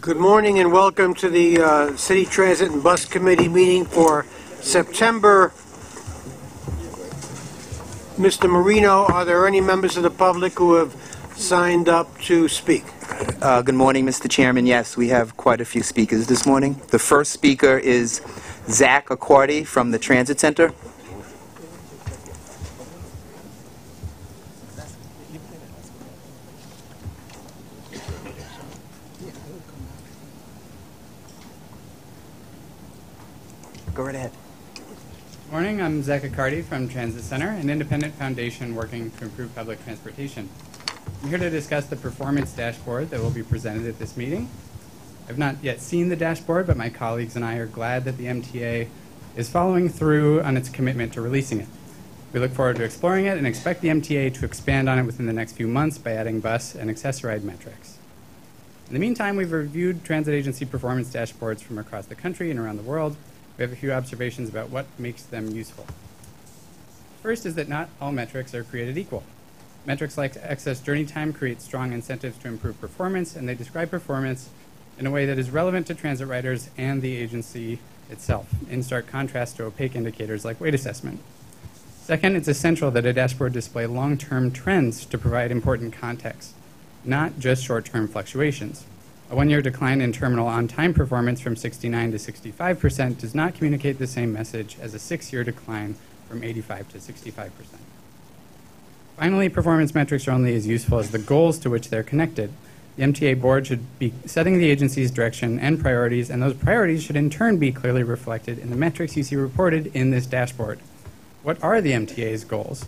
Good morning and welcome to the City Transit and Bus Committee meeting for September. Mr. Marino, are there any members of the public who have signed up to speak? Good morning, Mr. Chairman. Yes, we have quite a few speakers this morning. The first speaker is Zach Accordi from the Transit Center. Go right ahead. Good morning, I'm Zach Accordi from Transit Center, an independent foundation working to improve public transportation. I'm here to discuss the performance dashboard that will be presented at this meeting. I've not yet seen the dashboard, but my colleagues and I are glad that the MTA is following through on its commitment to releasing it. We look forward to exploring it and expect the MTA to expand on it within the next few months by adding bus and accessoride metrics. In the meantime, we've reviewed transit agency performance dashboards from across the country and around the world. We have a few observations about what makes them useful. First is that not all metrics are created equal. Metrics like excess journey time create strong incentives to improve performance, and they describe performance in a way that is relevant to transit riders and the agency itself, in stark contrast to opaque indicators like weight assessment. Second, it's essential that a dashboard display long-term trends to provide important context, not just short-term fluctuations. A one-year decline in terminal on-time performance from 69 to 65% does not communicate the same message as a 6-year decline from 85 to 65%. Finally, performance metrics are only as useful as the goals to which they're connected. The MTA Board should be setting the agency's direction and priorities, and those priorities should in turn be clearly reflected in the metrics you see reported in this dashboard. What are the MTA's goals?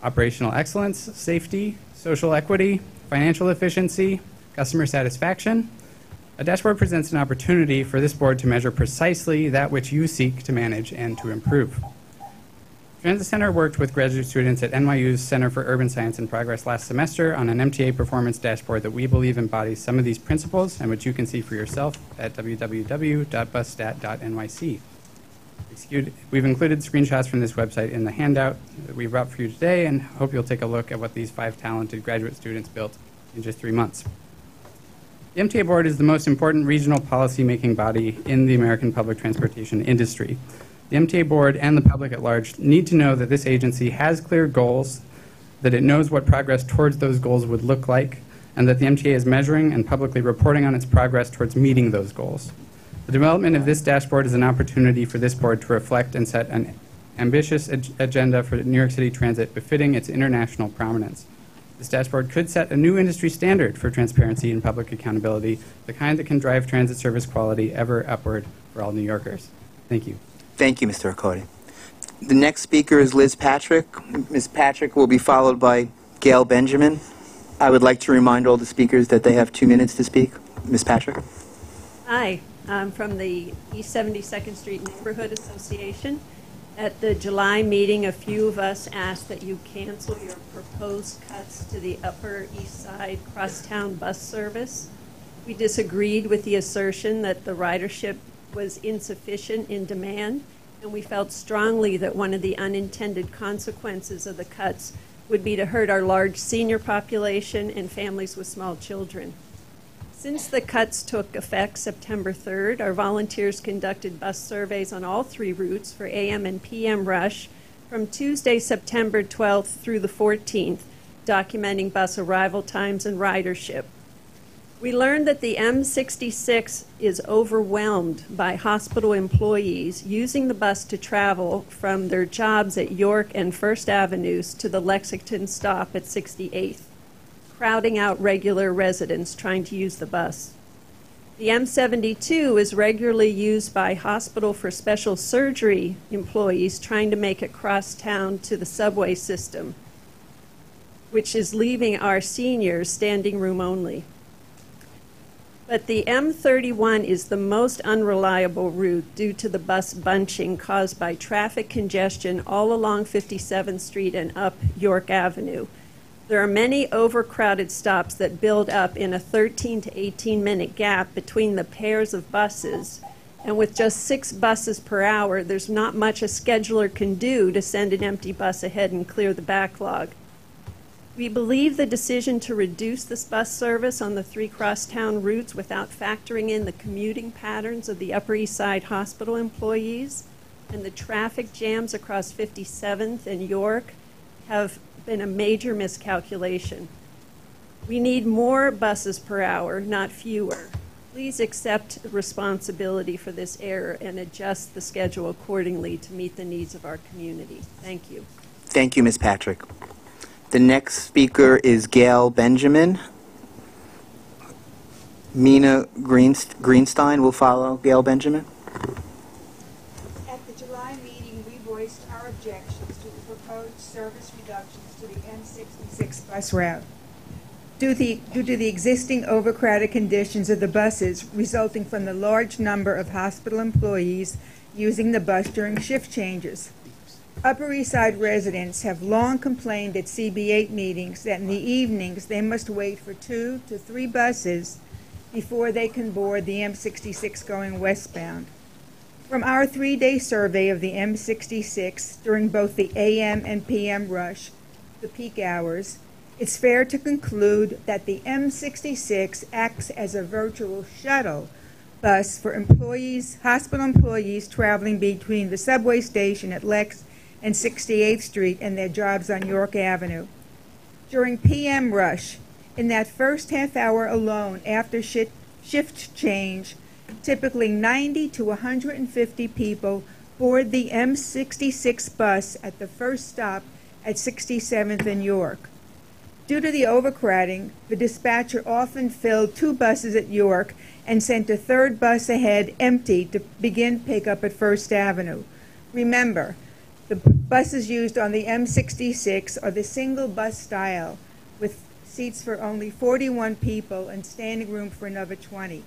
Operational excellence, safety, social equity, financial efficiency, customer satisfaction. A dashboard presents an opportunity for this board to measure precisely that which you seek to manage and to improve. Transit Center worked with graduate students at NYU's Center for Urban Science and Progress last semester on an MTA performance dashboard that we believe embodies some of these principles and which you can see for yourself at www.busstat.nyc. We've included screenshots from this website in the handout that we brought for you today and hope you'll take a look at what these 5 talented graduate students built in just 3 months. The MTA Board is the most important regional policy-making body in the American public transportation industry. The MTA Board and the public at large need to know that this agency has clear goals, that it knows what progress towards those goals would look like, and that the MTA is measuring and publicly reporting on its progress towards meeting those goals. The development of this dashboard is an opportunity for this board to reflect and set an ambitious agenda for New York City Transit befitting its international prominence. This dashboard could set a new industry standard for transparency and public accountability, the kind that can drive transit service quality ever upward for all New Yorkers. Thank you. Thank you, Mr. Accordi. The next speaker is Liz Patrick. Ms. Patrick will be followed by Gail Benjamin. I would like to remind all the speakers that they have 2 minutes to speak. Ms. Patrick. Hi, I'm from the East 72nd Street Neighborhood Association. At the July meeting, a few of us asked that you cancel your proposed cuts to the Upper East Side crosstown bus service. We disagreed with the assertion that the ridership was insufficient in demand, and we felt strongly that one of the unintended consequences of the cuts would be to hurt our large senior population and families with small children. Since the cuts took effect September 3rd, our volunteers conducted bus surveys on all 3 routes for AM and PM rush from Tuesday, September 12th through the 14th, documenting bus arrival times and ridership. We learned that the M66 is overwhelmed by hospital employees using the bus to travel from their jobs at York and First Avenues to the Lexington stop at 68th. Crowding out regular residents trying to use the bus. The M72 is regularly used by hospital for special surgery employees trying to make it cross town to the subway system, which is leaving our seniors standing room only. But the M31 is the most unreliable route due to the bus bunching caused by traffic congestion all along 57th Street and up York Avenue. There are many overcrowded stops that build up in a 13 to 18-minute gap between the pairs of buses, and with just 6 buses per hour, there's not much a scheduler can do to send an empty bus ahead and clear the backlog. We believe the decision to reduce this bus service on the 3 crosstown routes without factoring in the commuting patterns of the Upper East Side Hospital employees and the traffic jams across 57th and York have been a major miscalculation. We need more buses per hour, not fewer. Please accept responsibility for this error and adjust the schedule accordingly to meet the needs of our community. Thank you. Thank you, Ms. Patrick. The next speaker is Gail Benjamin. Mina Greenstein will follow Gail Benjamin. At the July meeting, we voiced our objections to the proposed service reductions to the M66 bus route. Due to the existing overcrowded conditions of the buses resulting from the large number of hospital employees using the bus during shift changes. Upper East Side residents have long complained at CB8 meetings that in the evenings they must wait for 2 to 3 buses before they can board the M66 going westbound. From our 3-day survey of the M66 during both the AM and PM rush, the peak hours, it's fair to conclude that the M66 acts as a virtual shuttle bus for employees, hospital employees traveling between the subway station at Lex and 68th Street and their jobs on York Avenue. During PM rush, in that first half hour alone after shift change, typically 90 to 150 people board the M66 bus at the first stop at 67th and York. Due to the overcrowding, the dispatcher often filled 2 buses at York and sent a 3rd bus ahead empty to begin pickup at First Avenue. Remember, the buses used on the M66 are the single bus style with seats for only 41 people and standing room for another 20.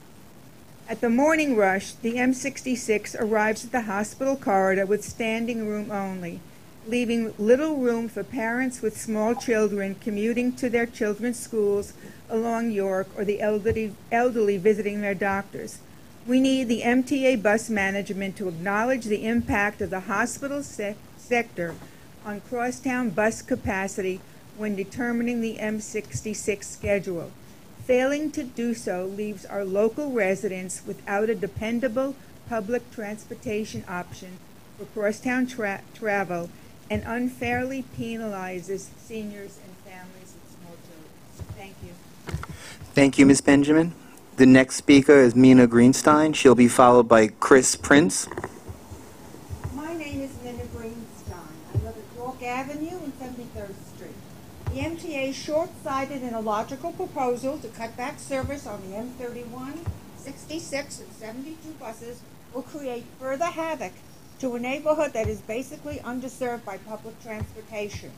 At the morning rush, the M66 arrives at the hospital corridor with standing room only, leaving little room for parents with small children commuting to their children's schools along York or the elderly visiting their doctors. We need the MTA bus management to acknowledge the impact of the hospital sector on crosstown bus capacity when determining the M66 schedule. Failing to do so leaves our local residents without a dependable public transportation option for crosstown travel and unfairly penalizes seniors and families with small children. Thank you. Thank you, Ms. Benjamin. The next speaker is Mina Greenstein. She'll be followed by Chris Prince. My name is Linda Greenstein. I live at York Avenue and 73rd Street. The MTA's short-sighted and illogical proposal to cut back service on the M31, 66, and 72 buses will create further havoc to a neighborhood that is basically underserved by public transportation.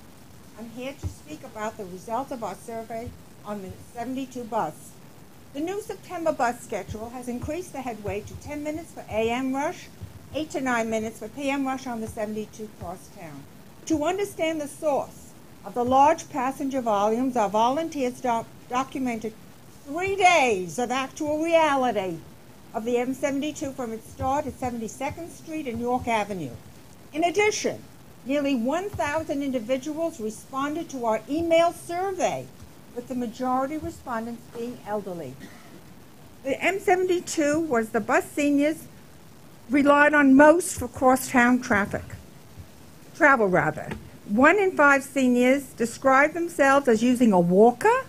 I'm here to speak about the results of our survey on the 72 bus. The new September bus schedule has increased the headway to 10 minutes for AM rush, 8 to 9 minutes for PM rush on the 72 crosstown. To understand the source of the large passenger volumes, our volunteers documented 3 days of actual reality of the M72 from its start at 72nd Street and York Avenue. In addition, nearly 1,000 individuals responded to our email survey, with the majority respondents being elderly. The M72 was the bus seniors relied on most for crosstown travel. 1 in 5 seniors described themselves as using a walker,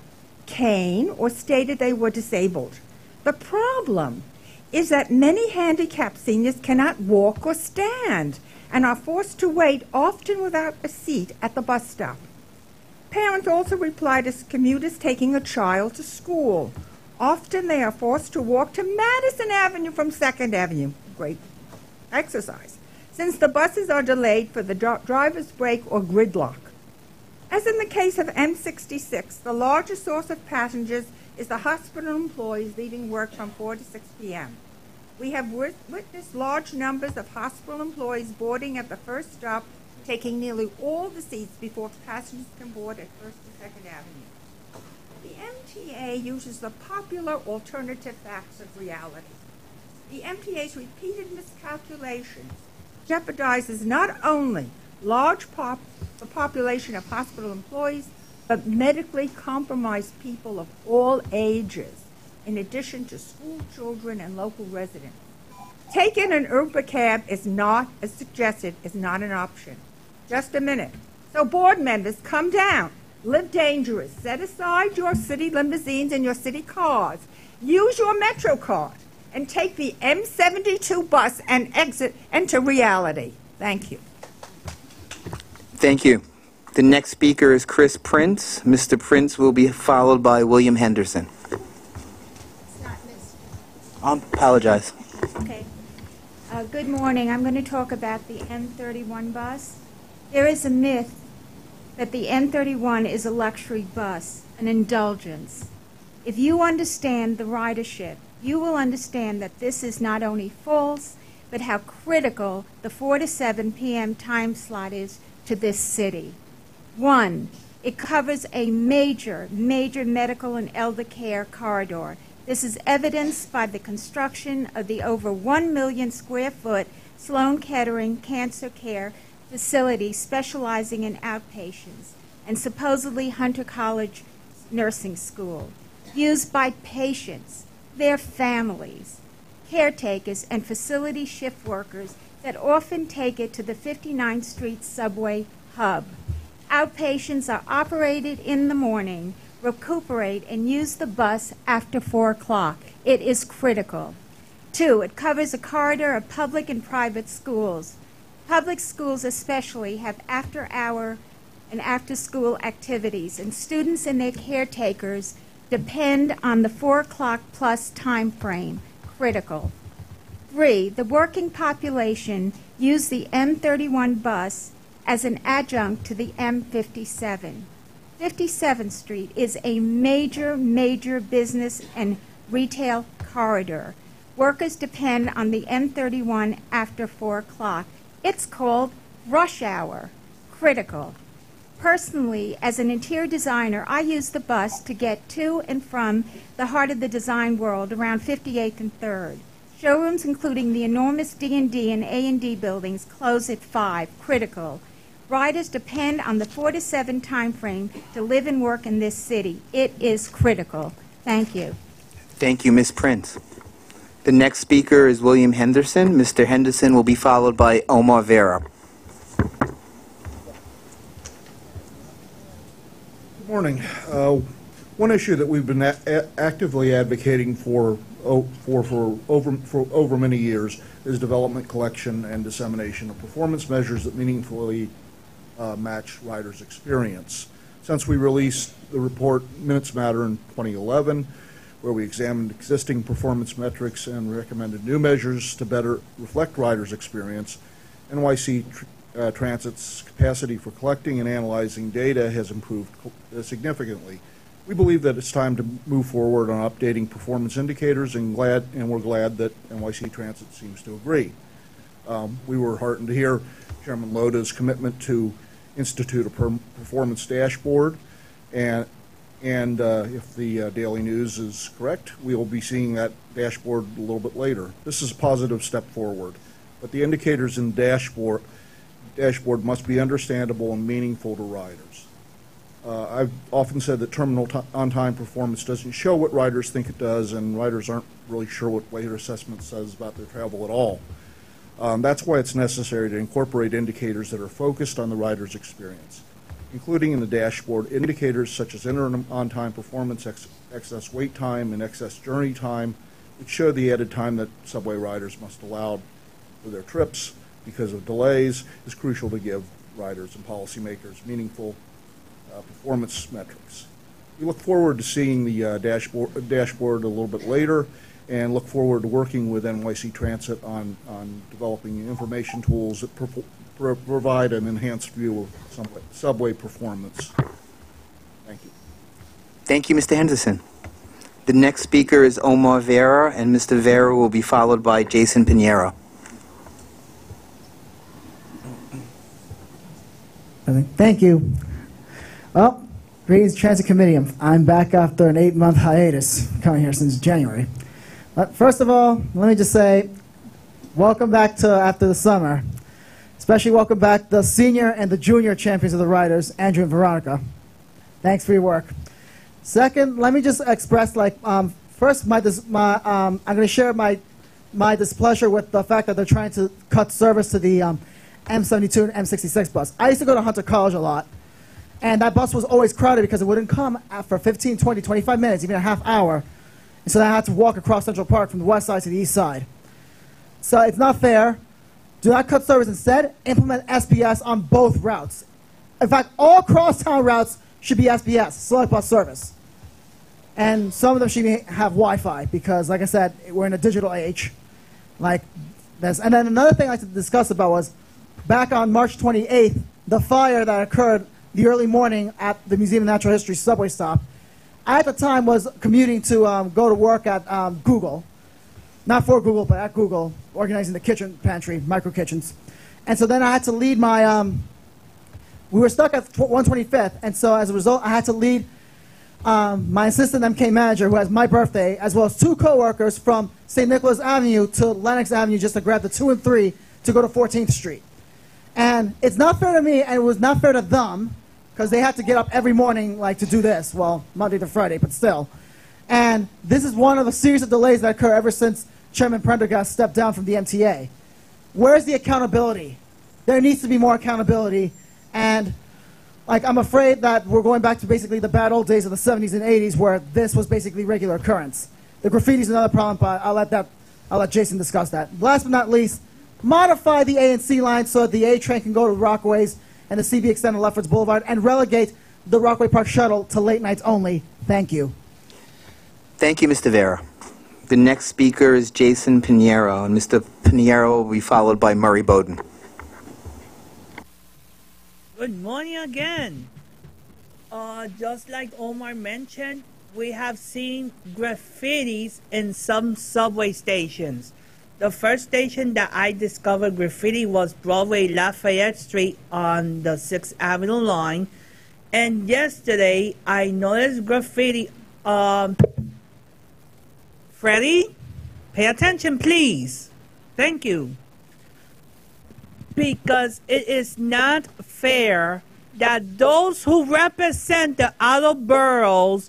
cane, or stated they were disabled. The problem is that many handicapped seniors cannot walk or stand and are forced to wait, often without a seat, at the bus stop. Parents also replied as commuters taking a child to school. Often they are forced to walk to Madison Avenue from 2nd Avenue. Great exercise, since the buses are delayed for the driver's break or gridlock. As in the case of M66, the largest source of passengers is the hospital employees leaving work from 4 to 6 p.m. We have witnessed large numbers of hospital employees boarding at the first stop, taking nearly all the seats before passengers can board at 1st and 2nd Avenue. The MTA uses the popular alternative facts of reality. The MTA's repeated miscalculations jeopardizes not only the population of hospital employees, but medically compromised people of all ages, in addition to school children and local residents. Taking an Uber cab is not, as suggested, is not an option. Just a minute. So board members, come down. Live dangerous. Set aside your city limousines and your city cars. Use your Metro card and take the M72 bus and enter reality. Thank you. Thank you. The next speaker is Chris Prince. Mr. Prince will be followed by William Henderson. I apologize. Okay. Good morning. I'm going to talk about the M31 bus. There is a myth that the M31 is a luxury bus, an indulgence. If you understand the ridership, you will understand that this is not only false, but how critical the 4 to 7 p.m. time slot is to this city. 1, it covers a major medical and elder care corridor. This is evidenced by the construction of the over 1 million square foot Sloan Kettering Cancer Care facility specializing in outpatients and supposedly Hunter College Nursing School, used by patients, their families, caretakers, and facility shift workers that often take it to the 59th Street subway hub. Outpatients are operated in the morning, recuperate, and use the bus after 4 o'clock. It is critical. 2, it covers a corridor of public and private schools. Public schools especially have after-hour and after-school activities, and students and their caretakers depend on the 4 o'clock plus time frame. Critical. 3, the working population use the M31 bus as an adjunct to the M57. 57th Street is a major business and retail corridor. Workers depend on the M31 after 4 o'clock. It's called rush hour. Critical. Personally, as an interior designer, I use the bus to get to and from the heart of the design world around 58th and 3rd. Showrooms, including the enormous D&D and A&D buildings, close at 5. Critical. Riders depend on the 4 to 7 time frame to live and work in this city. It is critical. Thank you. Thank you, Ms. Prince. The next speaker is William Henderson. Mr. Henderson will be followed by Omar Vera. Good morning. One issue that we've been actively advocating for over many years is development, collection, and dissemination of performance measures that meaningfully match riders' experience. Since we released the report Minutes Matter in 2011, where we examined existing performance metrics and recommended new measures to better reflect riders' experience, NYC Transit's capacity for collecting and analyzing data has improved significantly. We believe that it's time to move forward on updating performance indicators, and we're glad that NYC Transit seems to agree. We were heartened to hear Chairman Loda's commitment to institute a performance dashboard, and if the Daily News is correct, we will be seeing that dashboard a little bit later. This is a positive step forward, but the indicators in the dashboard must be understandable and meaningful to riders. I've often said that terminal on-time performance doesn't show what riders think it does, and riders aren't really sure what weight assessment says about their travel at all. That's why it's necessary to incorporate indicators that are focused on the rider's experience, including in the dashboard indicators such as interim on-time performance, excess wait time, and excess journey time, which show the added time that subway riders must allow for their trips because of delays, is crucial to give riders and policymakers meaningful performance metrics. We look forward to seeing the dashboard a little bit later, and look forward to working with NYC Transit on developing information tools that provide an enhanced view of subway performance. Thank you. Thank you, Mr. Henderson. The next speaker is Omar Vera, and Mr. Vera will be followed by Jason Pinheiro. Thank you. Well, greetings, Transit Committee. I'm back after an 8-month hiatus, coming here since January. But first of all, let me just say, welcome back to after the summer. Especially welcome back the senior and the junior champions of the riders, Andrew and Veronica. Thanks for your work. Second, let me just express, first, I'm going to share my displeasure with the fact that they're trying to cut service to the M72 and M66 bus. I used to go to Hunter College a lot, and that bus was always crowded because it wouldn't come for 15, 20, 25 minutes, even a half hour. And so I had to walk across Central Park from the west side to the east side. So it's not fair. Do not cut service. Instead, implement SBS on both routes. In fact, all crosstown routes should be SBS, select bus service. And some of them should have Wi-Fi because, like I said, we're in a digital age. Like this. And then another thing I like to discuss about was back on March 28th, the fire that occurred the early morning at the Museum of Natural History subway stop. I, at the time, was commuting to go to work at Google. Not for Google, but at Google, organizing the kitchen pantry, micro kitchens. And so then I had to lead my, we were stuck at 125th, and so as a result, I had to lead my assistant MK manager, who has my birthday, as well as two coworkers from St. Nicholas Avenue to Lenox Avenue just to grab the 2 and 3 to go to 14th Street. And it's not fair to me, and it was not fair to them, because they had to get up every morning to do this, well, Monday to Friday, but still. And this is one of a series of delays that occur ever since Chairman Prendergast stepped down from the MTA. Where's the accountability? There needs to be more accountability, and I'm afraid that we're going back to basically the bad old days of the 70s and 80s where this was basically regular occurrence. The graffiti is another problem, but I'll let Jason discuss that. Last but not least, modify the A and C lines so that the A train can go to Rockaways and the CB extend to Lefferts Boulevard, and relegate the Rockaway Park shuttle to late nights only. Thank you. Thank you, Mr. Vera. The next speaker is Jason Pinheiro, and Mr. Pinheiro will be followed by Murray Bowden. Good morning again. Just like Omar mentioned, we have seen graffitis in some subway stations. The first station that I discovered graffiti was Broadway Lafayette Street on the 6th Avenue line. And yesterday, I noticed graffiti. Freddie, pay attention, please. Thank you. Because it is not fair that those who represent the outer boroughs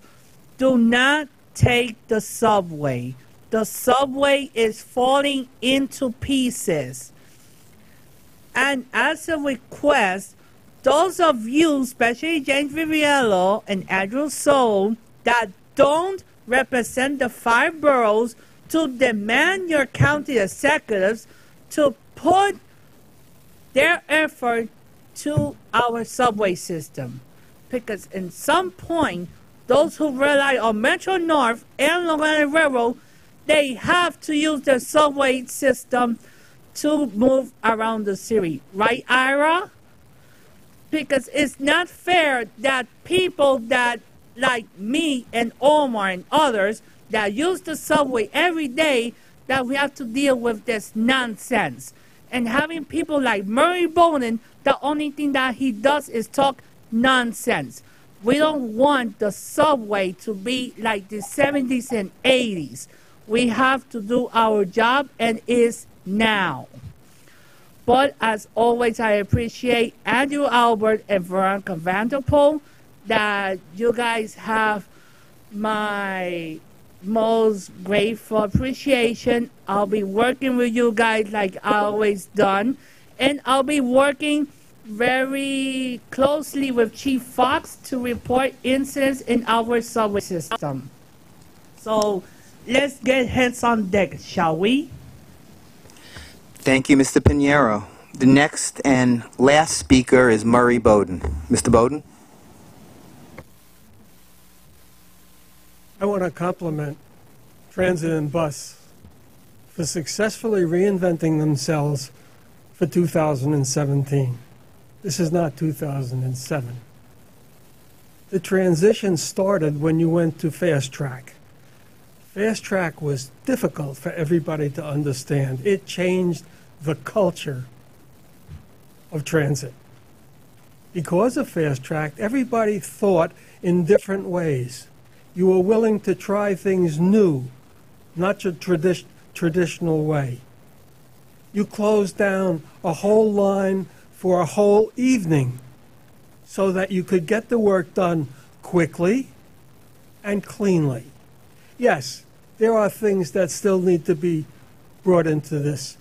do not take the subway. The subway is falling into pieces. And as a request, those of you, especially James Viviello and Andrew Soul, that don't represent the 5 boroughs, to demand your county executives to put their effort to our subway system. Because in some point, those who rely on Metro North and Long Island Railroad, they have to use the subway system to move around the city. Right, Ira? Because it's not fair that people that, like me and Omar and others, that use the subway every day, that we have to deal with this nonsense. And having people like Murray Bowden, the only thing that he does is talk nonsense. We don't want the subway to be like the 70s and 80s. We have to do our job, and is now. But as always, I appreciate Andrew Albert and Veronica Vanderpool, that you guys have my most grateful appreciation. I'll be working with you guys like I always done, and I'll be working very closely with Chief Fox to report incidents in our subway system. So let's get heads on deck, shall we? Thank you, Mr. Pinheiro. The next and last speaker is Murray Bowden. Mr. Bowden? I want to compliment Transit and Bus for successfully reinventing themselves for 2017. This is not 2007. The transition started when you went to Fast Track. Fast Track was difficult for everybody to understand. It changed the culture of transit. Because of Fast Track, everybody thought in different ways. You were willing to try things new, not your traditional way. You closed down a whole line for a whole evening so that you could get the work done quickly and cleanly. Yes, there are things that still need to be brought into this,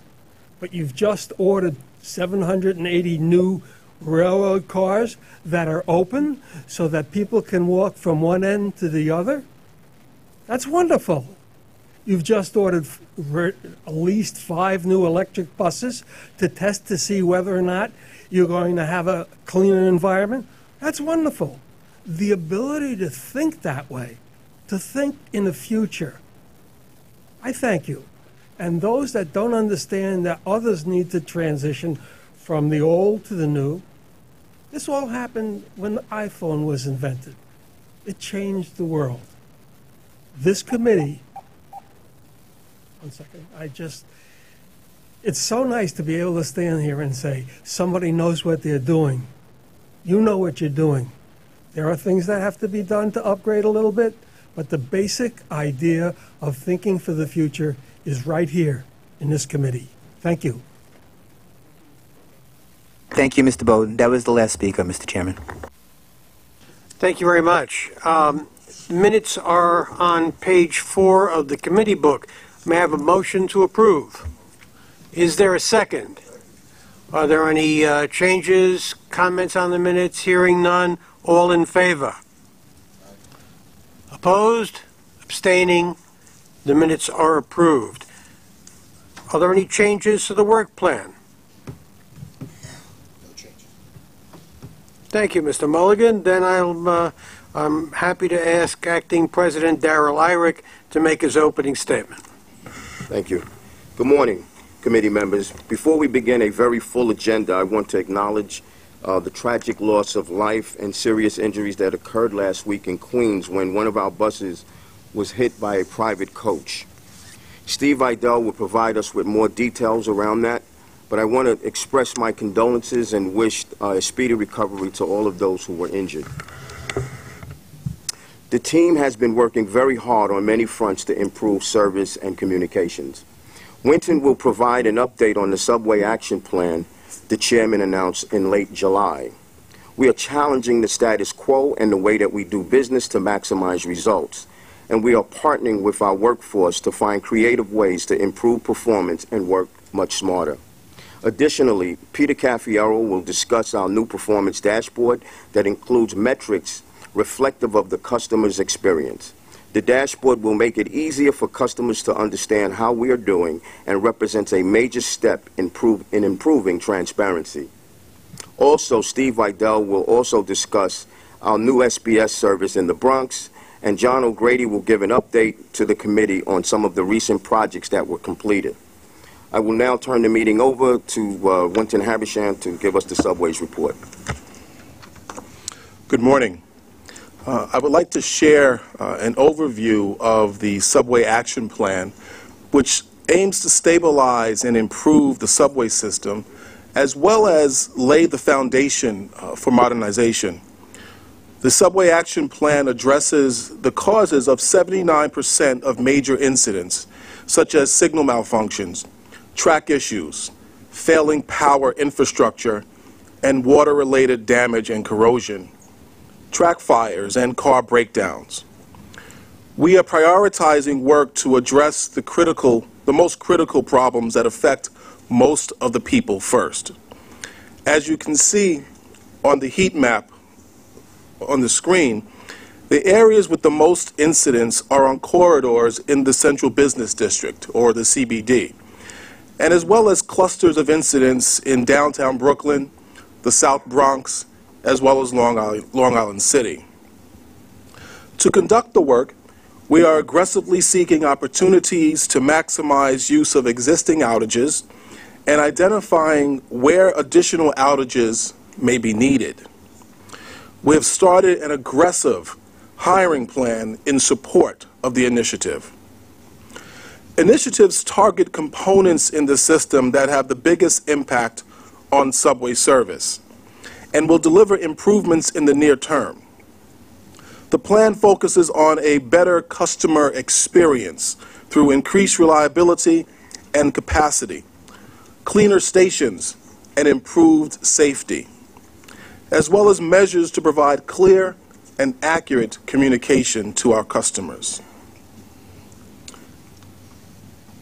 but you've just ordered 780 new railroad cars that are open so that people can walk from one end to the other. That's wonderful. You've just ordered at least 5 new electric buses to test to see whether or not you're going to have a cleaner environment. That's wonderful. The ability to think that way, to think in the future, I thank you. And those that don't understand that others need to transition from the old to the new, this all happened when the iPhone was invented. It changed the world. This committee, one second, it's so nice to be able to stand here and say, somebody knows what they're doing. You know what you're doing. There are things that have to be done to upgrade a little bit, but the basic idea of thinking for the future is right here in this committee. Thank you. Thank you, Mr. Bowden. That was the last speaker, Mr. Chairman. Thank you very much. Minutes are on page 4 of the committee book. May I have a motion to approve? Is there a second? Are there any changes, comments on the minutes? Hearing none. All in favor? Opposed? Abstaining? The minutes are approved. Are there any changes to the work plan? No changes. Thank you, Mr. Mulligan. Then I'm happy to ask Acting President Darrell Irick to make his opening statement. Thank you. Good morning, committee members. Before we begin a very full agenda, I want to acknowledge the tragic loss of life and serious injuries that occurred last week in Queens when one of our buses was hit by a private coach. Steve Vidal will provide us with more details around that, but I want to express my condolences and wish a speedy recovery to all of those who were injured. The team has been working very hard on many fronts to improve service and communications. Winton will provide an update on the subway action plan the chairman announced in late July. We are challenging the status quo and the way that we do business to maximize results, and we are partnering with our workforce to find creative ways to improve performance and work much smarter. Additionally, Peter Caffiero will discuss our new performance dashboard that includes metrics reflective of the customer's experience. The dashboard will make it easier for customers to understand how we are doing and represents a major step in improving transparency. Also, Steve Vidal will also discuss our new SBS service in the Bronx, and John O'Grady will give an update to the committee on some of the recent projects that were completed. I will now turn the meeting over to Winton Havisham to give us the subways report. Good morning. I would like to share an overview of the Subway Action Plan, which aims to stabilize and improve the subway system, as well as lay the foundation for modernization. The Subway Action Plan addresses the causes of 79% of major incidents, such as signal malfunctions, track issues, failing power infrastructure, and water-related damage and corrosion, track fires, and car breakdowns. We are prioritizing work to address the most critical problems that affect most of the people first. As you can see on the heat map on the screen, the areas with the most incidents are on corridors in the Central Business District, or the CBD, and as well as clusters of incidents in downtown Brooklyn, the South Bronx, as well as Long Island City. To conduct the work, we are aggressively seeking opportunities to maximize use of existing outages and identifying where additional outages may be needed. We have started an aggressive hiring plan in support of the initiative. Initiatives target components in the system that have the biggest impact on subway service and will deliver improvements in the near term. The plan focuses on a better customer experience through increased reliability and capacity, cleaner stations, and improved safety, as well as measures to provide clear, and accurate communication to our customers.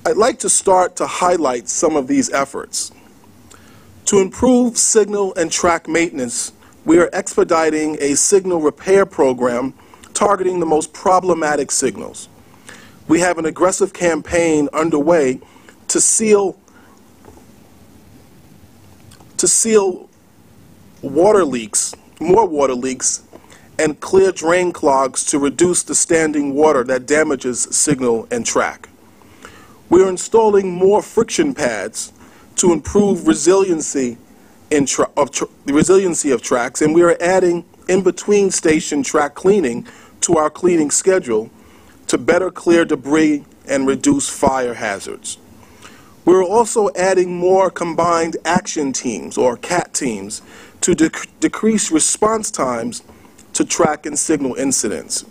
I'd like to start to highlight some of these efforts. To improve signal and track maintenance, we are expediting a signal repair program targeting the most problematic signals. We have an aggressive campaign underway to seal water leaks, more water leaks, and clear drain clogs to reduce the standing water that damages signal and track. We are installing more friction pads to improve resiliency of tracks, and we are adding in-between station track cleaning to our cleaning schedule to better clear debris and reduce fire hazards. We're also adding more combined action teams, or CAT teams, to decrease response times to track and signal incidents.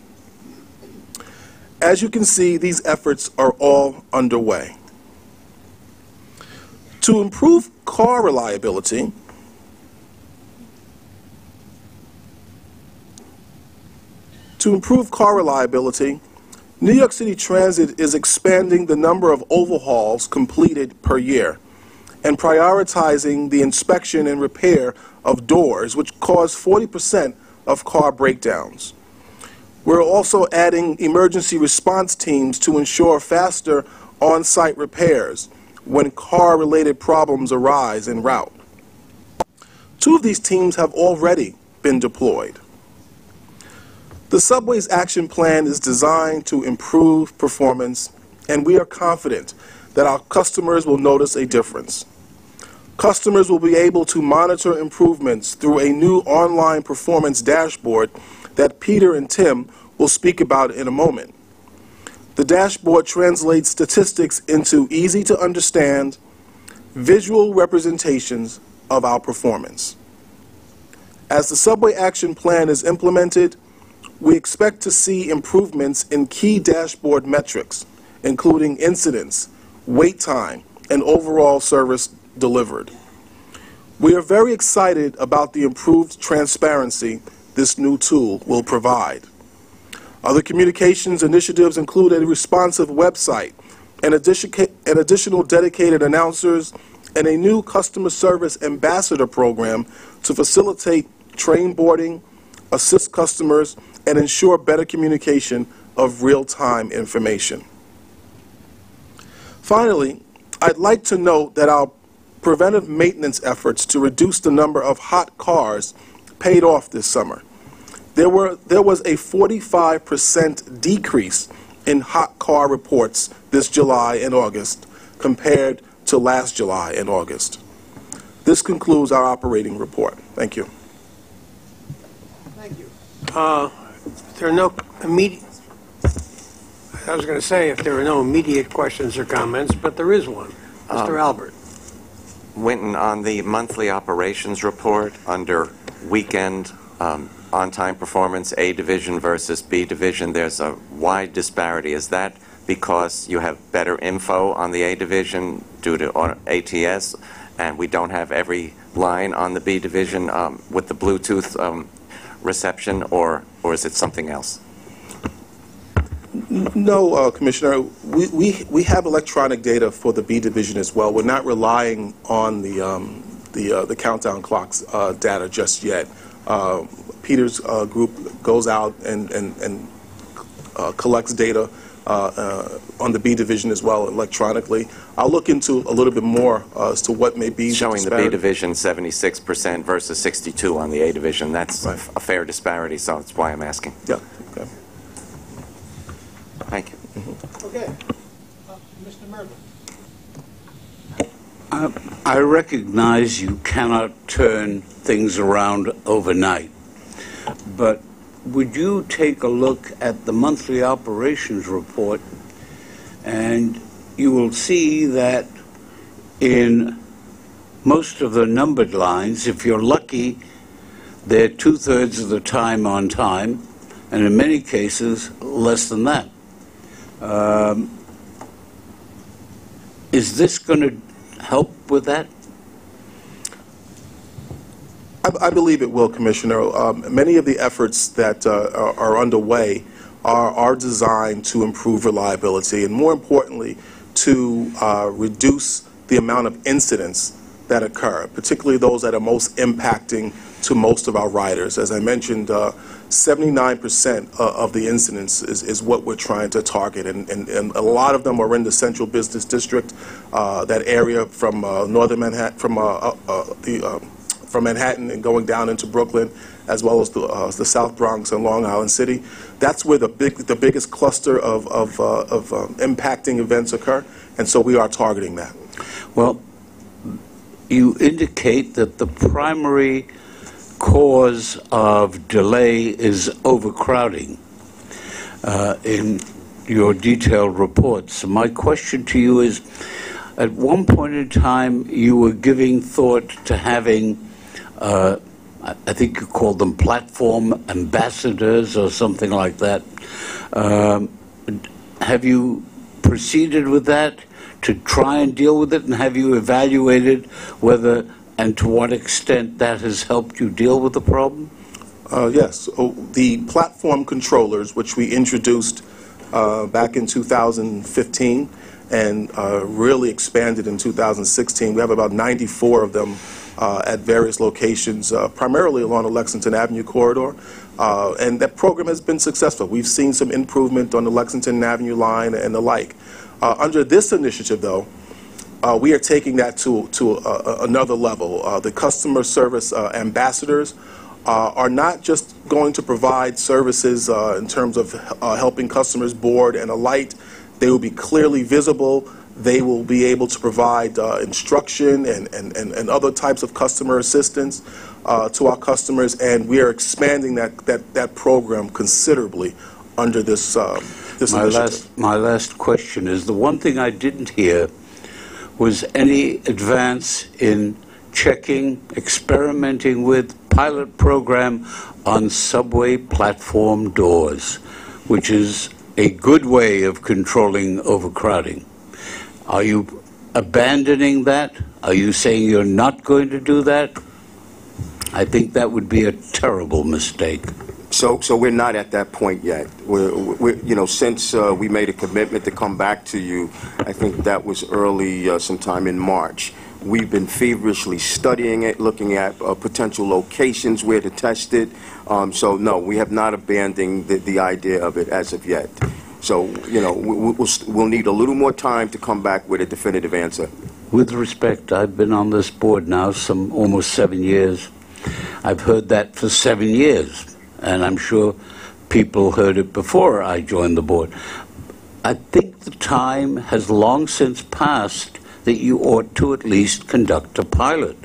As you can see, these efforts are all underway. To improve car reliability, New York City Transit is expanding the number of overhauls completed per year and prioritizing the inspection and repair of doors, which cause 40% of car breakdowns. We're also adding emergency response teams to ensure faster on-site repairs when car-related problems arise en route. 2 of these teams have already been deployed. The subway's action plan is designed to improve performance, and we are confident that our customers will notice a difference. Customers will be able to monitor improvements through a new online performance dashboard that Peter and Tim will speak about in a moment. The dashboard translates statistics into easy-to-understand, visual representations of our performance. As the subway action plan is implemented, we expect to see improvements in key dashboard metrics, including incidents, wait time, and overall service delivered. We are very excited about the improved transparency this new tool will provide. Other communications initiatives include a responsive website, and additional dedicated announcers, and a new customer service ambassador program to facilitate train boarding, assist customers, and ensure better communication of real-time information. Finally, I'd like to note that our preventive maintenance efforts to reduce the number of hot cars paid off this summer. There was a 45% decrease in hot car reports this July and August compared to last July and August. This concludes our operating report. Thank you. Thank you. There are no immediate, I was going to say if there are no immediate questions or comments, but there is one. Mr. Albert. Winton, on the monthly operations report under weekend on-time performance, A division versus B division, there's a wide disparity. Is that because you have better info on the A division due to ATS, and we don't have every line on the B division with the Bluetooth reception, or is it something else? No, Commissioner. We have electronic data for the B division as well. We're not relying on the countdown clocks data just yet. Peter's group goes out and collects data on the B division as well electronically. I'll look into a little bit more as to what may be showing the B division 76% versus 62 on the A division. That's right. A fair disparity, so that's why I'm asking. Yeah. Okay. Thank you. Okay. Mr. Merlin. I recognize you cannot turn things around overnight, but would you take a look at the monthly operations report, and you will see that in most of the numbered lines, if you're lucky, they're 2/3 of the time on time, and in many cases, less than that. Is this going to help with that? I believe it will, Commissioner. Many of the efforts that are underway are designed to improve reliability and, more importantly, to reduce the amount of incidents that occur, particularly those that are most impacting to most of our riders. As I mentioned, 79% of the incidents is what we're trying to target, and a lot of them are in the Central Business District, that area from northern Manhattan, from Manhattan and going down into Brooklyn, as well as the South Bronx and Long Island City. That's where the biggest cluster of impacting events occur, and so we are targeting that. Well, you indicate that the primary cause of delay is overcrowding in your detailed reports. So my question to you is, at one point in time, you were giving thought to having, I think you called them platform ambassadors or something like that. Have you proceeded with that to try and deal with it, and have you evaluated whether and to what extent that has helped you deal with the problem? Yes. The platform controllers, which we introduced back in 2015 and really expanded in 2016, we have about 94 of them at various locations, primarily along the Lexington Avenue corridor. And that program has been successful. We've seen some improvement on the Lexington Avenue line and the like. Under this initiative, though, we are taking that to another level. The customer service ambassadors are not just going to provide services in terms of helping customers board and alight. They will be clearly visible. They will be able to provide instruction and other types of customer assistance to our customers, and we are expanding that program considerably under this initiative. My last question is, the one thing I didn't hear was any advance in checking, experimenting with, pilot program on subway platform doors, which is a good way of controlling overcrowding. Are you abandoning that? Are you saying you're not going to do that? I think that would be a terrible mistake. So we're not at that point yet. We're since we made a commitment to come back to you, I think that was early sometime in March. We've been feverishly studying it, looking at potential locations where to test it. So no, we have not abandoned the idea of it as of yet. So, we'll need a little more time to come back with a definitive answer. With respect, I've been on this board now almost 7 years. I've heard that for 7 years. And I'm sure people heard it before I joined the board. I think the time has long since passed that you ought to at least conduct a pilot.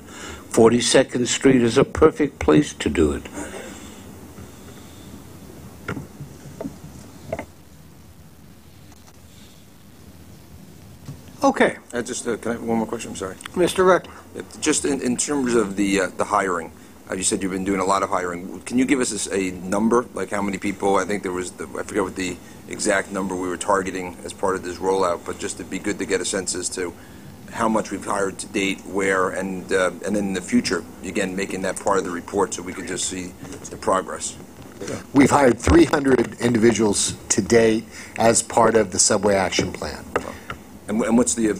42nd Street is a perfect place to do it. Okay. Just can I have one more question? I'm sorry. Mr. Reckler. Just in terms of the hiring, you said you've been doing a lot of hiring. Can you give us a number, like how many people? I think there was, I forget what the exact number we were targeting as part of this rollout, but just it'd be good to get a sense as to how much we've hired to date, where, and then in the future, again, making that part of the report so we can just see the progress. We've hired 300 individuals to date as part of the Subway Action Plan. And what's the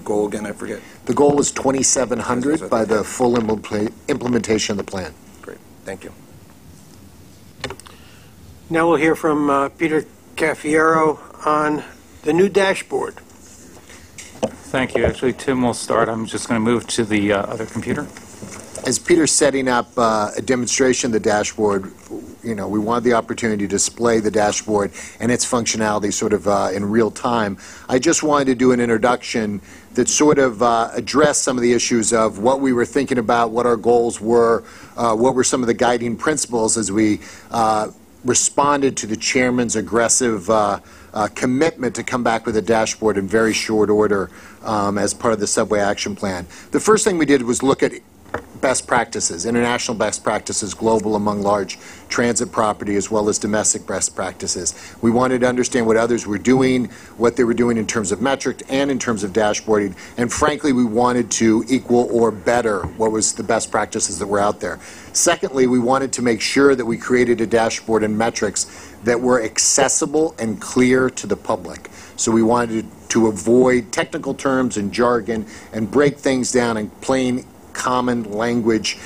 goal again? I forget. The goal was 2,700 by the full implementation of the plan. Great. Thank you. Now we'll hear from Peter Caffiero on the new dashboard. Thank you. Actually, Tim will start. I'm just going to move to the other computer. As Peter's setting up a demonstration of the dashboard, we wanted the opportunity to display the dashboard and its functionality sort of in real time. I just wanted to do an introduction that sort of addressed some of the issues of what we were thinking about, what our goals were, what were some of the guiding principles as we responded to the chairman's aggressive commitment to come back with a dashboard in very short order as part of the Subway Action Plan. The first thing we did was look at best practices, international best practices, global among large transit property, as well as domestic best practices. We wanted to understand what others were doing, what they were doing in terms of metrics and in terms of dashboarding, and frankly, we wanted to equal or better what was the best practices that were out there. Secondly, we wanted to make sure that we created a dashboard and metrics that were accessible and clear to the public. So we wanted to avoid technical terms and jargon and break things down in plain common language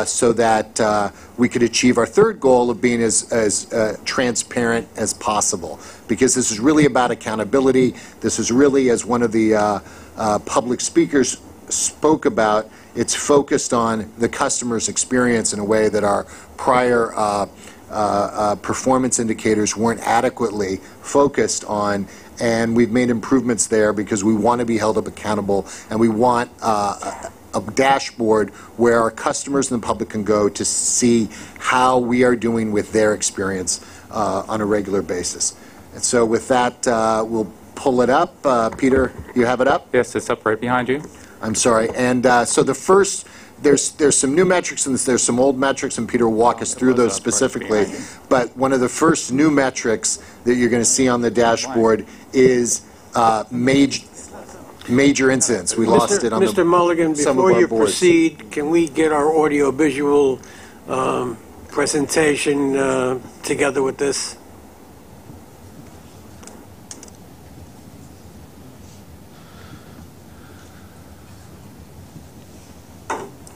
so that we could achieve our third goal of being as transparent as possible. Because this is really about accountability. This is really, as one of the public speakers spoke about, it's focused on the customer's experience in a way that our prior performance indicators weren't adequately focused on, and we've made improvements there because we want to be held up accountable, and we want a dashboard where our customers and the public can go to see how we are doing with their experience on a regular basis. And so with that, we'll pull it up. Peter, you have it up? Yes, it's up right behind you. I'm sorry. And so the first, there's some new metrics and there's some old metrics, and Peter will walk us through those specifically. But one of the first new metrics that you're going to see on the dashboard is major incidents. We lost it on Mr. Mulligan, some of before our you boards. proceed, can we get our audio-visual presentation together with this?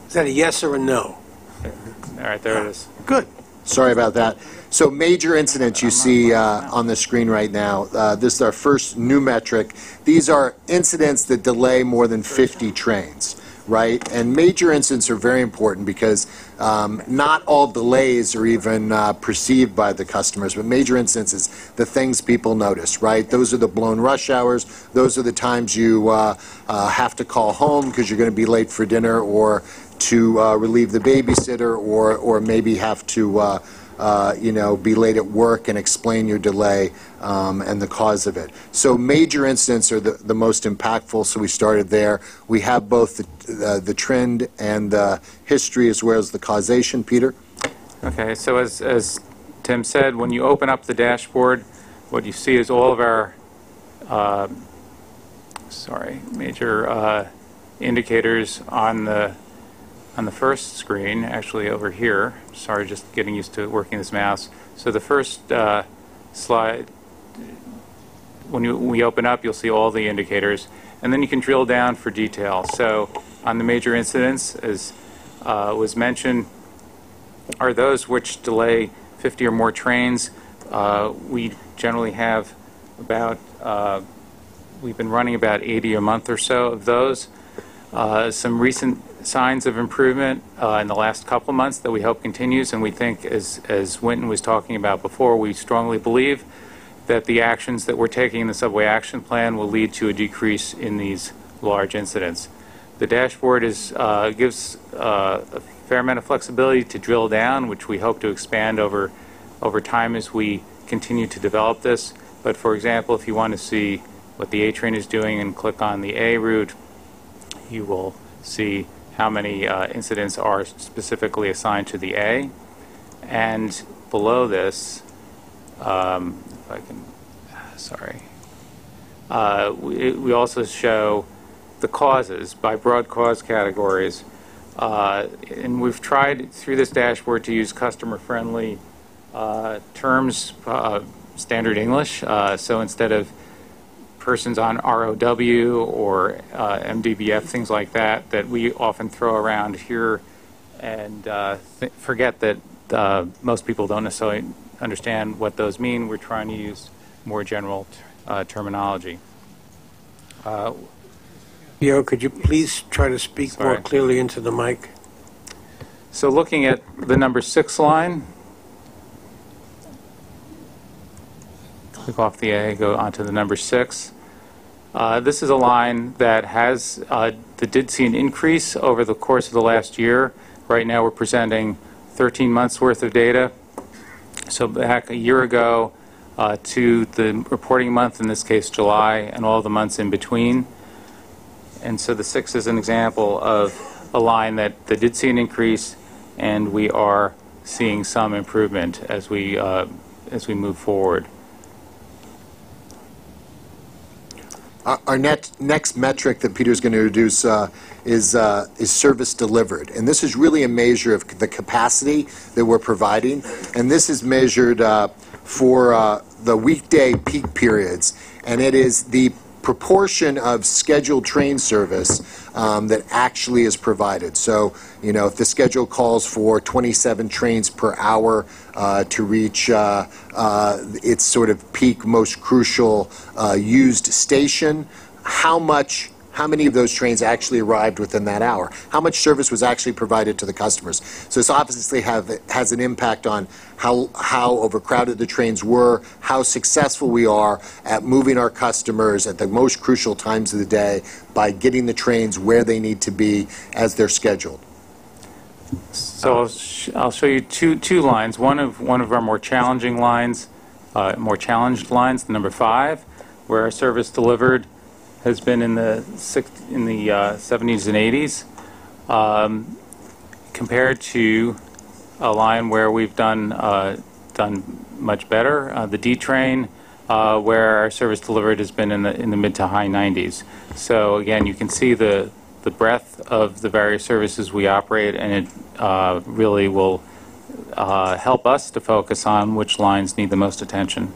Is that a yes or a no? All right, there it is. Good. Sorry about that. So major incidents you see on the screen right now. This is our first new metric. These are incidents that delay more than 50 trains, right? And major incidents are very important because not all delays are even perceived by the customers, but major incidents is the things people notice, right? Those are the blown rush hours. Those are the times you have to call home because you're going to be late for dinner, or to relieve the babysitter, or maybe have to be late at work and explain your delay and the cause of it. So major incidents are the most impactful, so we started there. We have both the trend and the history as well as the causation. Peter? Okay, so as Tim said, when you open up the dashboard, what you see is all of our major indicators on the first screen, actually over here. Sorry, just getting used to working this mouse. So the first slide, when we open up, you'll see all the indicators, and then you can drill down for detail. So on the major incidents, as was mentioned, are those which delay 50 or more trains. We generally have about, we've been running about 80 a month or so of those. Some recent signs of improvement in the last couple of months that we hope continues, and we think, as Winton was talking about before, we strongly believe that the actions that we're taking in the Subway Action Plan will lead to a decrease in these large incidents. The dashboard gives a fair amount of flexibility to drill down, which we hope to expand over time as we continue to develop this. But for example, if you want to see what the A train is doing and click on the A route, you will see how many incidents are specifically assigned to the A. And below this, if I can, we also show the causes by broad cause categories. And we've tried through this dashboard to use customer-friendly terms, standard English. So instead of persons on ROW or MDBF, things like that, that we often throw around here and forget that most people don't necessarily understand what those mean. We're trying to use more general terminology. Yo, could you please try to speak more clearly into the mic? So looking at the number 6 line, click off the A, go onto the number 6. This is a line that that did see an increase over the course of the last year. Right now we're presenting 13 months worth of data. So back a year ago to the reporting month, in this case July, and all the months in between. And so the 6 is an example of a line that did see an increase, and we are seeing some improvement as we move forward. Our next metric that Peter's going to introduce is service delivered. And this is really a measure of the capacity that we're providing. And this is measured for the weekday peak periods. And it is the proportion of scheduled train service that actually is provided. So, you know, if the schedule calls for 27 trains per hour to reach its sort of peak, most crucial used station, how many of those trains actually arrived within that hour? How much service was actually provided to the customers? So this obviously has an impact on how overcrowded the trains were, how successful we are at moving our customers at the most crucial times of the day by getting the trains where they need to be as they're scheduled. So I'll show you two lines. One of our more challenging lines, more challenged lines, the number 5, where our service delivered has been in the 70s and 80s, compared to a line where we've done much better, the D train, where our service delivered has been in the mid to high 90s. So again, you can see the breadth of the various services we operate, and it really will help us to focus on which lines need the most attention.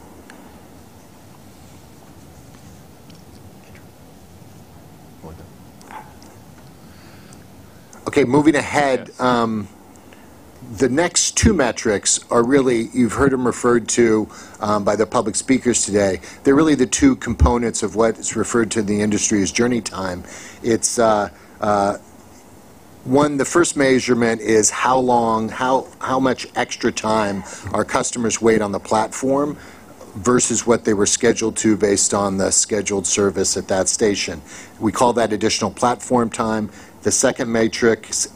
Okay, moving ahead, the next two metrics are really, you've heard them referred to by the public speakers today. They're really the two components of what is referred to in the industry as journey time. It's one, the first measurement is how much extra time our customers wait on the platform versus what they were scheduled to based on the scheduled service at that station. We call that additional platform time. The second matrix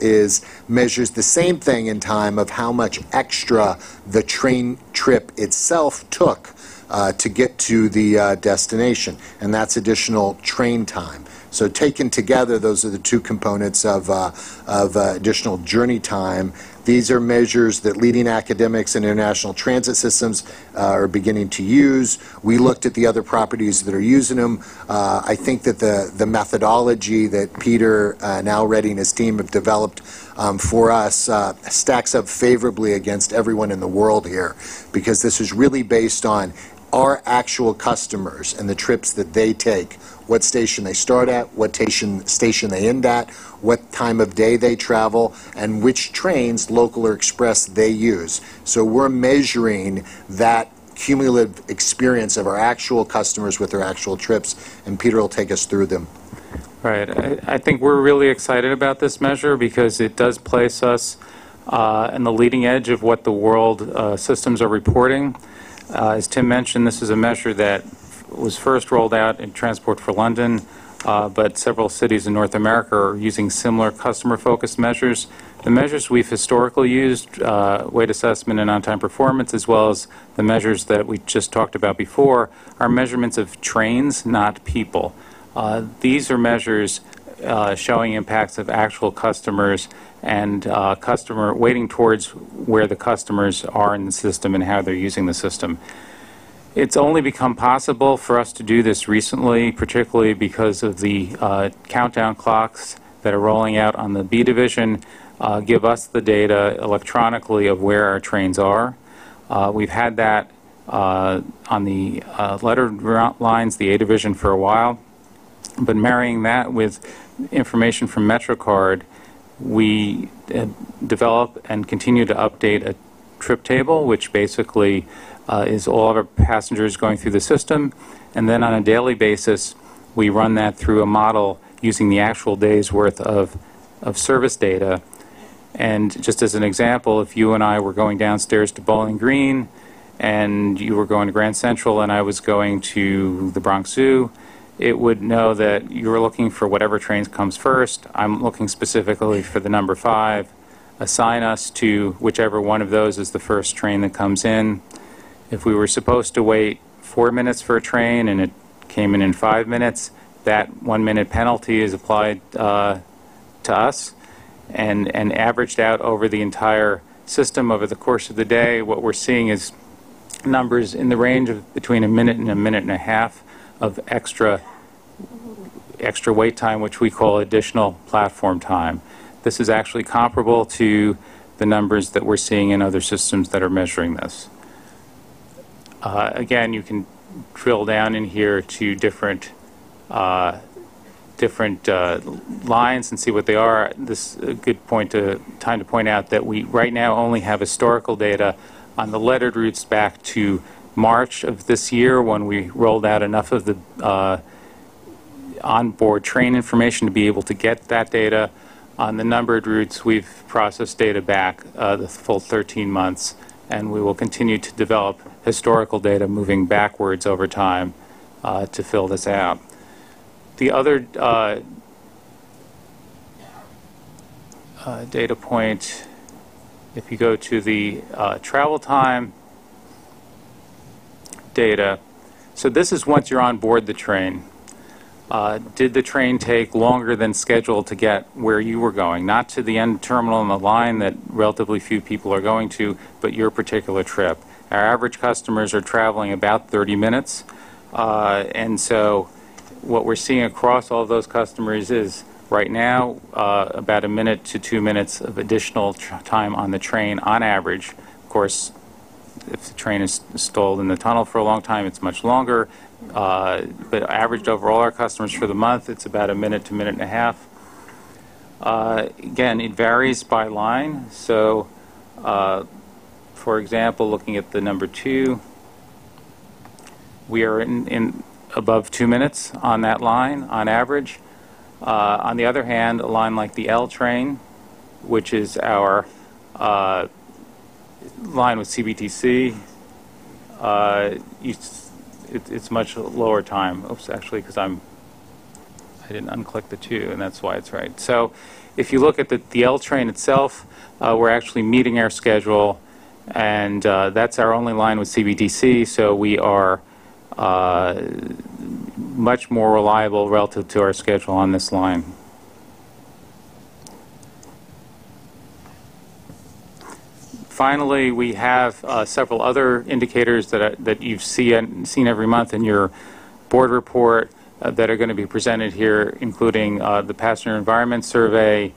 measures the same thing in time of how much extra the train trip itself took to get to the destination, and that's additional train time. So taken together, those are the two components of additional journey time. These are measures that leading academics and international transit systems are beginning to use. We looked at the other properties that are using them. I think that the methodology that Peter and Al Reddy and his team have developed for us stacks up favorably against everyone in the world here, because this is really based on our actual customers and the trips that they take, what station they start at, what station they end at, what time of day they travel, and which trains, local or express, they use. So we're measuring that cumulative experience of our actual customers with their actual trips, and Peter will take us through them. Right. I think we're really excited about this measure because it does place us in the leading edge of what the world systems are reporting. As Tim mentioned, this is a measure that was first rolled out in Transport for London, but several cities in North America are using similar customer-focused measures. The measures we've historically used, weight assessment and on-time performance, as well as the measures that we just talked about before, are measurements of trains, not people. These are measures showing impacts of actual customers and weighting towards where the customers are in the system and how they're using the system. It's only become possible for us to do this recently, particularly because of the countdown clocks that are rolling out on the B division give us the data electronically of where our trains are. We've had that on the lettered lines, the A division, for a while, but marrying that with information from MetroCard, we develop and continue to update a trip table, which basically is all of our passengers going through the system, and then on a daily basis we run that through a model using the actual day's worth of service data. And just as an example, if you and I were going downstairs to Bowling Green and you were going to Grand Central and I was going to the Bronx Zoo, it would know that you were looking for whatever train comes first. I'm looking specifically for the number 5. Assign us to whichever one of those is the first train that comes in. If we were supposed to wait 4 minutes for a train and it came in 5 minutes, that 1 minute penalty is applied to us. and averaged out over the entire system over the course of the day, what we're seeing is numbers in the range of between a minute and a half of extra wait time, which we call additional platform time. This is actually comparable to the numbers that we're seeing in other systems that are measuring this. Again, you can drill down in here to different lines and see what they are. This is a good time to point out that we right now only have historical data on the lettered routes back to March of this year, when we rolled out enough of the onboard train information to be able to get that data. On the numbered routes, we've processed data back the full 13 months, and we will continue to develop historical data moving backwards over time to fill this out. The other data point, if you go to the travel time data, so this is once you're on board the train. Did the train take longer than scheduled to get where you were going? Not to the end terminal on the line that relatively few people are going to, but your particular trip. Our average customers are traveling about 30 minutes, and so what we're seeing across all of those customers is right now about a minute to 2 minutes of additional time on the train on average. Of course, if the train is stalled in the tunnel for a long time, it's much longer. But averaged over all our customers for the month, it's about a minute to minute and a half. Again, it varies by line. So, for example, looking at the number 2, we are in above 2 minutes on that line on average. On the other hand, a line like the L train, which is our line with CBTC, it's much lower time. Oops, actually, because I didn't unclick the 2, and that's why it's right. So if you look at the L train itself, we're actually meeting our schedule, and that's our only line with CBTC, so we are much more reliable relative to our schedule on this line. Finally, we have several other indicators that you've seen every month in your board report that are going to be presented here, including the passenger environment survey,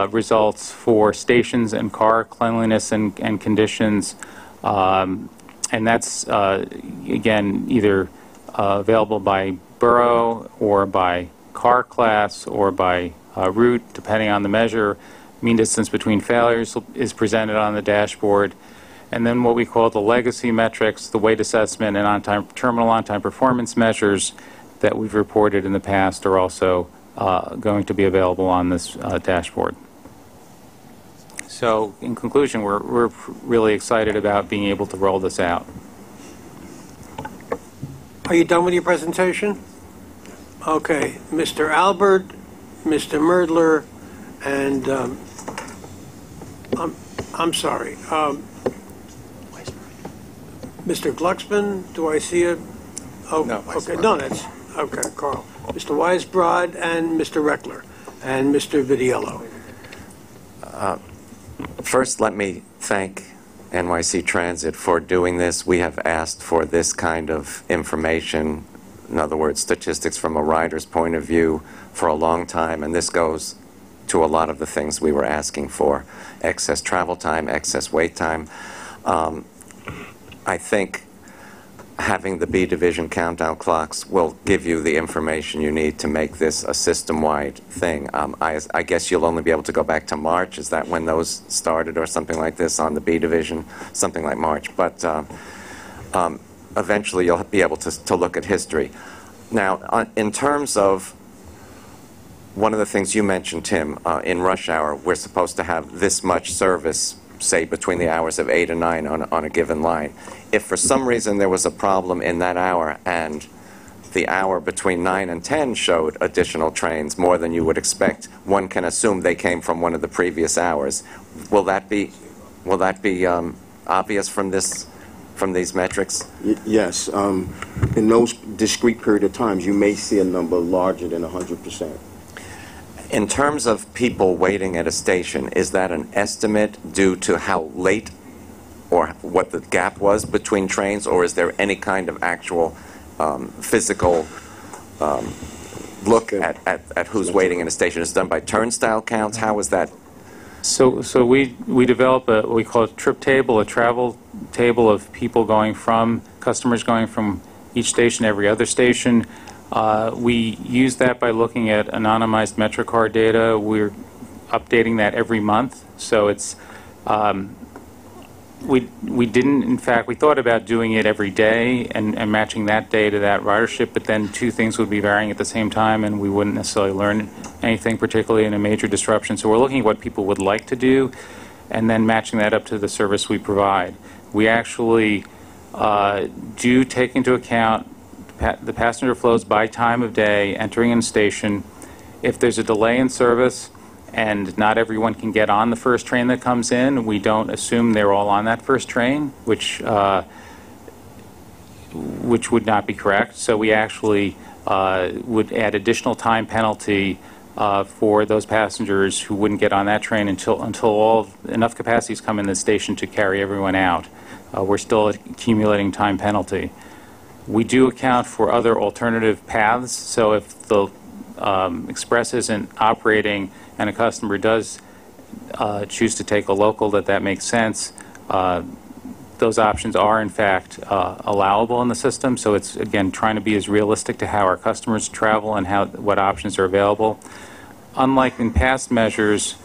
results for stations and car cleanliness and conditions, and that's, again, either available by borough or by car class or by route, depending on the measure. Mean distance between failures is presented on the dashboard. And then what we call the legacy metrics, the weight assessment and terminal on-time performance measures that we've reported in the past are also going to be available on this dashboard. So in conclusion, we're really excited about being able to roll this out. Are you done with your presentation? Okay. Mr. Albert, Mr. Merdler, and I'm sorry. Mr. Glucksman, do I see it? Oh, no, okay. No, that's okay. Carl, Mr. Weisbrod, and Mr. Reckler, and Mr. Vidiello. First, let me thank NYC Transit for doing this. We have asked for this kind of information, in other words, statistics from a rider's point of view, for a long time, and this goes to a lot of the things we were asking for: excess travel time, excess wait time. I think having the B division countdown clocks will give you the information you need to make this a system-wide thing. I guess you'll only be able to go back to March. Is that when those started or something like this on the B division? Something like March. But eventually you'll be able to look at history. Now, in terms of one of the things you mentioned, Tim, in rush hour, we're supposed to have this much service, say, between the hours of 8 and 9 on a given line. If for some reason there was a problem in that hour and the hour between 9 and 10 showed additional trains, more than you would expect, one can assume they came from one of the previous hours. Will that be obvious from these metrics? Yes. In those discrete period of times, you may see a number larger than 100%. In terms of people waiting at a station, is that an estimate due to how late or what the gap was between trains, or is there any kind of actual physical look at who's waiting in a station? Is it done by turnstile counts? How is that? So we develop what we call a trip table, a travel table of people going from, customers going from each station to every other station. We use that by looking at anonymized MetroCard data. We're updating that every month. So it's, we didn't, in fact, we thought about doing it every day and matching that day to that ridership, but then two things would be varying at the same time and we wouldn't necessarily learn anything, particularly in a major disruption. So we're looking at what people would like to do and then matching that up to the service we provide. We actually do take into account the passenger flows by time of day, entering in station. If there's a delay in service and not everyone can get on the first train that comes in, we don't assume they're all on that first train, which would not be correct. So we actually would add additional time penalty for those passengers who wouldn't get on that train until enough capacities come in the station to carry everyone out. We're still accumulating time penalty. We do account for other alternative paths, so if the Express isn't operating and a customer does choose to take a local that makes sense, those options are in fact allowable in the system. So it's, again, trying to be as realistic to how our customers travel and what options are available. Unlike in past measures,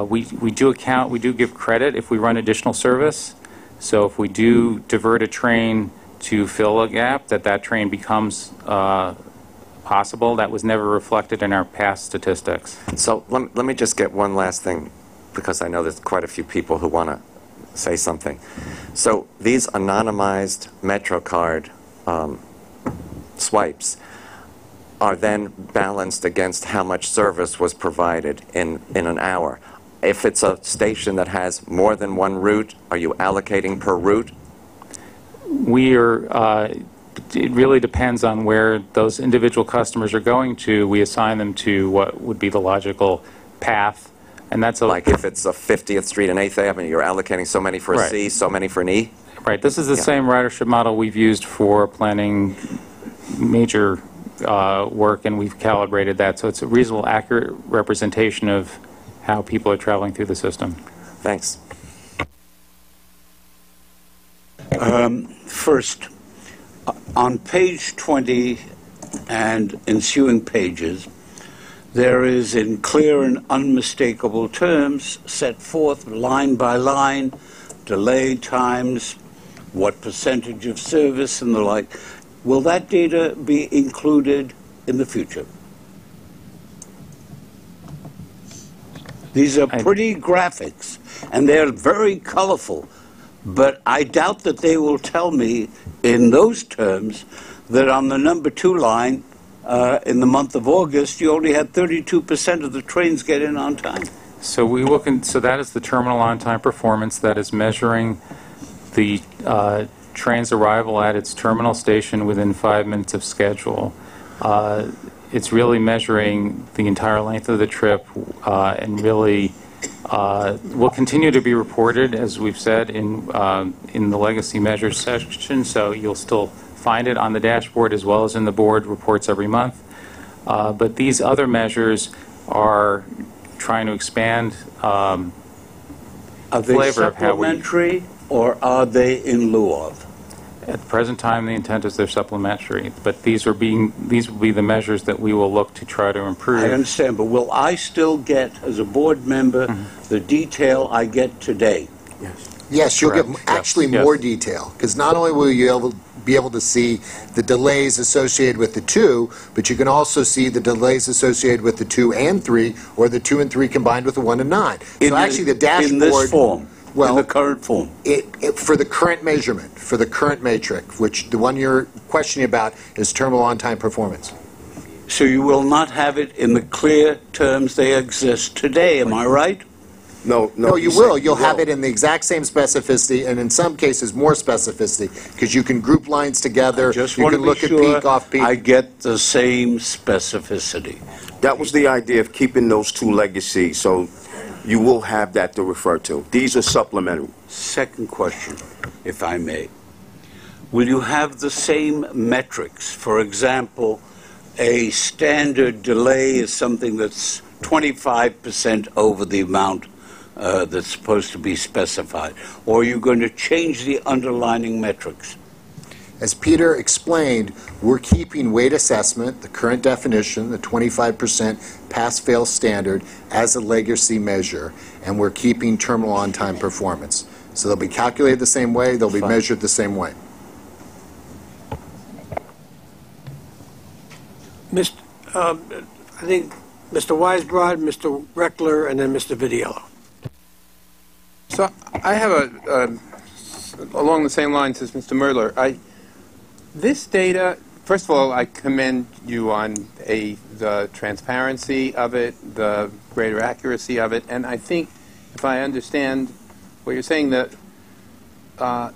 we do give credit if we run additional service. So if we do divert a train to fill a gap, that train becomes possible. That was never reflected in our past statistics. So let me just get one last thing, because I know there's quite a few people who want to say something. So these anonymized MetroCard swipes are then balanced against how much service was provided in an hour. If it's a station that has more than one route, are you allocating per route? We are, it really depends on where those individual customers are going to. We assign them to what would be the logical path. And that's like if it's a 50th Street and 8th Avenue, you're allocating so many for a C, so many for an E? Right. This is the same ridership model we've used for planning major work, and we've calibrated that. So it's a reasonable, accurate representation of how people are traveling through the system. Thanks. First, on page 20 and ensuing pages, there is in clear and unmistakable terms set forth line by line delay times, what percentage of service and the like. Will that data be included in the future? These are pretty graphics and they're very colorful, but I doubt that they will tell me in those terms that on the number 2 line in the month of August, you only had 32% of the trains get in on time. So we look so that is the terminal on-time performance that is measuring the train's arrival at its terminal station within 5 minutes of schedule. It's really measuring the entire length of the trip and really will continue to be reported, as we've said, in the legacy measures section, so you'll still find it on the dashboard as well as in the board reports every month. But these other measures are trying to expand are they flavor of how we... supplementary or are they in lieu of? At the present time, the intent is they're supplementary, but these will be the measures that we will look to try to improve. I understand, but will I still get, as a board member, the detail I get today? Yes, you'll get actually more detail, because not only will you be able to see the delays associated with the 2, but you can also see the delays associated with the 2 and 3, or the 2 and 3 combined with the 1 and 9. So actually the dashboard... In this form? Well, in the current form? For the current measurement, for the current matrix, which the one you're questioning about is terminal on-time performance. So you will not have it in the clear terms they exist today, am I right? No, No, you he will. said You'll have will. it in the exact same specificity, and in some cases, more specificity, because you can group lines together. Just You want can to be look at sure peak, off-peak. I get the same specificity. That was the idea of keeping those two legacies, so you will have that to refer to. These are supplementary. Second question, if I may. Will you have the same metrics? For example, a standard delay is something that's 25% over the amount that's supposed to be specified. Or are you going to change the underlying metrics? As Peter explained, we're keeping weight assessment, the current definition, the 25% pass-fail standard, as a legacy measure, and we're keeping terminal on-time performance. So they'll be calculated the same way, they'll be measured the same way. I think Mr. Weisbrod, Mr. Reckler, and then Mr. Vidiello. So I have along the same lines as Mr. Merdler. This data, first of all, I commend you on the transparency of it, the greater accuracy of it, and I think, if I understand what you're saying, the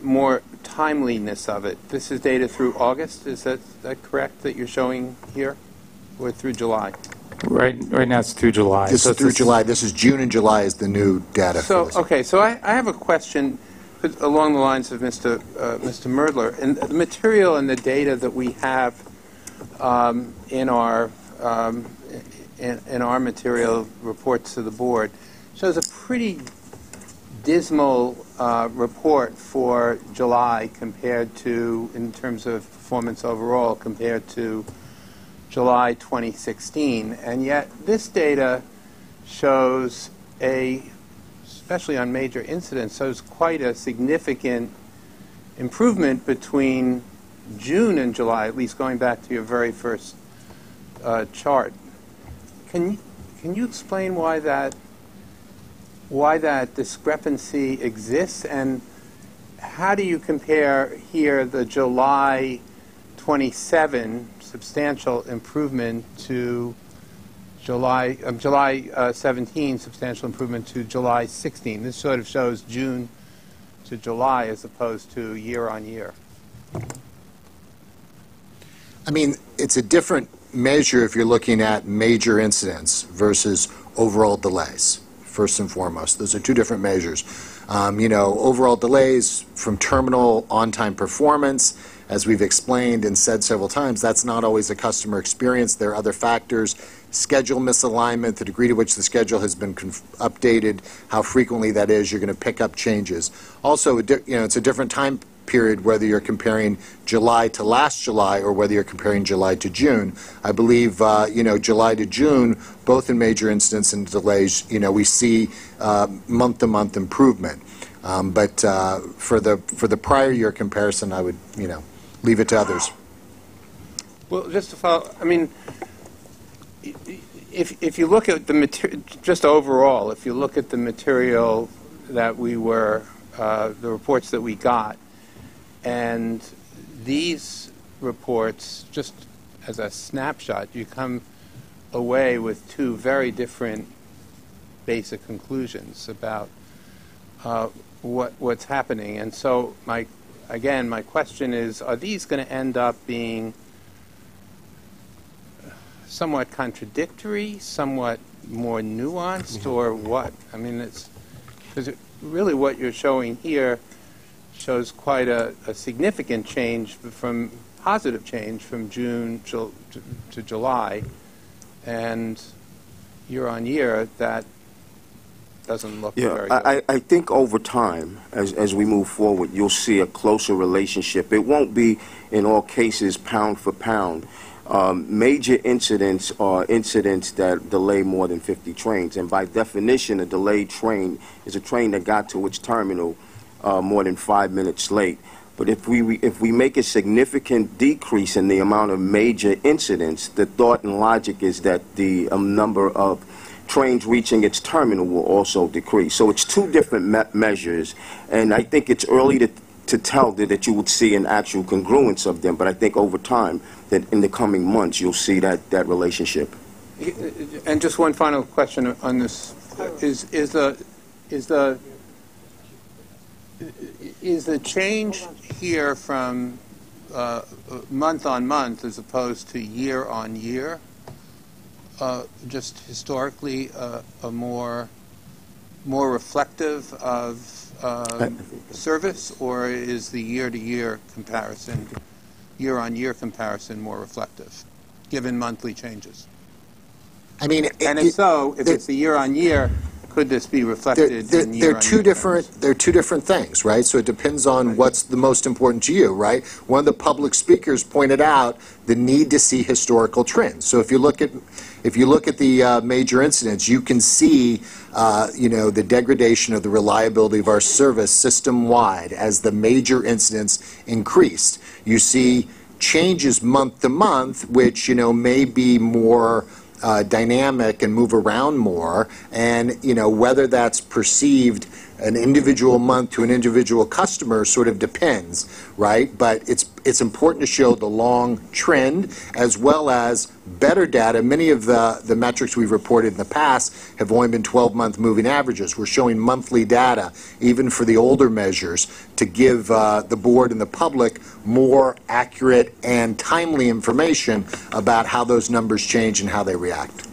more timeliness of it. This is data through August, is that correct, that you're showing here, or through July? Right now it's through July. This is through July. This is June and July is the new data. So, okay, so I have a question along the lines of Mr. Merdler. And the material and the data that we have in our material reports to the board shows a pretty dismal report for July compared to, in terms of performance overall, compared to July 2016, and yet this data shows especially on major incidents, shows quite a significant improvement between June and July, at least going back to your very first chart. Can you explain why that discrepancy exists, and how do you compare here the July 27 substantial improvement to July 17 substantial improvement to July 16? This sort of shows June to July as opposed to year on year. I mean, it's a different measure if you're looking at major incidents versus overall delays, first and foremost. Those are two different measures. Overall delays from terminal on-time performance, as we've explained and said several times, that's not always a customer experience. There are other factors, schedule misalignment, the degree to which the schedule has been updated, how frequently that is, you're going to pick up changes. Also, it's a different time period whether you're comparing July to last July or whether you're comparing July to June. I believe, July to June, both in major incidents and delays, we see month-to-month improvement. But for the prior year comparison, I would, leave it to others. Well, just to follow, I mean, if you look at the material, just overall, if you look at the material that the reports that we got, and these reports, just as a snapshot, you come away with two very different basic conclusions about what's happening. And so my question is, are these going to end up being somewhat contradictory, somewhat more nuanced, or what? I mean, because really what you're showing here shows quite a significant change, positive change from June to July, and year on year that doesn't look very good. I think over time, as we move forward, you'll see a closer relationship. It won't be, in all cases, pound for pound. Major incidents are incidents that delay more than 50 trains, and by definition, a delayed train is a train that got to its terminal more than 5 minutes late. But if we make a significant decrease in the amount of major incidents, the thought and logic is that the number of trains reaching its terminal will also decrease. So it's two different measures, and I think it's early to tell that you would see an actual congruence of them, but I think over time, that in the coming months, you'll see that relationship. And just one final question on this. Is is the change here from month on month as opposed to year on year just historically a more reflective of service, or is the year-to-year comparison, year-on-year comparison more reflective, given monthly changes? I mean, and if it's the year-on-year, could this be reflected in year-on-year? They're two different things, right? So it depends on what's the most important to you, right? One of the public speakers pointed out the need to see historical trends. So if you look at the major incidents, you can see the degradation of the reliability of our service system-wide as the major incidents increased. You see changes month to month, which may be more dynamic and move around more, and whether that's perceived an individual month to an individual customer sort of depends, right? But it's important to show the long trend as well as better data. Many of the metrics we've reported in the past have only been 12-month moving averages. We're showing monthly data, even for the older measures, to give the board and the public more accurate and timely information about how those numbers change and how they react.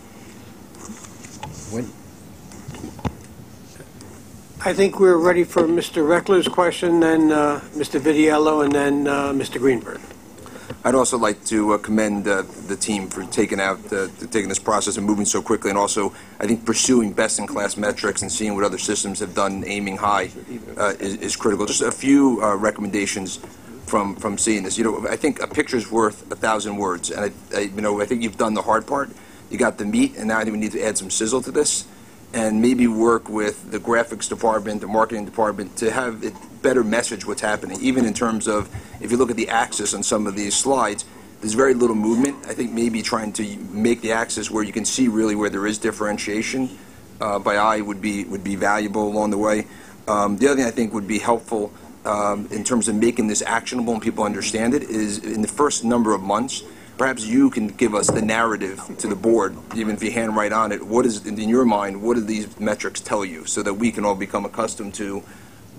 I think we're ready for Mr. Reckler's question, then Mr. Vidiello, and then Mr. Greenberg. I'd also like to commend the team for taking this process and moving so quickly, and also I think pursuing best-in-class metrics and seeing what other systems have done, aiming high, is critical. Just a few recommendations from seeing this. I think a picture's worth 1,000 words, and I think you've done the hard part. You got the meat, and now I think we need to add some sizzle to this, and maybe work with the graphics department, the marketing department, to have it better message what's happening, even in terms of, if you look at the axis on some of these slides, there's very little movement. I think maybe trying to make the axis where you can see really where there is differentiation by eye would be valuable along the way. The other thing I think would be helpful in terms of making this actionable and people understand it is in the first number of months, perhaps you can give us the narrative to the board, even if you handwrite on it. What is, in your mind, what do these metrics tell you, so that we can all become accustomed to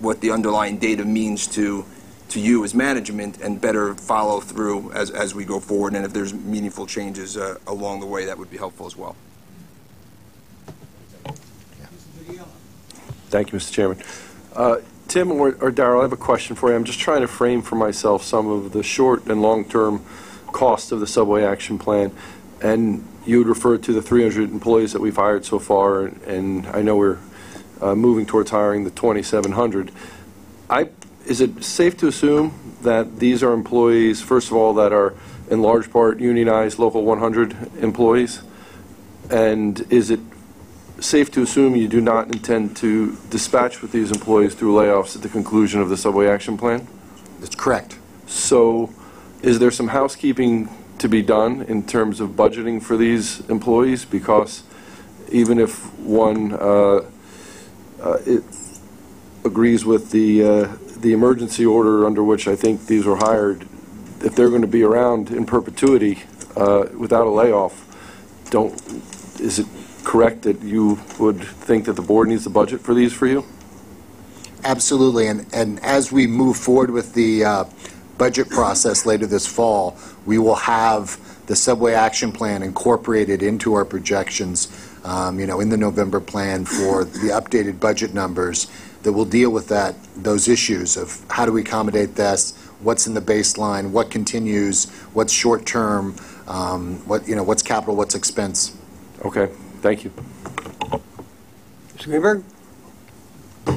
what the underlying data means to you as management, and better follow through as we go forward. And if there's meaningful changes along the way, that would be helpful as well. Thank you, Mr. Chairman. Tim or Darrell, I have a question for you. I'm just trying to frame for myself some of the short and long-term cost of the subway action plan, and you had referred to the 300 employees that we've hired so far, and I know we're moving towards hiring the 2,700. Is it safe to assume that these are employees, first of all, that are in large part unionized Local 100 employees? And is it safe to assume you do not intend to dispatch with these employees through layoffs at the conclusion of the subway action plan? That's correct. So is there some housekeeping to be done in terms of budgeting for these employees? Because even if one it agrees with the emergency order under which I think these were hired, if they're going to be around in perpetuity without a layoff, is it correct that you would think that the board needs the budget for these for you? Absolutely, and as we move forward with the budget process later this fall, we will have the subway action plan incorporated into our projections, in the November plan for the updated budget numbers that will deal with those issues of how do we accommodate this, what's in the baseline, what continues, what's short term, what's capital, what's expense. Okay, thank you. Mr. Greenberg?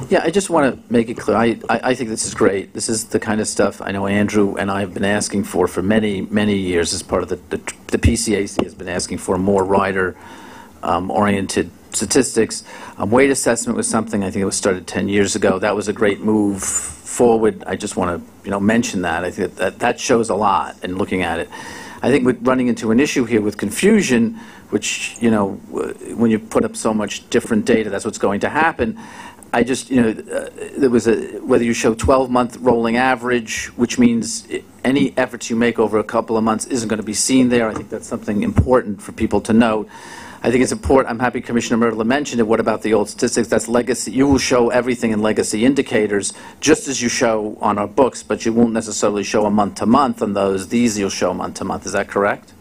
Yeah, I just want to make it clear. I think this is great. This is the kind of stuff I know Andrew and I have been asking for many, many years as part of the PCAC has been asking for more rider-oriented statistics. Weight assessment was something I think it was started 10 years ago. That was a great move forward. I just want to mention that. I think that shows a lot in looking at it. I think we're running into an issue here with confusion, which, when you put up so much different data, that's what's going to happen. I just, there was whether you show 12-month rolling average, which means any efforts you make over a couple of months isn't going to be seen there. I think that's something important for people to note. I think it's important. I'm happy Commissioner Myrtla mentioned it. What about the old statistics? That's legacy. You will show everything in legacy indicators, just as you show on our books, but you won't necessarily show a month-to-month on those. These you'll show month-to-month. Is that correct?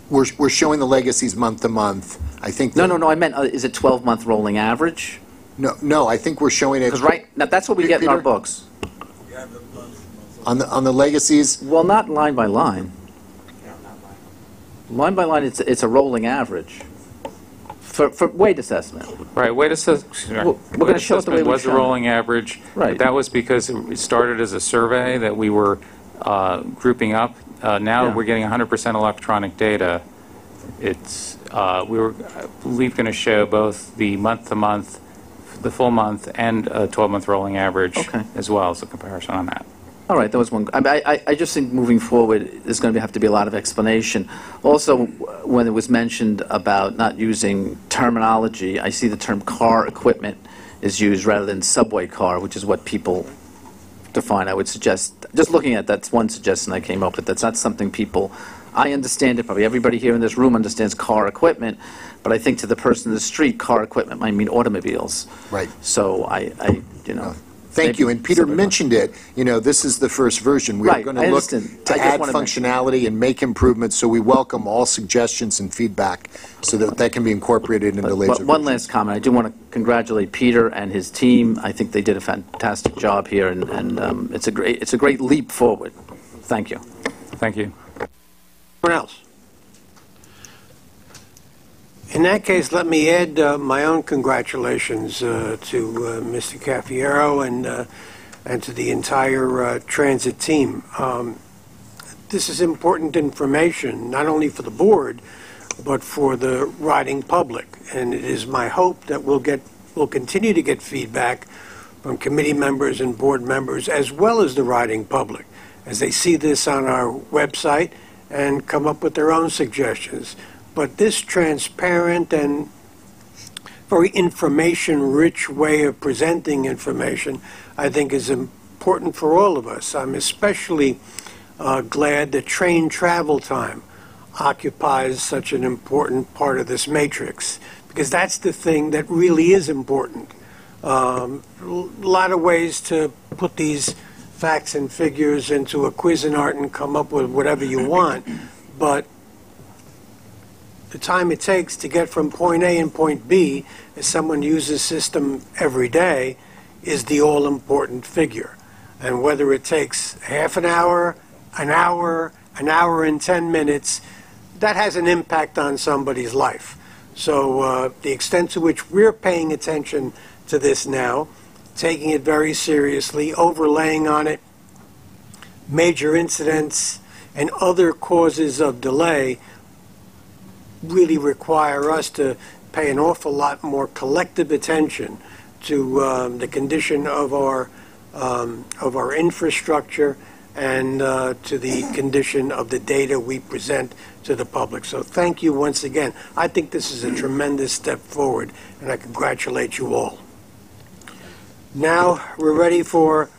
We're showing the legacies month to month. I think. No. I meant, is it 12-month rolling average? No. I think we're showing it. Because now that's what we get in our books. On the legacies. Well, not line by line. Line by line, it's a rolling average for weight assessment. Right, weight assessment. We're going to show it the way we was a rolling average. Right. But that was because it started as a survey that we were grouping up. Now we're getting 100% electronic data. It's we were, I believe, going to show both the month-to-month, the full month, and a 12-month rolling average as well as a comparison on that. All right, that was one. I just think moving forward, there's going to have to be a lot of explanation. Also, when it was mentioned about not using terminology, I see the term car equipment is used rather than subway car, which is what people define. I would suggest, just looking at that's one suggestion I came up with. That's not something people, I understand it, probably everybody here in this room understands car equipment, but I think to the person in the street, car equipment might mean automobiles. Right. So I Thank you. And Peter mentioned it. This is the first version. We are going to look to add functionality and make improvements, so we welcome all suggestions and feedback so that can be incorporated into later versions. One last comment. I do want to congratulate Peter and his team. I think they did a fantastic job here, and it's a great leap forward. Thank you. Thank you. Anyone else? In that case, let me add my own congratulations to Mr. Caffiero and to the entire transit team. This is important information, not only for the board, but for the riding public. And it is my hope that we'll continue to get feedback from committee members and board members, as well as the riding public, as they see this on our website and come up with their own suggestions. But this transparent and very information-rich way of presenting information, I think, is important for all of us. I'm especially glad that train travel time occupies such an important part of this matrix, because that's the thing that really is important. A lot of ways to put these facts and figures into a Cuisinart and come up with whatever you want, but the time it takes to get from point A and point B, as someone uses the system every day, is the all-important figure. And whether it takes half an hour and 10 minutes, that has an impact on somebody's life. So the extent to which we're paying attention to this now, taking it very seriously, overlaying on it major incidents and other causes of delay, really require us to pay an awful lot more collective attention to the condition of our infrastructure and to the condition of the data we present to the public. So thank you once again. I think this is a tremendous step forward, and I congratulate you all. Now we're ready for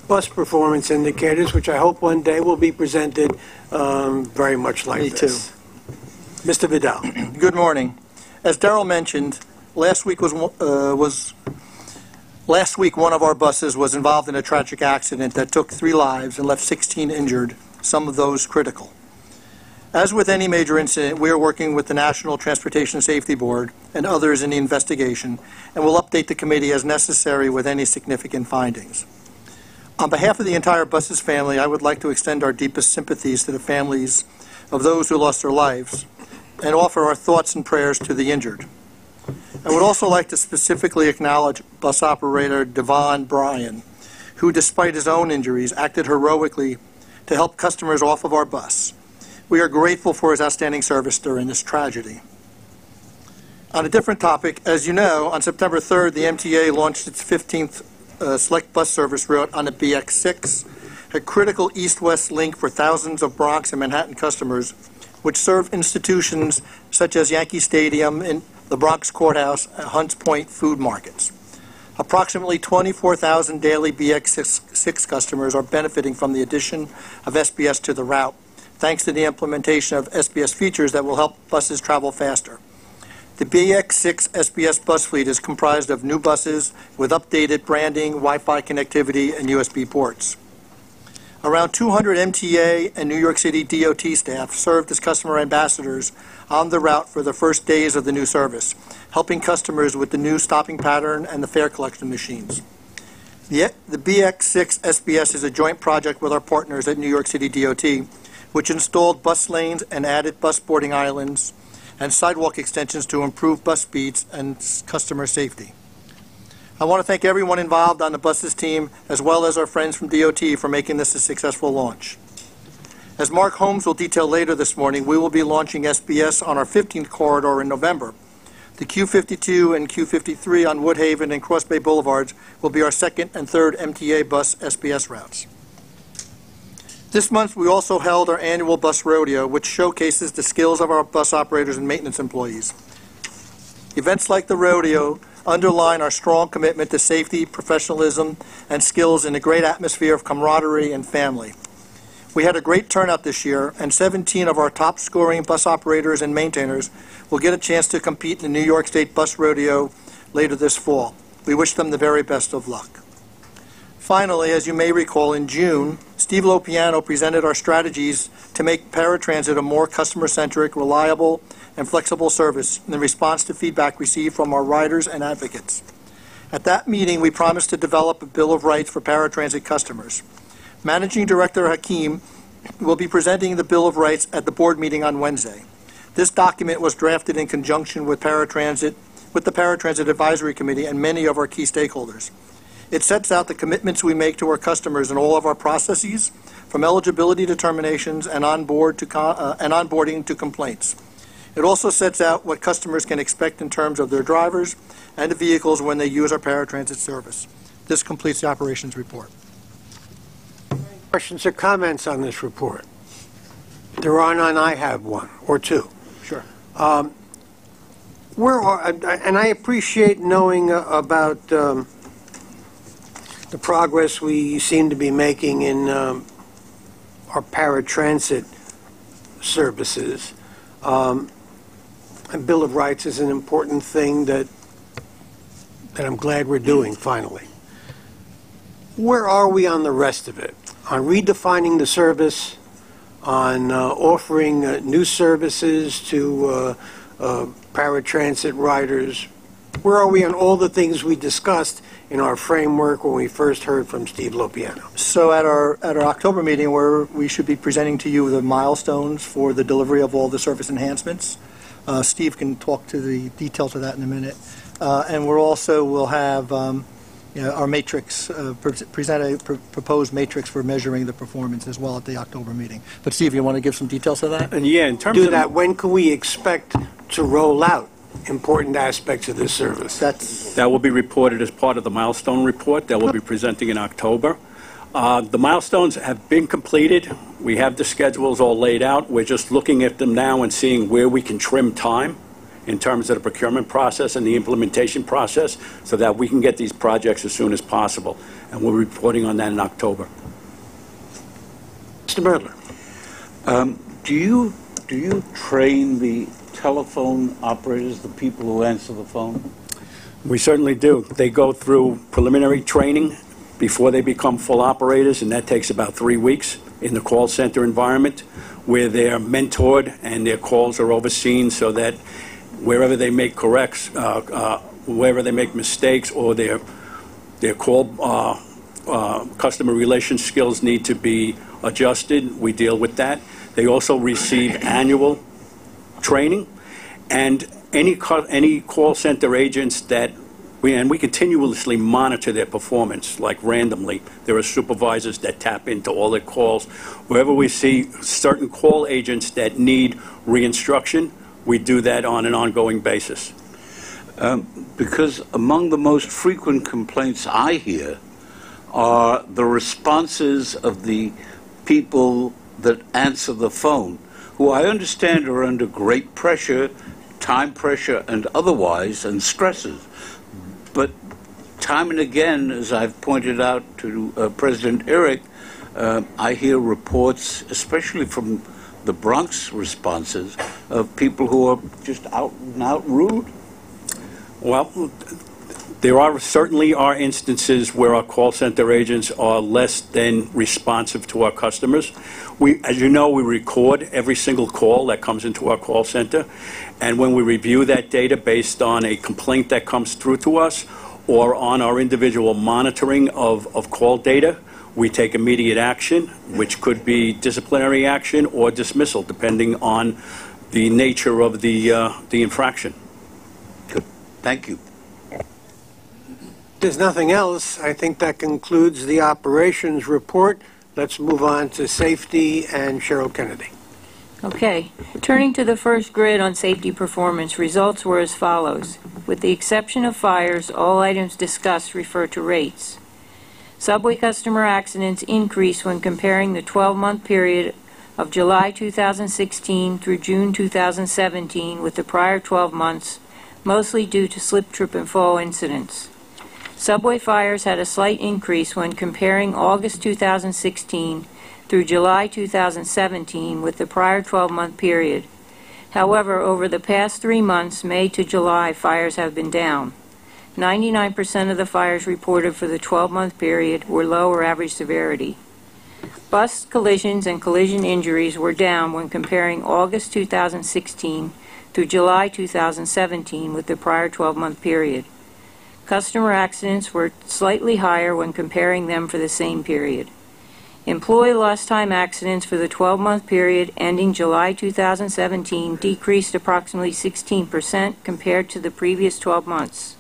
bus performance indicators, which I hope one day will be presented very much like this. Me too. Mr. Vidal. Good morning. As Darrell mentioned, last week one of our buses was involved in a tragic accident that took 3 lives and left 16 injured, some of those critical. As with any major incident, we are working with the National Transportation Safety Board and others in the investigation, and will update the committee as necessary with any significant findings. On behalf of the entire buses family, I would like to extend our deepest sympathies to the families of those who lost their lives, and offer our thoughts and prayers to the injured. I would also like to specifically acknowledge bus operator Devon Bryan, who, despite his own injuries, acted heroically to help customers off of our bus. We are grateful for his outstanding service during this tragedy. On a different topic, as you know, on September 3rd, the MTA launched its 15th select bus service route on the BX6, a critical east-west link for thousands of Bronx and Manhattan customers, which serve institutions such as Yankee Stadium and the Bronx Courthouse and Hunts Point food markets. Approximately 24,000 daily BX6 customers are benefiting from the addition of SBS to the route, thanks to the implementation of SBS features that will help buses travel faster. The BX6 SBS bus fleet is comprised of new buses with updated branding, Wi-Fi connectivity, and USB ports. Around 200 MTA and New York City DOT staff served as customer ambassadors on the route for the first days of the new service, helping customers with the new stopping pattern and the fare collection machines. The BX6 SBS is a joint project with our partners at New York City DOT, which installed bus lanes and added bus boarding islands and sidewalk extensions to improve bus speeds and customer safety. I want to thank everyone involved on the buses team, as well as our friends from DOT, for making this a successful launch. As Mark Holmes will detail later this morning, we will be launching SBS on our 15th corridor in November. The Q52 and Q53 on Woodhaven and Cross Bay Boulevards will be our second and third MTA bus SBS routes. This month, we also held our annual bus rodeo, which showcases the skills of our bus operators and maintenance employees. Events like the rodeo underline our strong commitment to safety, professionalism, and skills in a great atmosphere of camaraderie and family. We had a great turnout this year, and 17 of our top-scoring bus operators and maintainers will get a chance to compete in the New York State Bus Rodeo later this fall. We wish them the very best of luck. Finally, as you may recall, in June, Steve Lopiano presented our strategies to make paratransit a more customer-centric, reliable, and flexible service in response to feedback received from our riders and advocates. At that meeting, we promised to develop a Bill of Rights for paratransit customers. Managing Director Hakim will be presenting the Bill of Rights at the board meeting on Wednesday. This document was drafted in conjunction with the Paratransit Advisory Committee and many of our key stakeholders. It sets out the commitments we make to our customers in all of our processes, from eligibility determinations and onboarding to complaints. It also sets out what customers can expect in terms of their drivers and the vehicles when they use our paratransit service. This completes the operations report. Questions or comments on this report? There are none. I have one or two. Sure. And I appreciate knowing about the progress we seem to be making in our paratransit services. A Bill of Rights is an important thing that I'm glad we're doing finally. Where are we on the rest of it? On redefining the service, on offering new services to paratransit riders? Where are we on all the things we discussed in our framework when we first heard from Steve Lopiano? So at our October meeting, where we should be presenting to you the milestones for the delivery of all the service enhancements. Steve can talk to the details of that in a minute. And we'll have our matrix, present a proposed matrix for measuring the performance as well at the October meeting. But Steve, you want to give some details of that? And yeah, in terms of that, when can we expect to roll out important aspects of this service? That will be reported as part of the milestone report that we'll be presenting in October. The milestones have been completed. We have the schedules all laid out. We're just looking at them now and seeing where we can trim time in terms of the procurement process and the implementation process so that we can get these projects as soon as possible. And we're reporting on that in October. Mr. Berdler. Do you train the telephone operators, the people who answer the phone? We certainly do. They go through preliminary training before they become full operators, and that takes about 3 weeks in the call center environment, where they're mentored and their calls are overseen so that wherever they make wherever they make mistakes or their call customer relation skills need to be adjusted, we deal with that. They also receive annual training, and any call center agents that we continuously monitor their performance, like randomly. There are supervisors that tap into all their calls. Wherever we see certain call agents that need reinstruction, we do that on an ongoing basis. Because among the most frequent complaints I hear are the responses of the people that answer the phone, who I understand are under great pressure, time pressure and otherwise, and stresses. But time and again, as I've pointed out to President Eric, I hear reports, especially from the Bronx responses of people who are just out and out rude? Well, there certainly are instances where our call center agents are less than responsive to our customers. As you know, we record every single call that comes into our call center, and when we review that data based on a complaint that comes through to us or on our individual monitoring of call data, we take immediate action, which could be disciplinary action or dismissal, depending on the nature of the infraction. Good. Thank you. If there's nothing else, I think that concludes the operations report. Let's move on to safety and Cheryl Kennedy. Okay. Turning to the first grid on safety performance, results were as follows. With the exception of fires, all items discussed refer to rates. Subway customer accidents increased when comparing the 12-month period of July 2016 through June 2017 with the prior 12 months, mostly due to slip, trip, and fall incidents. Subway fires had a slight increase when comparing August 2016 through July 2017 with the prior 12-month period. However, over the past 3 months, May to July, fires have been down. 99% of the fires reported for the 12-month period were low or average severity. Bus collisions and collision injuries were down when comparing August 2016 through July 2017 with the prior 12-month period. Customer accidents were slightly higher when comparing them for the same period. Employee lost time accidents for the 12-month period ending July 2017 decreased approximately 16% compared to the previous 12 months.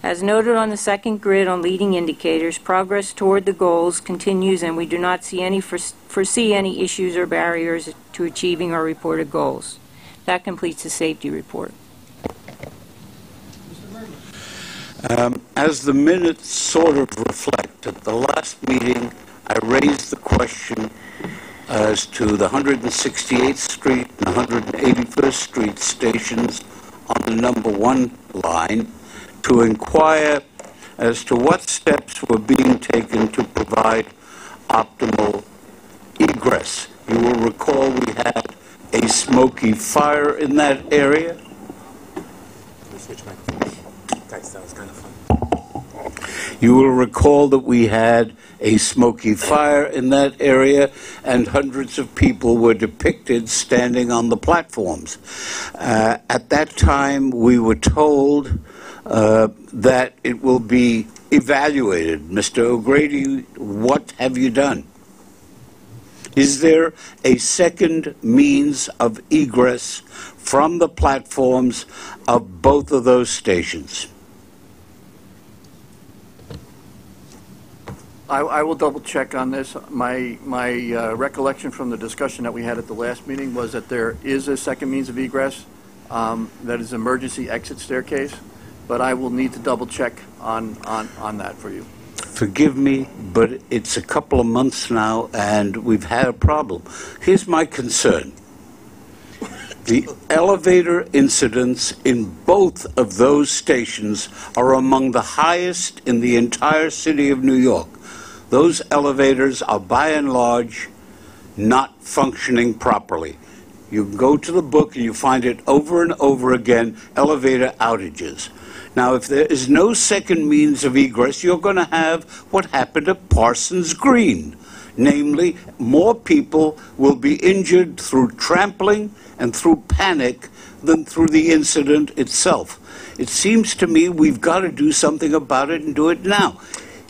As noted on the second grid on leading indicators, progress toward the goals continues and we do not foresee any issues or barriers to achieving our reported goals. That completes the safety report. As the minutes sort of reflect, at the last meeting, I raised the question as to the 168th Street and 181st Street stations on the number 1 line to inquire as to what steps were being taken to provide optimal egress. You will recall we had a smoky fire in that area. That was kind of fun. You will recall that we had a smoky fire in that area and hundreds of people were depicted standing on the platforms. At that time, we were told that it will be evaluated. Mr. O'Grady, what have you done? Is there a second means of egress from the platforms of both of those stations? I will double check on this. My recollection from the discussion that we had at the last meeting was that there is a second means of egress that is emergency exit staircase, but I will need to double check on that for you. Forgive me, but it's a couple of months now and we've had a problem. Here's my concern. The elevator incidents in both of those stations are among the highest in the entire city of New York. Those elevators are by and large not functioning properly. You go to the book and you find it over and over again, elevator outages. Now, if there is no second means of egress, you're going to have what happened at Parsons Green. Namely, more people will be injured through trampling and through panic than through the incident itself. It seems to me we've got to do something about it and do it now.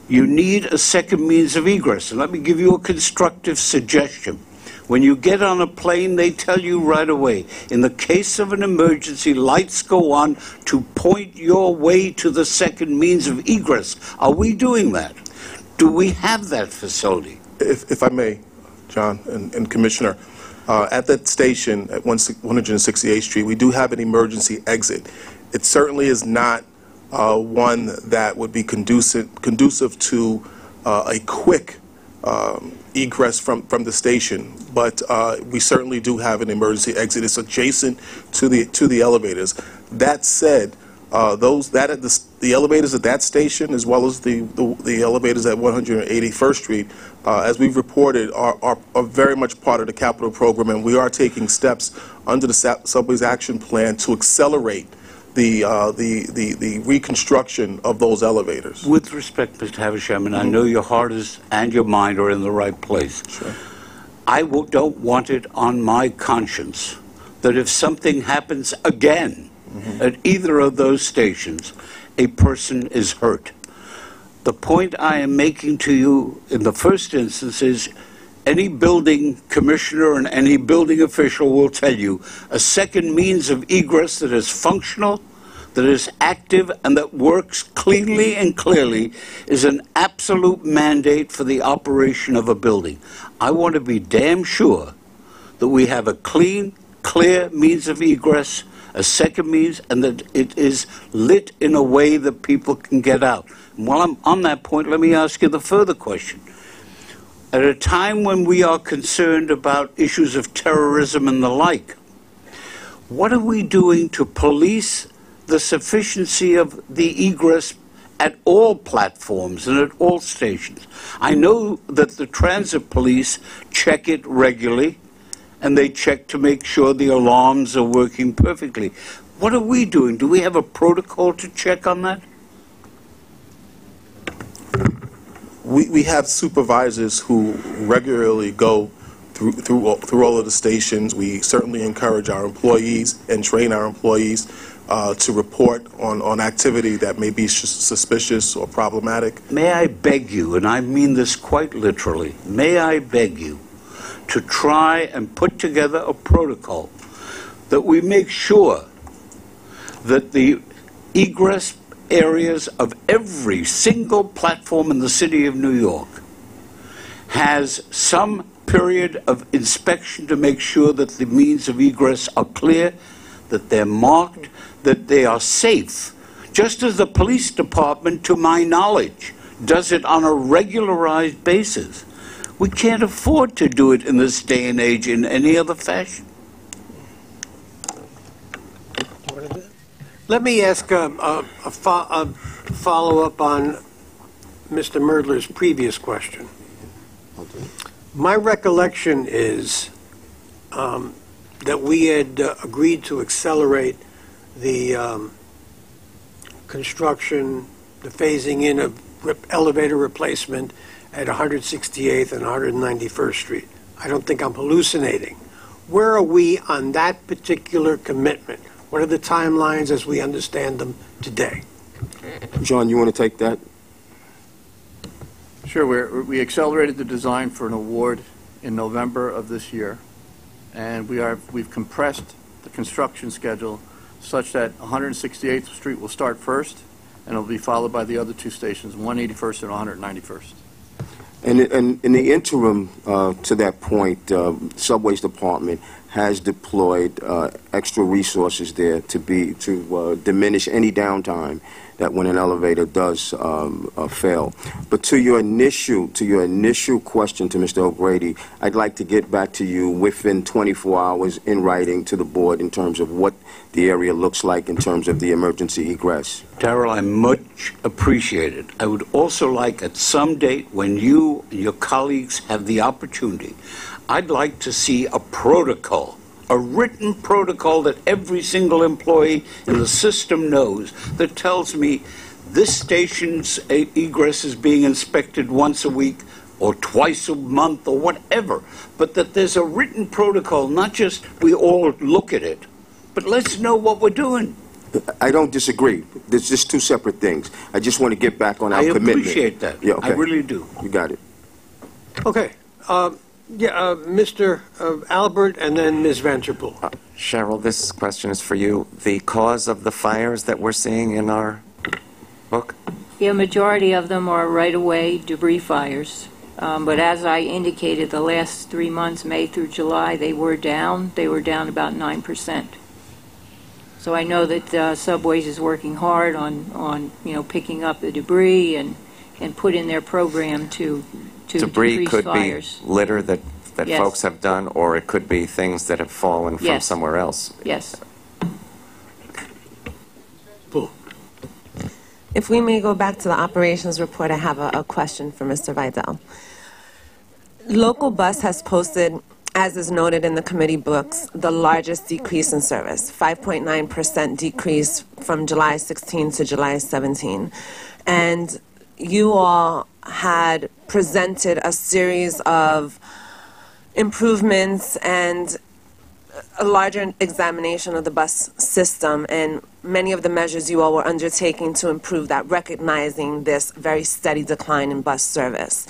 You need a second means of egress. And let me give you a constructive suggestion. When you get on a plane, they tell you right away, in the case of an emergency, lights go on to point your way to the second means of egress. Are we doing that? Do we have that facility? If I may, John and Commissioner, at that station at 168th Street, we do have an emergency exit. It certainly is not one that would be conducive to a quick egress from the station, but we certainly do have an emergency exit. It's adjacent to the elevators. That said, The elevators at that station, as well as the elevators at 181st Street, as we've reported, are very much part of the capital program, and we are taking steps under the Subway's action plan to accelerate the reconstruction of those elevators. With respect, Mr. Havisham, I know your heart and your mind are in the right place. Sure. I don't want it on my conscience that if something happens again at either of those stations, a person is hurt. The point I am making to you in the first instance is any building commissioner and any building official will tell you a second means of egress that is functional, that is active, and that works cleanly and clearly is an absolute mandate for the operation of a building. I want to be damn sure that we have a clean, clear means of egress, a second means, and that it is lit in a way that people can get out. And while I'm on that point, let me ask you the further question. At a time when we are concerned about issues of terrorism and the like, what are we doing to police the sufficiency of the egress at all platforms and at all stations? I know that the transit police check it regularly, and they check to make sure the alarms are working perfectly. What are we doing? Do we have a protocol to check on that? We have supervisors who regularly go through all of the stations. We certainly encourage our employees and train our employees to report on activity that may be suspicious or problematic. May I beg you, and I mean this quite literally, may I beg you to try and put together a protocol that we make sure that the egress areas of every single platform in the city of New York has some period of inspection to make sure that the means of egress are clear, that they're marked, that they are safe, just as the police department, to my knowledge, does it on a regularized basis. We can't afford to do it in this day and age in any other fashion. Let me ask a follow-up on Mr. Merdler's previous question. My recollection is that we had agreed to accelerate the construction, the phasing in of elevator replacement at 168th and 191st Street. I don't think I'm hallucinating. Where are we on that particular commitment? What are the timelines as we understand them today? John, you want to take that? Sure. We accelerated the design for an award in November of this year, and we've compressed the construction schedule such that 168th Street will start first, and it'll be followed by the other two stations, 181st and 191st. And in the interim, to that point, Subways Department has deployed extra resources there to diminish any downtime that when an elevator does fail. But to your initial question to Mr. O'Grady, I'd like to get back to you within 24 hours in writing to the board in terms of what the area looks like in terms of the emergency egress. Darrell, I much appreciate it. I would also like at some date when you and your colleagues have the opportunity, I'd like to see a protocol, a written protocol that every single employee in the system knows that tells me this station's egress is being inspected once a week or twice a month or whatever, but that there's a written protocol, not just we all look at it, but let's know what we're doing. I don't disagree. There's just two separate things. I just want to get back on our commitment. I appreciate that. Yeah, okay. I really do. You got it. Okay. Mr. Albert and then Ms. Vanterpool. Cheryl, this question is for you. The cause of the fires that we're seeing in our book? Yeah, majority of them are right-of-way debris fires. But as I indicated, the last 3 months, May through July, they were down. They were down about 9%. So I know that Subways is working hard on picking up the debris and put in their program to Debris decrease could fires. be litter that Yes. folks have done, or it could be things that have fallen from Yes. somewhere else. Yes. Poole. If we may go back to the operations report, I have a question for Mr. Vidal. Local Bus has posted, as is noted in the committee books, the largest decrease in service, 5.9% decrease from July 16 to July 17. And you all had presented a series of improvements and a larger examination of the bus system and many of the measures you all were undertaking to improve that, recognizing this very steady decline in bus service.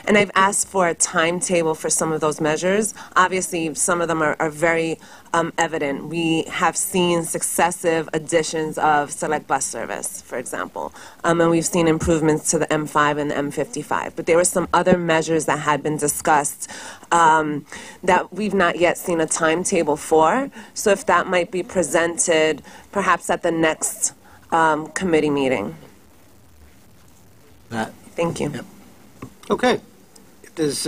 And I've asked for a timetable for some of those measures. Obviously, some of them are very evident. We have seen successive additions of select bus service, for example, and we've seen improvements to the M5 and the M55. But there were some other measures that had been discussed that we've not yet seen a timetable for. So if that might be presented perhaps at the next committee meeting. Thank you. Yep. Okay. If there's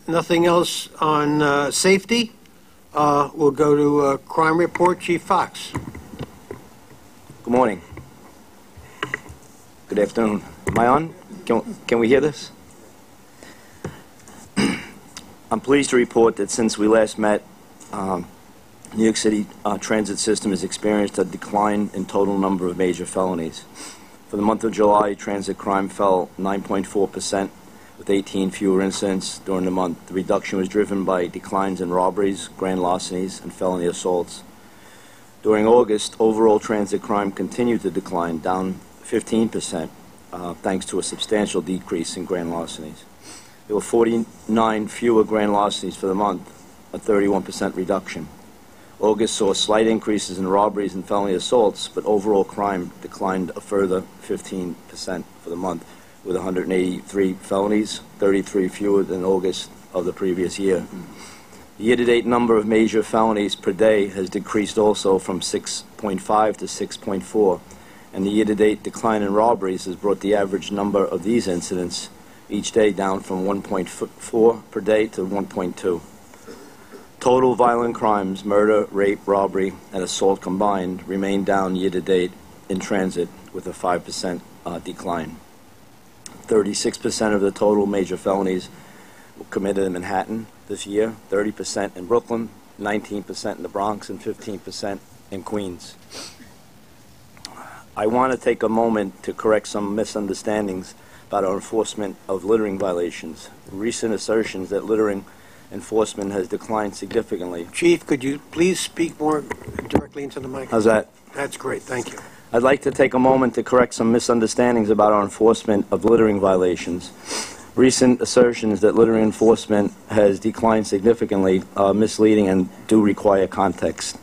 nothing else on safety, we'll go to crime report. Chief Fox. Good morning. Good afternoon. Am I on? Can we hear this? I'm pleased to report that since we last met, New York City transit system has experienced a decline in total number of major felonies. For the month of July, transit crime fell 9.4%, with 18 fewer incidents during the month. The reduction was driven by declines in robberies, grand larcenies, and felony assaults. During August, overall transit crime continued to decline, down 15%, thanks to a substantial decrease in grand larcenies. There were 49 fewer grand larcenies for the month, a 31% reduction. August saw slight increases in robberies and felony assaults, but overall crime declined a further 15% for the month, with 183 felonies, 33 fewer than August of the previous year. The year-to-date number of major felonies per day has decreased also from 6.5 to 6.4, and the year-to-date decline in robberies has brought the average number of these incidents each day down from 1.4 per day to 1.2. Total violent crimes, murder, rape, robbery, and assault combined, remain down year-to-date in transit with a 5% decline. 36% of the total major felonies were committed in Manhattan this year, 30% in Brooklyn, 19% in the Bronx, and 15% in Queens. I want to take a moment to correct some misunderstandings about our enforcement of littering violations. Recent assertions that littering enforcement has declined significantly. Chief, could you please speak more directly into the mic? How's that? That's great. Thank you. I'd like to take a moment to correct some misunderstandings about our enforcement of littering violations. Recent assertions that littering enforcement has declined significantly are misleading and do require context.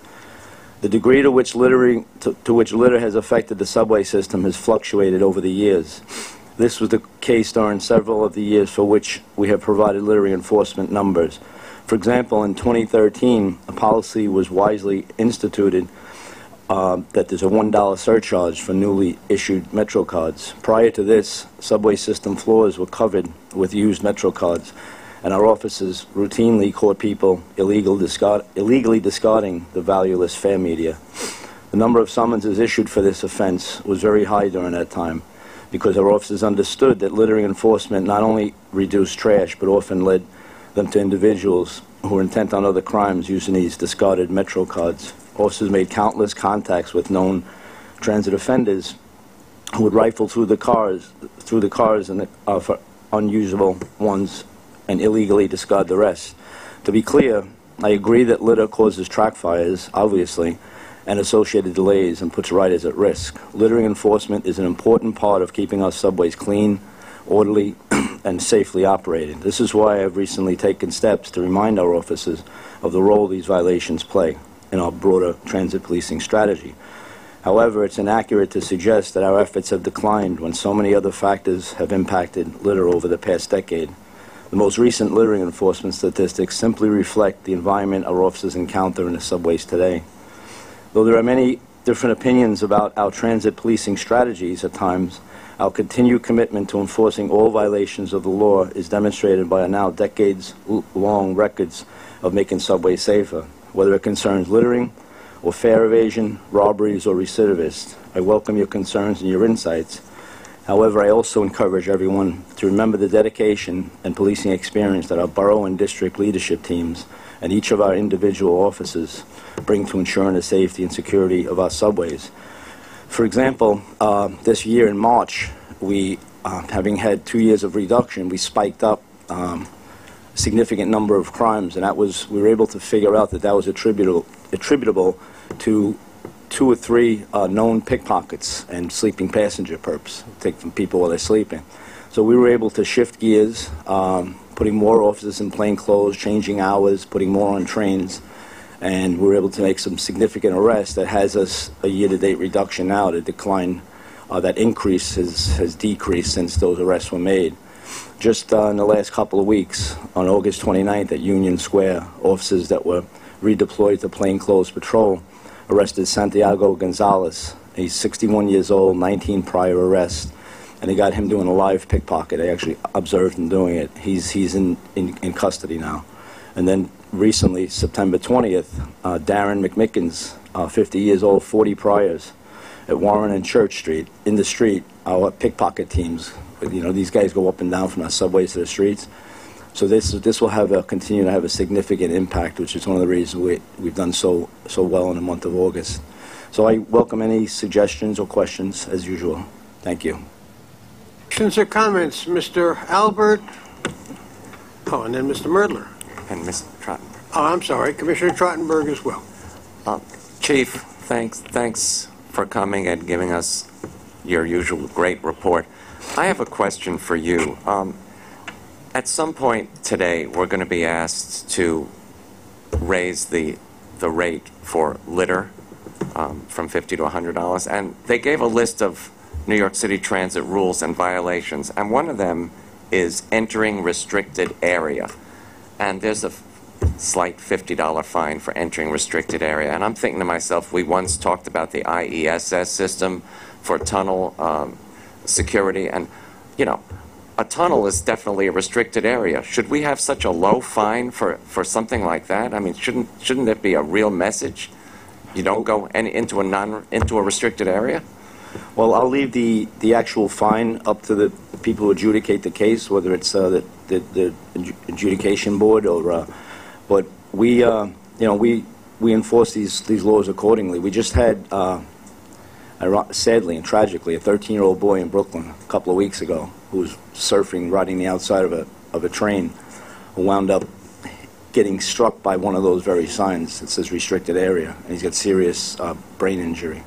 The degree to which litter has affected the subway system has fluctuated over the years. This was the case during several of the years for which we have provided littering enforcement numbers. For example, in 2013, a policy was wisely instituted that there's a $1 surcharge for newly issued Metro cards. Prior to this, subway system floors were covered with used Metro cards, and our officers routinely caught people illegally discarding the valueless fare media. The number of summonses issued for this offense was very high during that time, because our officers understood that littering enforcement not only reduced trash, but often led them to individuals who were intent on other crimes using these discarded Metro cards. Officers made countless contacts with known transit offenders who would rifle through the cars and for unusable ones and illegally discard the rest. To be clear, I agree that litter causes track fires, obviously, and associated delays, and puts riders at risk. Littering enforcement is an important part of keeping our subways clean, orderly, and safely operated. This is why I've recently taken steps to remind our officers of the role these violations play in our broader transit policing strategy. However, it's inaccurate to suggest that our efforts have declined when so many other factors have impacted litter over the past decade. The most recent littering enforcement statistics simply reflect the environment our officers encounter in the subways today. Though there are many different opinions about our transit policing strategies at times, our continued commitment to enforcing all violations of the law is demonstrated by our now decades-long records of making subways safer. Whether it concerns littering or fare evasion, robberies, or recidivists. I welcome your concerns and your insights. However, I also encourage everyone to remember the dedication and policing experience that our borough and district leadership teams and each of our individual officers bring to ensuring the safety and security of our subways. For example, this year in March, we, having had 2 years of reduction, we spiked up a significant number of crimes, and we were able to figure out that was attributable to 2 or 3 known pickpockets and sleeping passenger perps, taking people while they're sleeping. So we were able to shift gears, putting more officers in plain clothes, changing hours, putting more on trains, and we were able to make some significant arrests that has us a year-to-date reduction now. The decline, that increase has decreased since those arrests were made. Just in the last couple of weeks, on August 29th at Union Square, officers that were redeployed to plainclothes patrol arrested Santiago Gonzalez. He's 61 years old, 19 prior arrests, and they got him doing a live pickpocket. I actually observed him doing it. He's in custody now. And then recently, September 20th, Darren McMickens, 50 years old, 40 priors, at Warren and Church Street, in the street. Our pickpocket teams, these guys go up and down from our subways to the streets. So this will continue to have a significant impact, which is one of the reasons we've done so well in the month of August. So I welcome any suggestions or questions, as usual. Thank you. Questions or comments? Mr. Albert? Oh, and then Mr. Merdler. And Mr. Trottenberg. Oh, I'm sorry, Commissioner Trottenberg as well. Chief, thanks for coming and giving us your usual great report. I have a question for you. At some point today, we're going to be asked to raise the rate for litter from $50 to $100, and they gave a list of New York City Transit rules and violations, and one of them is entering restricted area. And there's a slight $50 fine for entering restricted area. And I'm thinking to myself, we once talked about the IESS system for tunnel security, and a tunnel is definitely a restricted area. Should we have such a low fine for something like that? I mean, shouldn't there be a real message? You don't go into a restricted area? Well, I'll leave the actual fine up to the people who adjudicate the case, whether it's the adjudication board or. But we enforce these laws accordingly. We just had, sadly and tragically, a 13-year-old boy in Brooklyn a couple of weeks ago who was surfing, riding the outside of a train, who wound up getting struck by one of those very signs that says restricted area, and he's got serious brain injury.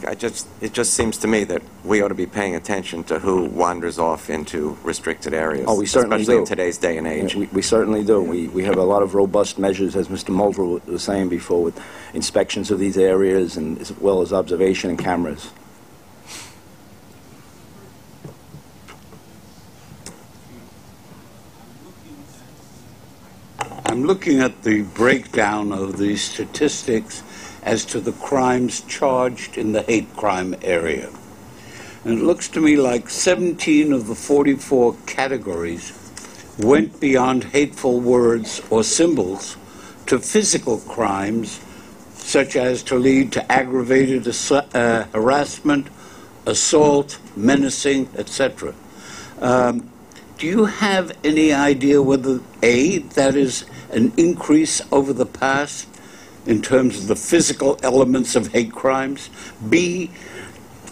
It just seems to me that we ought to be paying attention to who wanders off into restricted areas. Oh, we certainly especially do. in today's day and age. We certainly do. We have a lot of robust measures, as Mr. Mulder was saying before, with inspections of these areas and as well as observation and cameras. I'm looking at the breakdown of the statistics as to the crimes charged in the hate crime area. And it looks to me like 17 of the 44 categories went beyond hateful words or symbols to physical crimes, such as to lead to aggravated harassment, assault, menacing, etc. Do you have any idea whether, A, that is an increase over the past in terms of the physical elements of hate crimes? B,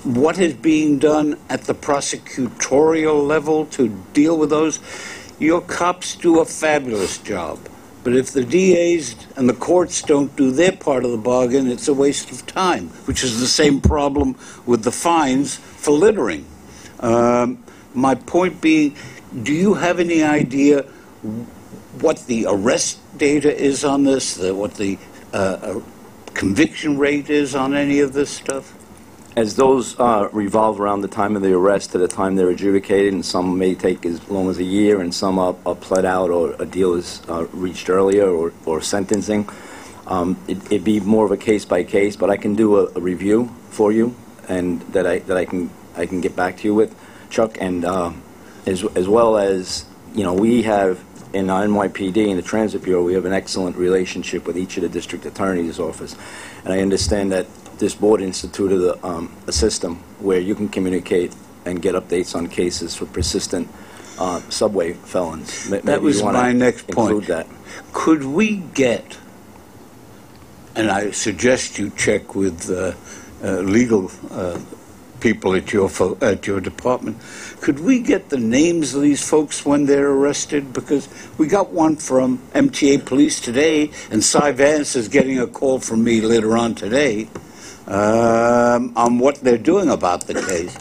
what is being done at the prosecutorial level to deal with those? Your cops do a fabulous job, but if the DAs and the courts don't do their part of the bargain, it's a waste of time, which is the same problem with the fines for littering. My point being, do you have any idea what the arrest data is on this, what the conviction rate is on any of this stuff? As those revolve around the time of the arrest to the time they're adjudicated, and some may take as long as a year, and some are pled out or a deal is reached earlier or sentencing. It'd be more of a case by case, but I can do a review for you, and that I can get back to you with, Chuck, and as well as we have in NYPD and the Transit Bureau, we have an excellent relationship with each of the district attorney's office. And I understand that this board instituted a system where you can communicate and get updates on cases for persistent subway felons. That was my next point. That. Could we get, and I suggest you check with legal people at your department, could we get the names of these folks when they're arrested? Because we got one from MTA Police today, and Cy Vance is getting a call from me later on today on what they're doing about the case.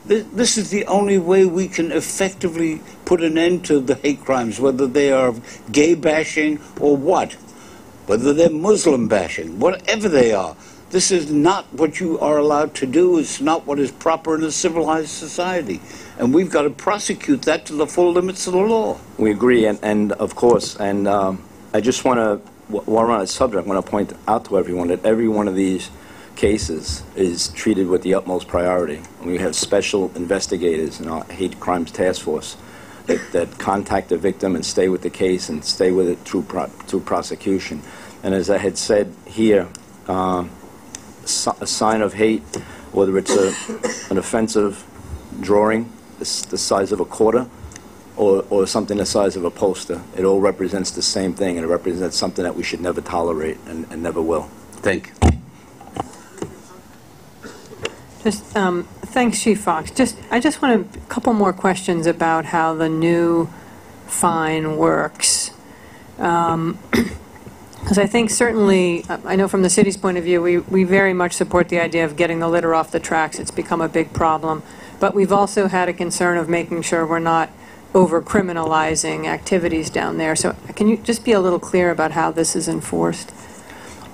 This is the only way we can effectively put an end to the hate crimes, whether they are gay bashing or what, whether they're Muslim bashing, whatever they are. This is not what you are allowed to do. It's not what is proper in a civilized society. And we've got to prosecute that to the full limits of the law. We agree, and of course, and I just want to, while we're on the subject, I want to point out to everyone that every one of these cases is treated with the utmost priority. And we have special investigators in our hate crimes task force that contact the victim and stay with the case and stay with it through prosecution. And as I had said here, a sign of hate, whether it's an offensive drawing the size of a quarter or something the size of a poster, it all represents the same thing, and it represents something that we should never tolerate and never will. Thank you. Just, thanks, Chief Fox. I just want a couple more questions about how the new fine works. Because I think certainly, I know from the city's point of view, we very much support the idea of getting the litter off the tracks. It's become a big problem. But we've also had a concern of making sure we're not over-criminalizing activities down there. So can you just be a little clear about how this is enforced?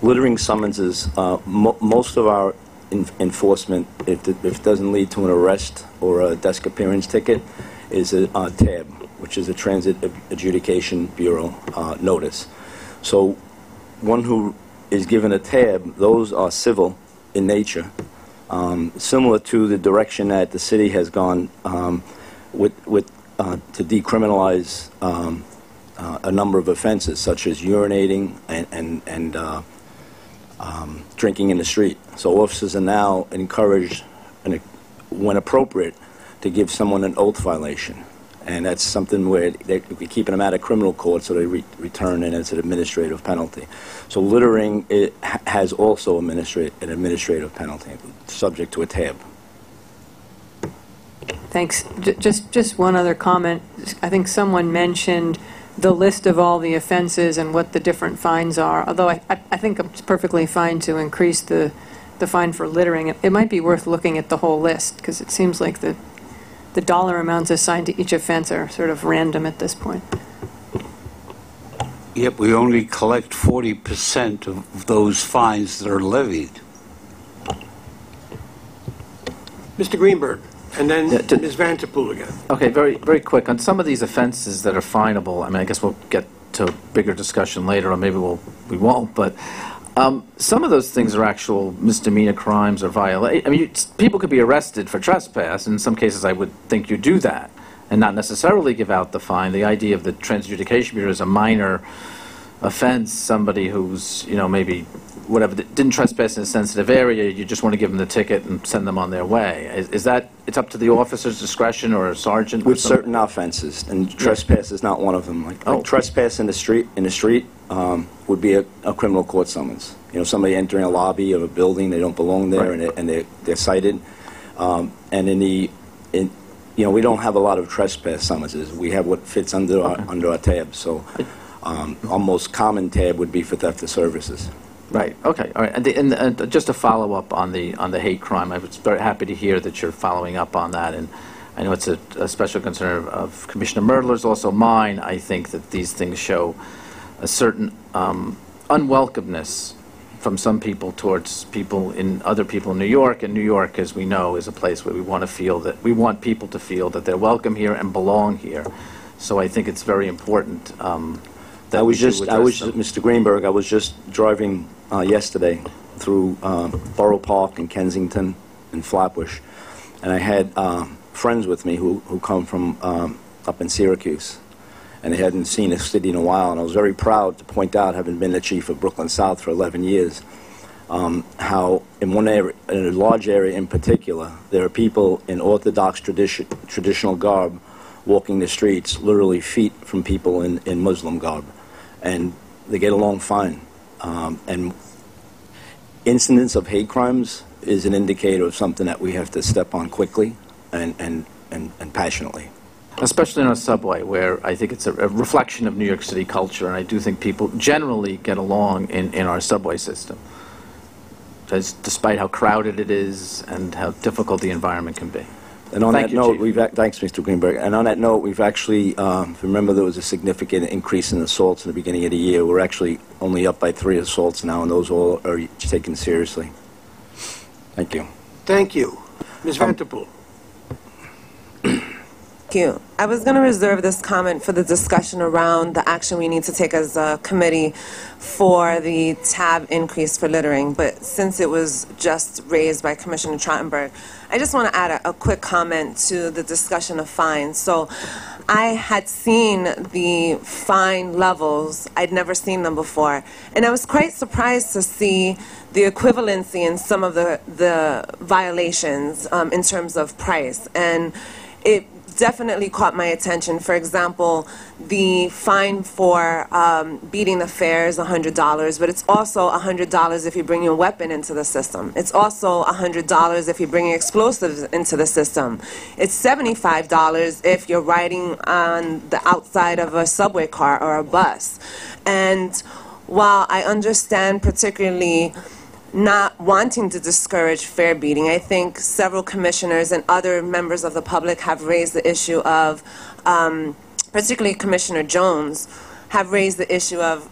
Littering summonses, most of our enforcement, if it doesn't lead to an arrest or a desk appearance ticket, is a TAB, which is a Transit Adjudication Bureau notice. So one who is given a TAB, those are civil in nature, similar to the direction that the city has gone to decriminalize a number of offenses, such as urinating and drinking in the street. So officers are now encouraged, when appropriate, to give someone an oath violation. And that's something where we're keeping them out of criminal court, so they return, and it's an administrative penalty. So littering has also an administrative penalty, subject to a tab. Thanks. Just one other comment. I think someone mentioned the list of all the offenses and what the different fines are, although I think it's perfectly fine to increase the fine for littering. It might be worth looking at the whole list, because it seems like the dollar amounts assigned to each offense are sort of random at this point. Yet we only collect 40% of those fines that are levied. Mr. Greenberg, and then Ms. Vanterpool again. Okay, very, very quick. On some of these offenses that are finable, I mean, I guess we'll get to a bigger discussion later, or maybe we won't, but some of those things are actual misdemeanor crimes or violations. I mean, people could be arrested for trespass. In some cases, I would think you do that and not necessarily give out the fine. The idea of the Transit Adjudication Bureau is a minor offense, somebody who's, maybe whatever, didn't trespass in a sensitive area, you just want to give them the ticket and send them on their way. Is that, it's up to the officer's discretion or a sergeant? With certain offenses, and trespass is not one of them. Like trespass in the street would be a criminal court summons. Somebody entering a lobby of a building, they don't belong there, right, and they're cited. And we don't have a lot of trespass summonses. We have what fits under our tab. So our most common tab would be for theft of services. Right. Okay. All right. And just to follow up on the hate crime, I was very happy to hear that you're following up on that. And I know it's a special concern of Commissioner Merdler's, also mine. I think that these things show a certain unwelcomeness from some people towards other people in New York. And New York, as we know, is a place where we want people to feel that they're welcome here and belong here. So I think it's very important. Mr. Greenberg, I was just driving yesterday through Borough Park in Kensington and Flatbush, and I had friends with me who come from up in Syracuse, and they hadn't seen a city in a while. And I was very proud to point out, having been the chief of Brooklyn South for 11 years, how in one area, in a large area in particular, there are people in Orthodox traditional garb walking the streets, literally feet from people in Muslim garb, and they get along fine. And incidents of hate crimes is an indicator of something that we have to step on quickly and passionately. Especially in a subway, where I think it's a reflection of New York City culture, and I do think people generally get along in our subway system, despite how crowded it is and how difficult the environment can be. And on Thank that you, note, Chief. thanks, Mr. Greenberg. And on that note, we've actually, if you remember, there was a significant increase in assaults in the beginning of the year. We're actually only up by 3 assaults now, and those all are taken seriously. Thank you. Thank you. Ms. Vanterpool. Thank you. I was going to reserve this comment for the discussion around the action we need to take as a committee for the tab increase for littering, but since it was just raised by Commissioner Trottenberg, I just want to add a quick comment to the discussion of fines. So I had seen the fine levels. I'd never seen them before, and I was quite surprised to see the equivalency in some of the violations in terms of price, and it definitely caught my attention. For example, the fine for beating the fare is $100, but it's also $100 if you bring your weapon into the system. It's also $100 if you're bringing explosives into the system. It's $75 if you're riding on the outside of a subway car or a bus. And while I understand particularly not wanting to discourage fare beating, I think several commissioners and other members of the public have raised the issue of, particularly Commissioner Jones, have raised the issue of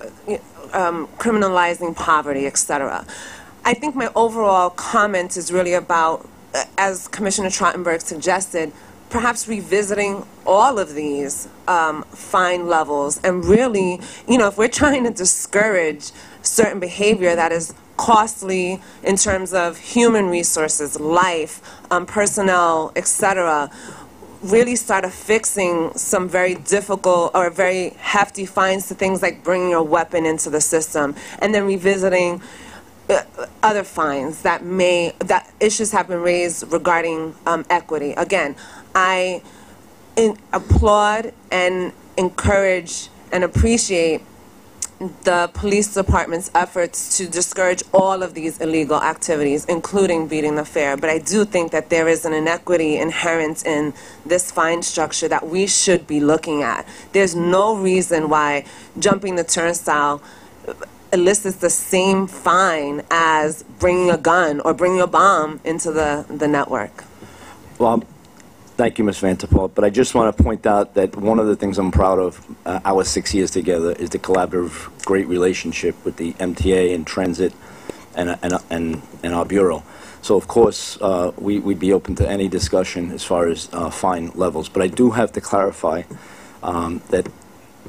criminalizing poverty, etc. I think my overall comment is really about, as Commissioner Trottenberg suggested, perhaps revisiting all of these fine levels, and really, if we're trying to discourage certain behavior that is costly in terms of human resources, life, personnel, etc., really start affixing some very difficult or very hefty fines to things like bringing a weapon into the system, and then revisiting other fines that issues have been raised regarding equity. Again, I applaud and encourage and appreciate the police department's efforts to discourage all of these illegal activities, including beating the fare. But I do think that there is an inequity inherent in this fine structure that we should be looking at. There's no reason why jumping the turnstile elicits the same fine as bringing a gun or bringing a bomb into the network. Well, thank you, Ms. Vanterpool. But I just want to point out that one of the things I'm proud of our 6 years together is the collaborative, great relationship with the MTA and Transit and our Bureau. So, of course, we'd be open to any discussion as far as fine levels. But I do have to clarify that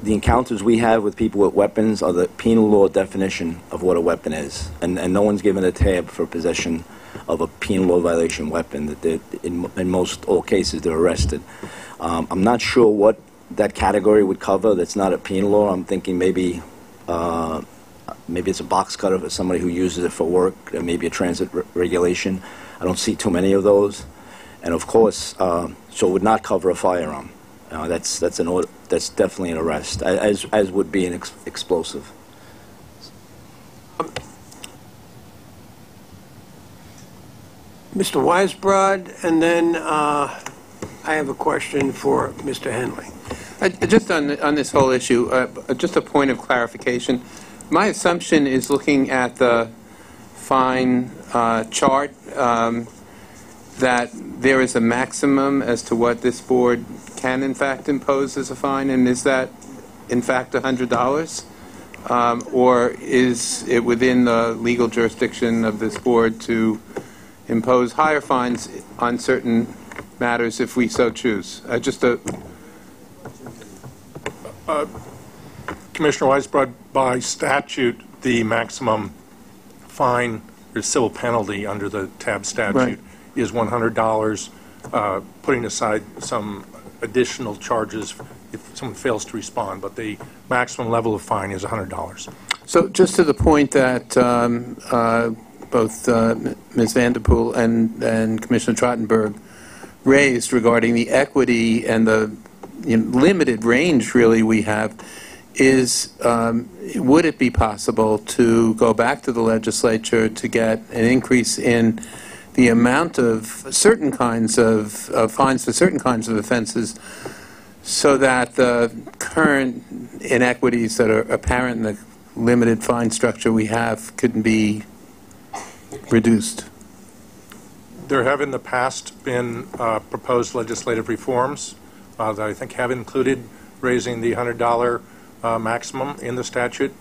the encounters we have with people with weapons are the penal law definition of what a weapon is. And no one's given a tab for possession of a penal law violation weapon. That in most all cases they're arrested. I'm not sure what that category would cover. That's not a penal law. I'm thinking maybe it's a box cutter for somebody who uses it for work. Maybe a transit regulation. I don't see too many of those. And of course, so it would not cover a firearm. That's definitely an arrest, as would be an explosive. Mr. Weisbrod, and then I have a question for Mr. Henley. Just on this whole issue, just a point of clarification. My assumption is, looking at the fine chart, that there is a maximum as to what this board can in fact impose as a fine, and is that in fact $100? Or is it within the legal jurisdiction of this board to impose higher fines on certain matters if we so choose? Commissioner Weisbrod, by statute, the maximum fine or civil penalty under the TAB statute is $100, putting aside some additional charges if someone fails to respond, but the maximum level of fine is $100. So just to the point that both Ms. Vanderpool and Commissioner Trottenberg raised regarding the equity and the limited range really we have, is would it be possible to go back to the legislature to get an increase in the amount of certain kinds of fines for certain kinds of offenses, so that the current inequities that are apparent in the limited fine structure we have could be reduced? There have in the past been proposed legislative reforms that I think have included raising the $100 maximum in the statute.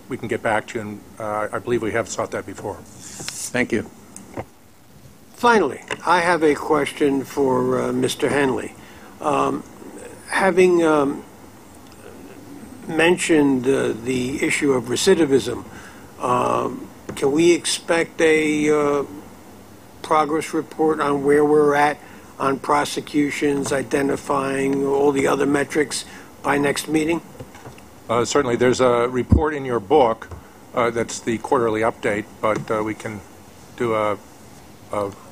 We can get back to you, and I believe we have sought that before. Thank you. Finally, I have a question for Mr. Henley. Having mentioned the issue of recidivism, can we expect a progress report on where we're at on prosecutions, identifying all the other metrics by next meeting? Certainly. There's a report in your book that's the quarterly update, but we can do a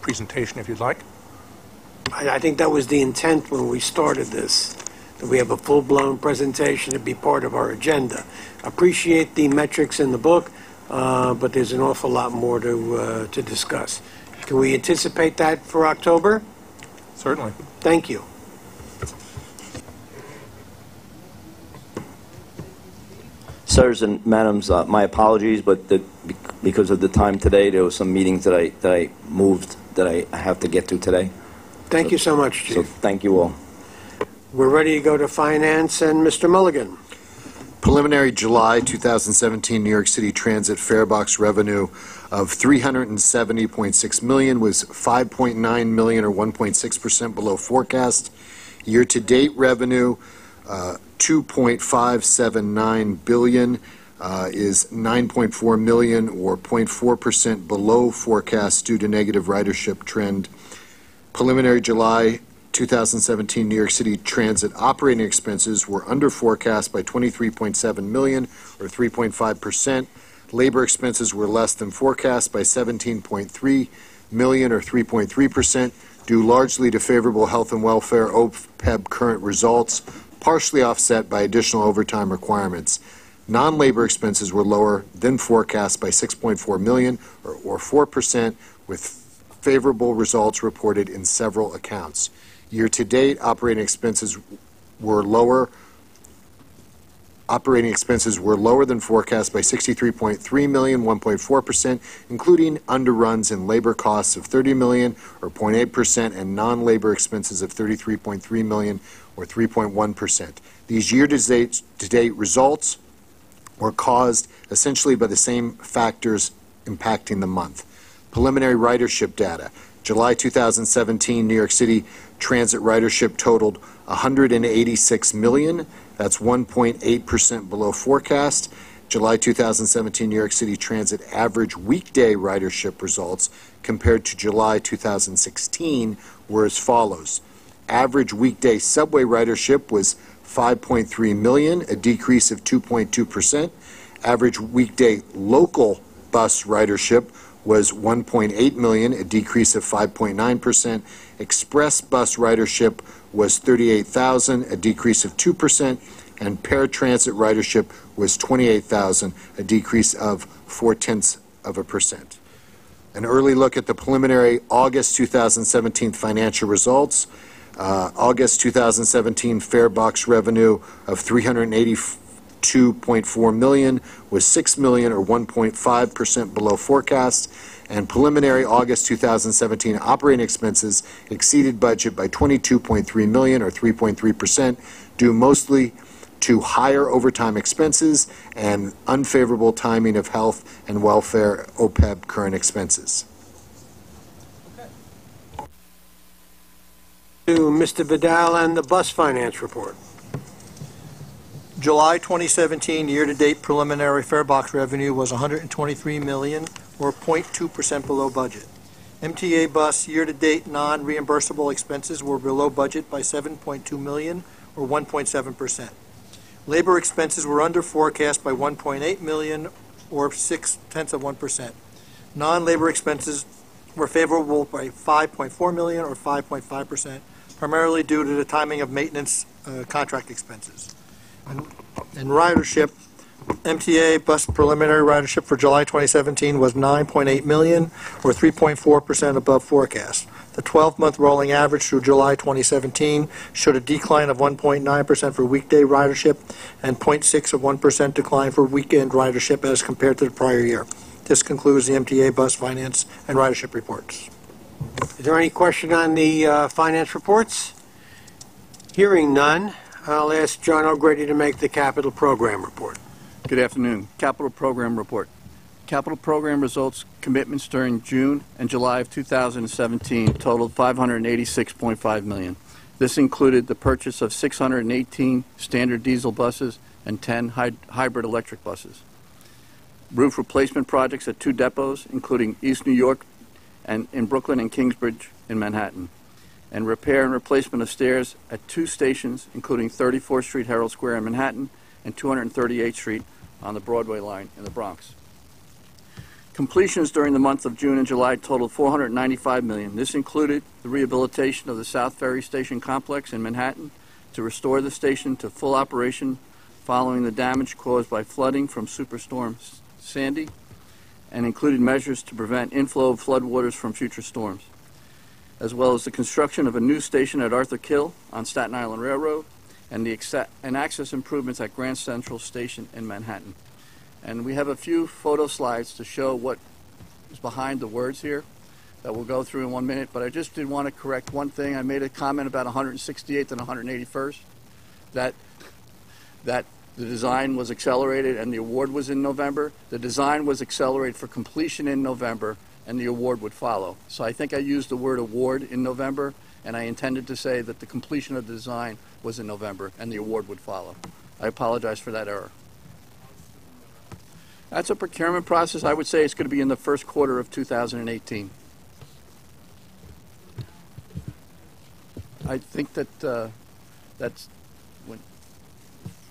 presentation if you'd like. I think that was the intent when we started this, that we have a full-blown presentation to be part of our agenda. Appreciate the metrics in the book, but there's an awful lot more to discuss. Can we anticipate that for October? Certainly. Thank you. Sirs and madams, my apologies, but because of the time today, there were some meetings that I moved that I have to get to today. Thank you so much, Chief. So thank you all. We're ready to go to Finance, and Mr. Mulligan. Preliminary July 2017 New York City Transit farebox revenue of $370.6 million was $5.9 million or 1.6% below forecast. Year-to-date revenue, $2.579 billion is $9.4 million or 0.4% below forecast due to negative ridership trend. Preliminary July 2017 New York City Transit operating expenses were under forecast by $23.7 million or 3.5%. Labor expenses were less than forecast by $17.3 million or 3.3%, due largely to favorable health and welfare OPEB current results, partially offset by additional overtime requirements. Non-labor expenses were lower than forecast by $6.4 million or 4%, with favorable results reported in several accounts. Year-to-date, operating expenses were lower than forecast by $63.3 million, 1.4%, including underruns in labor costs of $30 million, or 0.8%, and non-labor expenses of $33.3 million, or 3.1%. These year-to-date results were caused essentially by the same factors impacting the month. Preliminary ridership data. July 2017 New York City Transit ridership totaled 186 million. That's 1.8% below forecast. July 2017 New York City Transit average weekday ridership results compared to July 2016 were as follows. Average weekday subway ridership was 5.3 million, a decrease of 2.2%. Average weekday local bus ridership was 1.8 million, a decrease of 5.9%. Express bus ridership was 38,000, a decrease of 2%, and paratransit ridership was 28,000, a decrease of 0.4%. An early look at the preliminary August 2017 financial results. August 2017 farebox revenue of $382.4 million was $6 million or 1.5% below forecast, and preliminary August 2017 operating expenses exceeded budget by $22.3 million or 3.3%, due mostly to higher overtime expenses and unfavorable timing of health and welfare OPEB current expenses. To Mr. Vidal and the bus finance report. July 2017 year-to-date preliminary farebox revenue was $123 million, or 0.2% below budget. MTA bus year-to-date non-reimbursable expenses were below budget by $7.2 million, or 1.7%. Labor expenses were under forecast by $1.8 million, or 0.6%. Non-labor expenses were favorable by $5.4 million, or 5.5%, primarily due to the timing of maintenance contract expenses. And ridership, MTA bus preliminary ridership for July 2017 was 9.8 million, or 3.4% above forecast. The 12-month rolling average through July 2017 showed a decline of 1.9% for weekday ridership and 0.6 of 1% decline for weekend ridership as compared to the prior year. This concludes the MTA bus finance and ridership reports. Is there any question on the finance reports? Hearing none, I'll ask John O'Grady to make the capital program report. Good afternoon. Capital Program Report. Capital Program results commitments during June and July of 2017 totaled $586.5 million. This included the purchase of 618 standard diesel buses and 10 hybrid electric buses. Roof replacement projects at 2 depots, including East New York and in Brooklyn and Kingsbridge in Manhattan. And repair and replacement of stairs at 2 stations, including 34th Street Herald Square in Manhattan and 238th Street on the Broadway line in the Bronx. Completions during the month of June and July totaled $495 million. This included the rehabilitation of the South Ferry Station complex in Manhattan to restore the station to full operation following the damage caused by flooding from Superstorm Sandy, and included measures to prevent inflow of floodwaters from future storms, as well as the construction of a new station at Arthur Kill on Staten Island Railroad, and access improvements at Grand Central Station in Manhattan. And we have a few photo slides to show what is behind the words here that we'll go through in 1 minute, but I just did want to correct one thing. I made a comment about 168th and 181st, that the design was accelerated and the award was in November. The design was accelerated for completion in November, and the award would follow. So I think I used the word award in November, and I intended to say that the completion of the design was in November and the award would follow. I apologize for that error. That's a procurement process. I would say it's going to be in the first quarter of 2018. I think that that's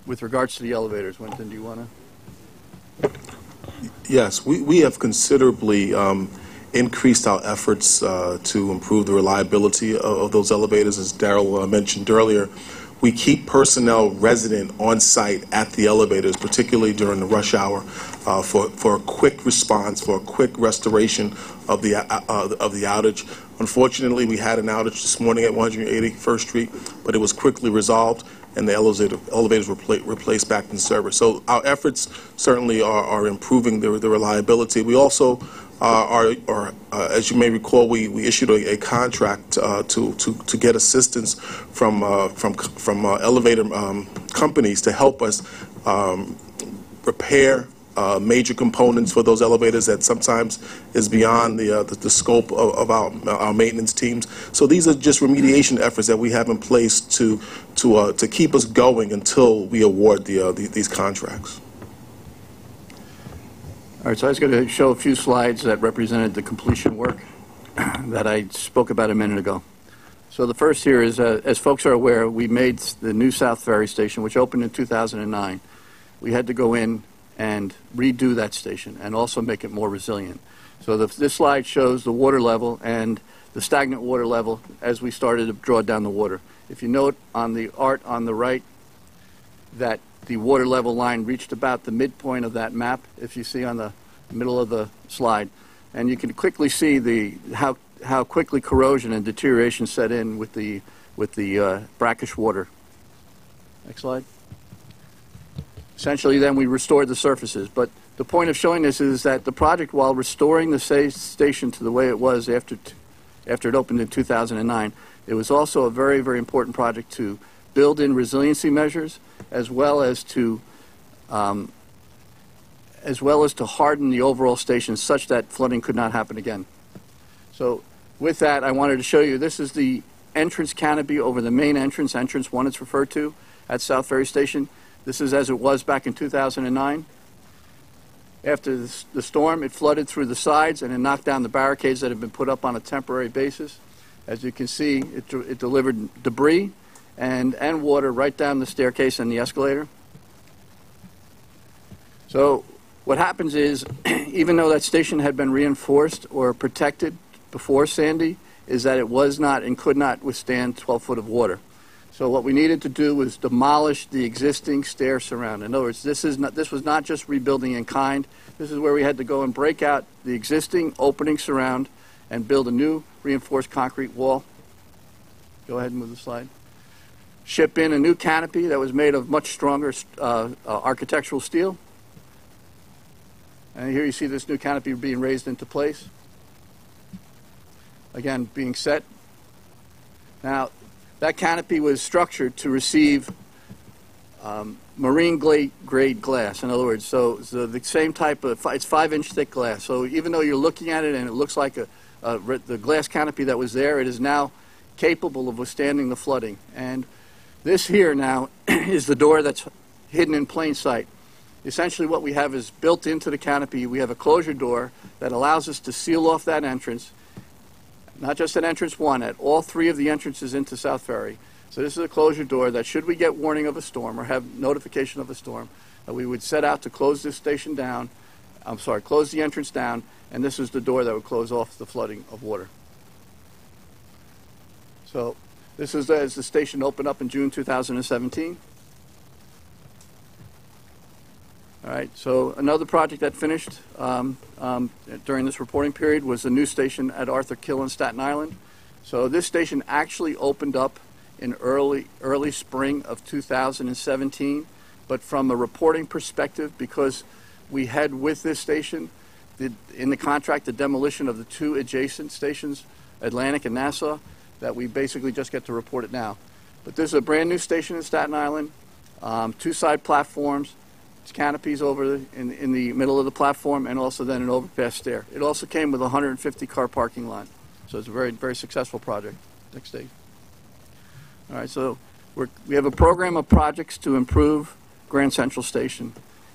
with regards to the elevators. Winton, do you want to? Yes, we have considerably increased our efforts to improve the reliability of those elevators. As Darrell mentioned earlier, we keep personnel resident on site at the elevators, particularly during the rush hour, for a quick response, for a quick restoration of the outage. Unfortunately, we had an outage this morning at 181st Street, but it was quickly resolved, and the elevators were replaced back in service. So our efforts certainly are improving the reliability. We also as you may recall, we issued a contract to get assistance from elevator companies to help us repair major components for those elevators that sometimes is beyond the scope of our maintenance teams. So these are just remediation efforts that we have in place to keep us going until we award these contracts. All right, so I was going to show a few slides that represented the completion work that I spoke about a minute ago. So the first here is, as folks are aware, we made the new South Ferry Station, which opened in 2009. We had to go in and redo that station and also make it more resilient. So this slide shows the water level and the stagnant water level as we started to draw down the water. If you note on the art on the right that the water level line reached about the midpoint of that map, if you see on the middle of the slide. And you can quickly see how quickly corrosion and deterioration set in with the brackish water. Next slide. Essentially, then we restored the surfaces. But the point of showing this is that the project, while restoring the station to the way it was after it opened in 2009, it was also a very, very important project to build in resiliency measures, as well as to harden the overall station such that flooding could not happen again. So with that, I wanted to show you, this is the entrance canopy over the main entrance 1 it's referred to, at South Ferry Station. This is as it was back in 2009. After the storm, it flooded through the sides and it knocked down the barricades that had been put up on a temporary basis. As you can see, it delivered debris, and water right down the staircase and the escalator. So what happens is, even though that station had been reinforced or protected before Sandy, is that it was not and could not withstand 12 foot of water. So what we needed to do was demolish the existing stair surround. In other words, this was not just rebuilding in kind. This is where we had to go and break out the existing opening surround and build a new reinforced concrete wall. Go ahead and move the slide. Ship in a new canopy that was made of much stronger architectural steel. And here you see this new canopy being raised into place. Again, being set. Now, that canopy was structured to receive marine grade glass. In other words, so the same type of, it's 5-inch thick glass. So even though you're looking at it and it looks like the glass canopy that was there, it is now capable of withstanding the flooding. And this here now is the door that's hidden in plain sight. Essentially what we have is built into the canopy, we have a closure door that allows us to seal off that entrance, not just at entrance 1, at all 3 of the entrances into South Ferry. So this is a closure door that should we get warning of a storm or have notification of a storm, that we would set out to close this station down, close the entrance down, and this is the door that would close off the flooding of water. So this is as the station opened up in June 2017. All right, so another project that finished during this reporting period was the new station at Arthur Kill in Staten Island. So this station actually opened up in early spring of 2017, but from a reporting perspective, because we had with this station in the contract the demolition of the 2 adjacent stations, Atlantic and Nassau, that we basically just get to report it now. But this is a brand new station in Staten Island, 2 side platforms, canopies over in the middle of the platform, and also then an overpass stair. It also came with a 150-car parking lot. So it's a very, very successful project. Next stage. All right, so we have a program of projects to improve Grand Central Station.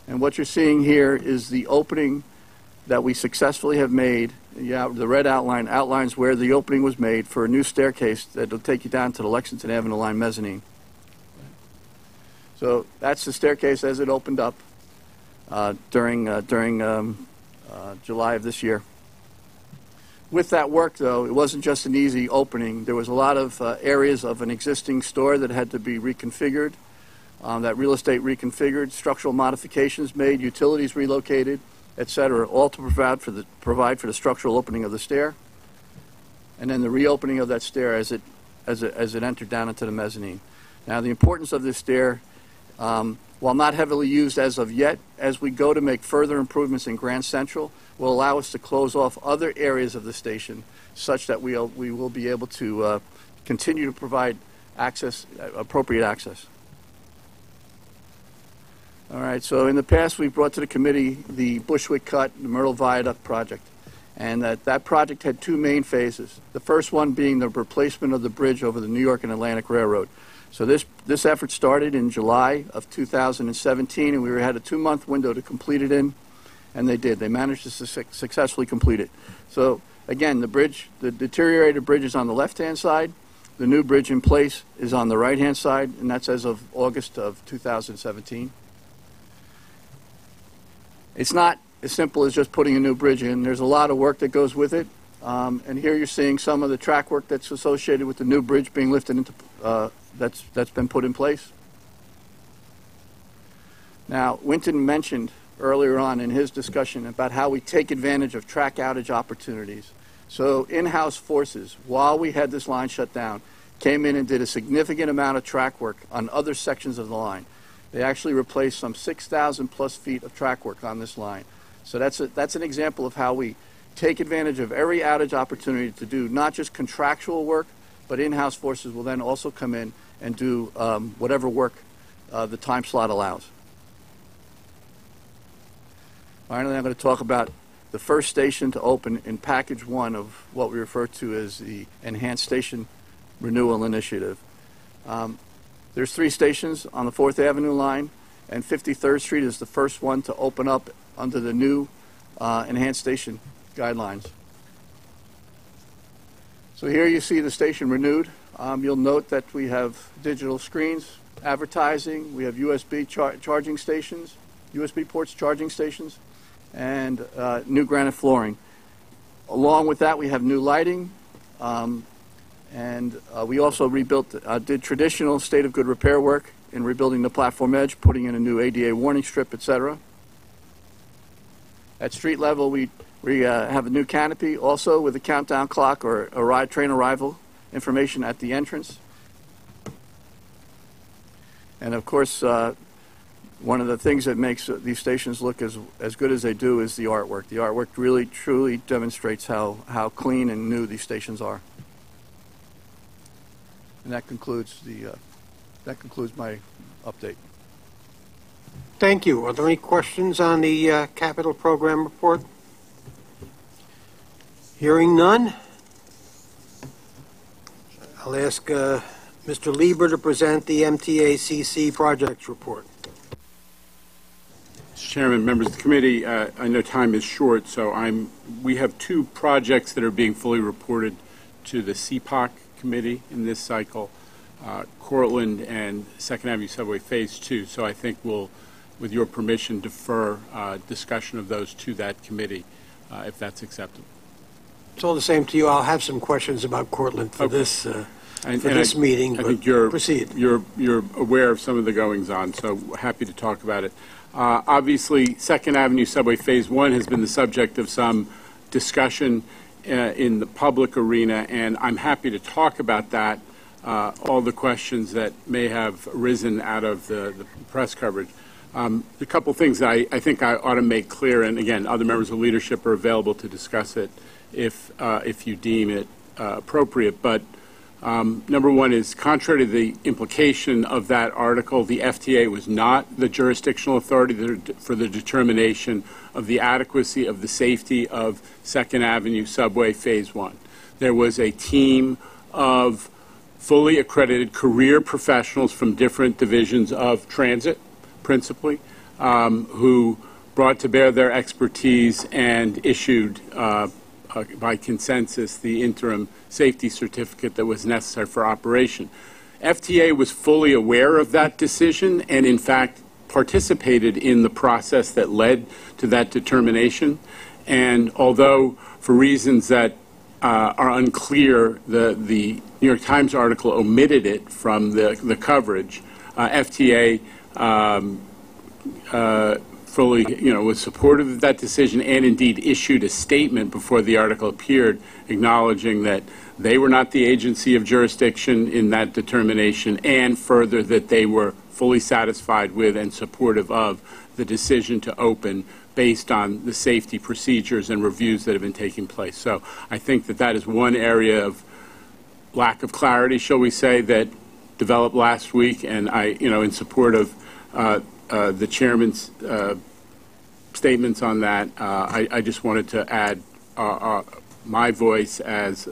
And what you're seeing here is the opening that we successfully have made. Yeah, the red outline outlines where the opening was made for a new staircase that will take you down to the Lexington Avenue line mezzanine. So that's the staircase as it opened up during July of this year. With that work, though, it wasn't just an easy opening. There was a lot of areas of an existing store that had to be reconfigured, that real estate reconfigured, structural modifications made, utilities relocated, etc., all to provide for the structural opening of the stair, and then the reopening of that stair as it entered down into the mezzanine. Now, the importance of this stair, while not heavily used as of yet, as we go to make further improvements in Grand Central, will allow us to close off other areas of the station such that we will be able to continue to provide access, appropriate access. All right, so in the past we've brought to the committee the Bushwick Cut, the Myrtle Viaduct project, and that project had 2 main phases. The first one being the replacement of the bridge over the New York and Atlantic Railroad. So this effort started in July of 2017, and we had a 2-month window to complete it in, and they did. They managed to successfully complete it. So again, the deteriorated bridge is on the left-hand side. The new bridge in place is on the right-hand side, and that's as of August of 2017. It's not as simple as just putting a new bridge in. There's a lot of work that goes with it. And here you're seeing some of the track work that's associated with the new bridge being lifted into, that's been put in place. Now, Winton mentioned earlier on in his discussion about how we take advantage of track outage opportunities. So in-house forces, while we had this line shut down, came in and did a significant amount of track work on other sections of the line. They actually replaced some 6,000 plus feet of track work on this line. So that's an example of how we take advantage of every outage opportunity to do not just contractual work, but in-house forces will then also come in and do whatever work the time slot allows. Finally, I'm going to talk about the first station to open in package 1 of what we refer to as the Enhanced Station Renewal Initiative. There's 3 stations on the 4th Avenue line, and 53rd Street is the first one to open up under the new Enhanced Station guidelines. So here you see the station renewed. You'll note that we have digital screens, advertising, we have USB charging stations, USB ports charging stations, and new granite flooring. Along with that, we have new lighting, and we also did traditional state of good repair work in rebuilding the platform edge, putting in a new ADA warning strip, etc. At street level, we have a new canopy also with a countdown clock or train arrival information at the entrance. And of course, one of the things that makes these stations look as good as they do is the artwork. The artwork really, truly demonstrates how clean and new these stations are. And that concludes my update. Thank you. Are there any questions on the capital program report? Hearing none, I'll ask Mr. Lieber to present the MTA projects report. Mr. Chairman, members of the committee, I know time is short, so we have two projects that are being fully reported to the CPOC committee in this cycle, Cortlandt and 2nd Avenue Subway Phase 2. So I think we'll, with your permission, defer discussion of those to that committee, if that's acceptable. It's all the same to you. I'll have some questions about Cortlandt for this meeting. I think proceed. You're aware of some of the goings on, so happy to talk about it. Obviously, 2nd Avenue Subway Phase 1 has been the subject of some discussion in the public arena, and I'm happy to talk about that, all the questions that may have arisen out of the press coverage. A couple things that I think I ought to make clear, and again, other members of leadership are available to discuss it if you deem it appropriate. But number one is, contrary to the implication of that article, the FTA was not the jurisdictional authority for the determination of the adequacy of the safety of 2nd Avenue Subway Phase 1. There was a team of fully accredited career professionals from different divisions of transit, principally, who brought to bear their expertise and issued by consensus the interim safety certificate that was necessary for operation. FTA was fully aware of that decision and in fact participated in the process that led to that determination. And although for reasons that are unclear, the New York Times article omitted it from the coverage, FTA fully, was supportive of that decision and indeed issued a statement before the article appeared acknowledging that they were not the agency of jurisdiction in that determination, and further that they were fully satisfied with and supportive of the decision to open based on the safety procedures and reviews that have been taking place. So I think that that is one area of lack of clarity, shall we say, that developed last week, and I, in support of the chairman's statements on that, I just wanted to add my voice as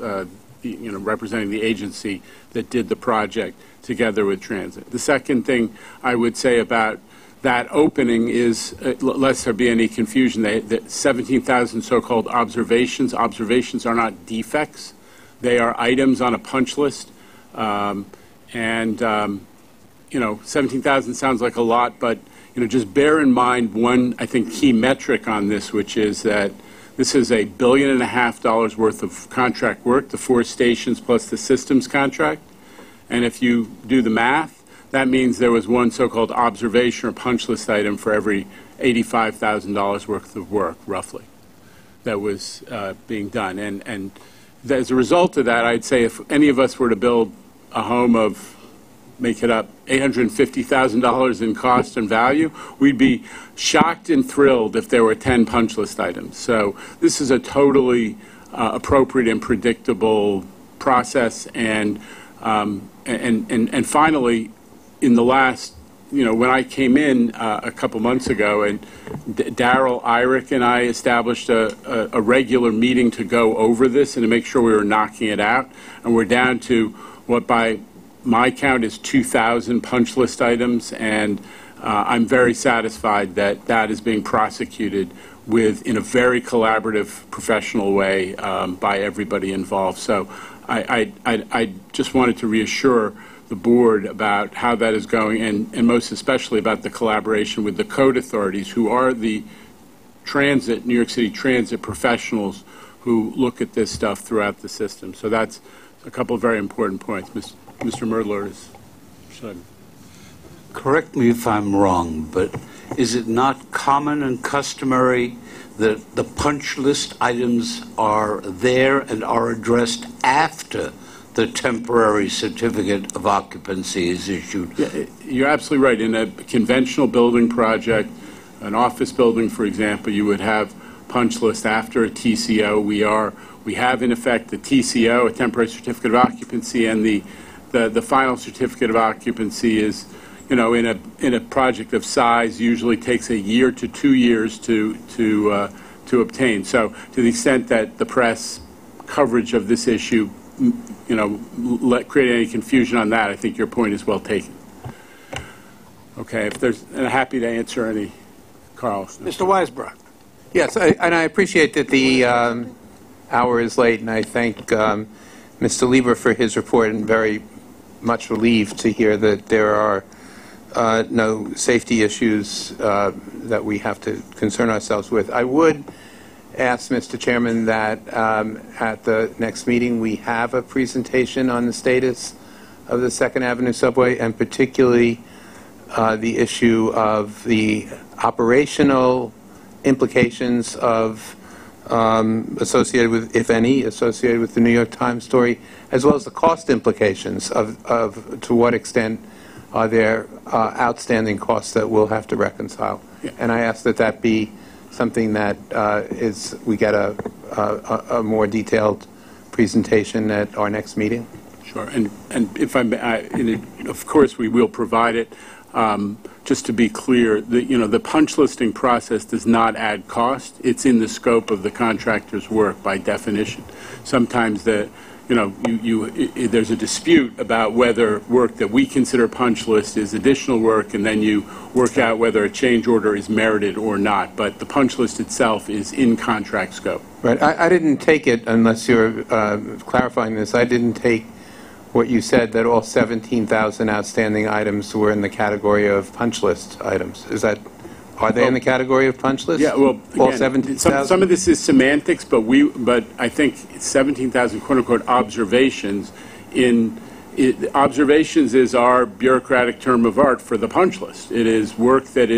representing the agency that did the project together with transit. The second thing I would say about that opening is, lest there be any confusion, that 17,000 so-called observations. Observations are not defects. They are items on a punch list. 17,000 sounds like a lot, but just bear in mind one, I think, key metric on this, which is that this is $1.5 billion worth of contract work, the 4 stations plus the systems contract. And if you do the math, that means there was one so-called observation or punch list item for every $85,000 worth of work, roughly, that was being done. And as a result of that, I'd say if any of us were to build a home of, make it up, $850,000 in cost and value, we'd be shocked and thrilled if there were 10 punch list items. So this is a totally appropriate and predictable process. And finally, in the last, when I came in a couple months ago, and Darrell Irick and I established a regular meeting to go over this and to make sure we were knocking it out, and we're down to what by my count is 2,000 punch list items, and I'm very satisfied that that is being prosecuted in a very collaborative, professional way by everybody involved. So I just wanted to reassure the board about how that is going, and most especially about the collaboration with the code authorities, who are the New York City transit professionals who look at this stuff throughout the system. So that's a couple of very important points. Mr. Merdler should. Correct me if I'm wrong, but is it not common and customary that the punch list items are there and are addressed after the temporary certificate of occupancy is issued? Yeah, you're absolutely right. In a conventional building project, an office building, for example, you would have punch list after a TCO. We have in effect the TCO, a temporary certificate of occupancy, and the final certificate of occupancy is, you know, in a project of size, usually takes a year to 2 years to obtain. So to the extent that the press coverage of this issue, you know, create any confusion on that, I think your point is well taken. Okay, and I'm happy to answer any. Carl. Mr. Weisbrot. Yes, and I appreciate that the hour is late, and I thank Mr. Lieber for his report, and very much relieved to hear that there are no safety issues that we have to concern ourselves with. I would ask, Mr. Chairman, that at the next meeting we have a presentation on the status of the 2nd Avenue subway, and particularly the issue of the operational implications of associated with, if any, associated with the New York Times story, as well as the cost implications of to what extent are there outstanding costs that we'll have to reconcile. Yeah. And I ask that that be something that we get a more detailed presentation at our next meeting. Sure, and if of course we will provide it. Just to be clear, the punch listing process does not add cost. It's in the scope of the contractor's work by definition. Sometimes there's a dispute about whether work that we consider punch list is additional work, and then you work out whether a change order is merited or not. But the punch list itself is in contract scope. Right. I didn't take it, unless you're clarifying this, I didn't take what you said, that all 17,000 outstanding items were in the category of punch list items. Are they in the category of punch list? Yeah, well, all again, 17,000? some of this is semantics, but I think 17,000 quote-unquote observations observations is our bureaucratic term of art for the punch list. It is work that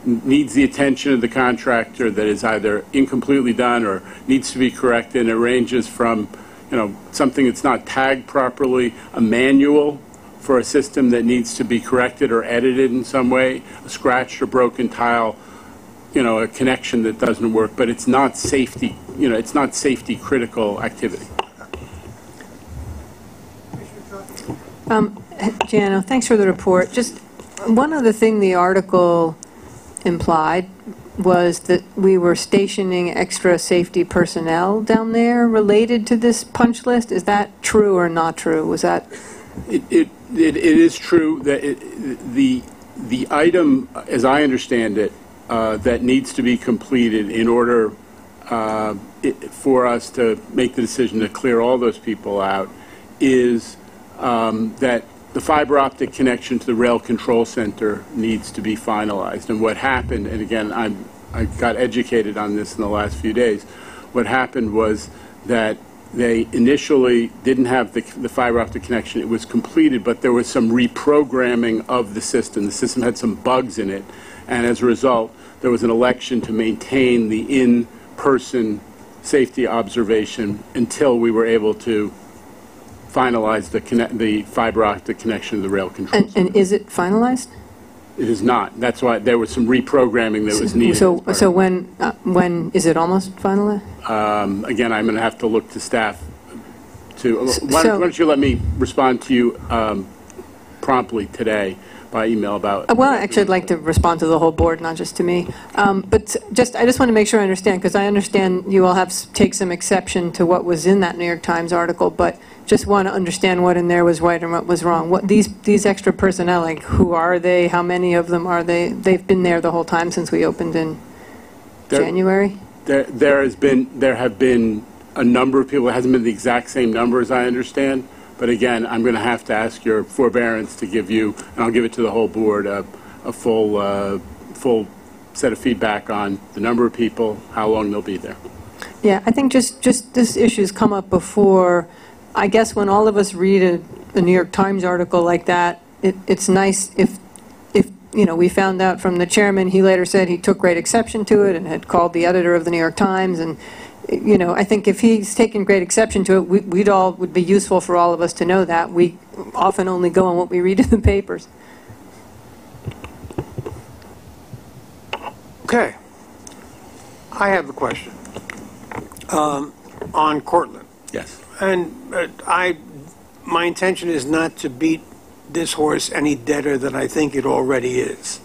needs the attention of the contractor, that is either incompletely done or needs to be corrected, and it ranges from something that's not tagged properly, a manual for a system that needs to be corrected or edited in some way, a scratched or broken tile, a connection that doesn't work, but it's not safety, it's not safety critical activity. Jano, thanks for the report. Just one other thing the article implied was that we were stationing extra safety personnel down there related to this punch list. Is that true or not true? Was that? It is true that the item, as I understand it, that needs to be completed in order for us to make the decision to clear all those people out is that the fiber optic connection to the rail control center needs to be finalized. And what happened, and again, I got educated on this in the last few days, what happened was that they initially didn't have the fiber optic connection. It was completed, but there was some reprogramming of the system. The system had some bugs in it, and as a result, there was an election to maintain the in-person safety observation until we were able to finalize the fiber optic connection to the rail control center. And is it finalized? It is not. That's why there was some reprogramming that was needed. So when is it almost finalized? Again, I'm going to have to look to staff to. Why don't you let me respond to you promptly today by email about. Well, actually, I'd like to respond to the whole board, not just to me. But I just want to make sure I understand, because I understand you all take some exception to what was in that New York Times article, but just want to understand what in there was right and what was wrong. What these extra personnel, like, who are they? How many of them are they? They've been there the whole time since we opened in January? There have been a number of people. It hasn't been the exact same number as I understand. But again, I'm going to have to ask your forbearance to give you, and I'll give it to the whole board, a full set of feedback on the number of people, how long they'll be there. Yeah, I think just this issue's come up before. I guess when all of us read a New York Times article like that, it's nice if we found out from the chairman. He later said he took great exception to it and had called the editor of the New York Times. And I think if he's taken great exception to it, would be useful for all of us to know that. We often only go on what we read in the papers. Okay. I have a question on Cortland. Yes. And my intention is not to beat this horse any deader than I think it already is.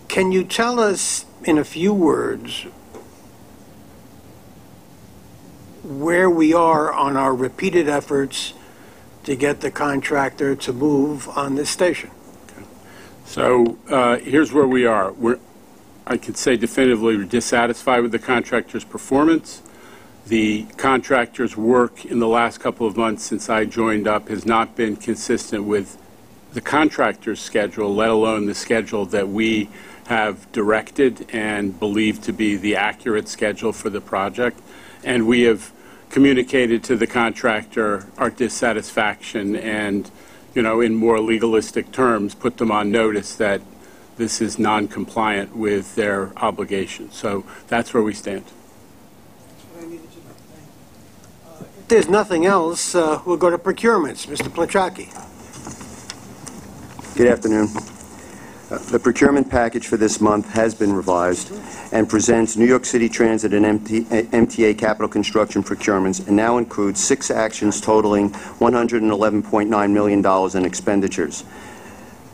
Can you tell us in a few words where we are on our repeated efforts to get the contractor to move on this station? Okay. So here's where we are. I could say definitively we're dissatisfied with the contractor's performance. The contractor's work in the last couple of months since I joined up has not been consistent with the contractor's schedule, let alone the schedule that we have directed and believed to be the accurate schedule for the project. And we have communicated to the contractor our dissatisfaction and, in more legalistic terms, put them on notice that this is non-compliant with their obligations. So that's where we stand. If there's nothing else, we'll go to procurements. Mr. Plachaki. Good afternoon. The procurement package for this month has been revised and presents New York City Transit and MTA capital construction procurements and now includes 6 actions totaling $111.9 million in expenditures.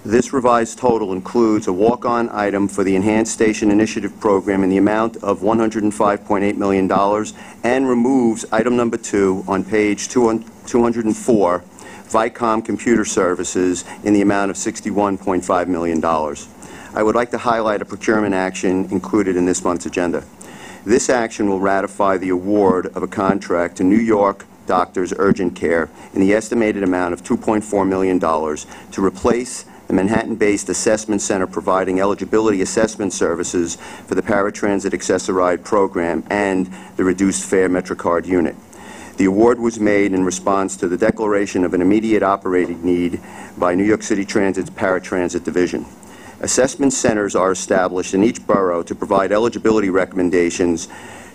This revised total includes a walk-on item for the Enhanced Station Initiative Program in the amount of $105.8 million and removes item number 2 on page 204, Vicom Computer Services, in the amount of $61.5 million. I would like to highlight a procurement action included in this month's agenda. This action will ratify the award of a contract to New York Doctors Urgent Care in the estimated amount of $2.4 million to replace the Manhattan-based assessment center providing eligibility assessment services for the paratransit accessoride program and the reduced fare MetroCard unit. The award was made in response to the declaration of an immediate operating need by New York City Transit's paratransit division. Assessment centers are established in each borough to provide eligibility recommendations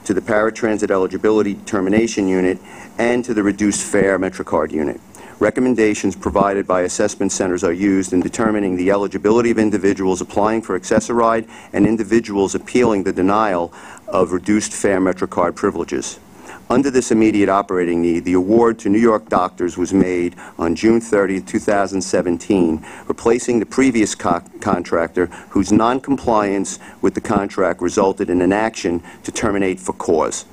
to the paratransit eligibility determination unit and to the reduced fare MetroCard unit. Recommendations provided by assessment centers are used in determining the eligibility of individuals applying for accessoride and individuals appealing the denial of reduced fare MetroCard privileges. Under this immediate operating need, the award to New York Doctors was made on June 30, 2017, replacing the previous contractor whose noncompliance with the contract resulted in an action to terminate for cause.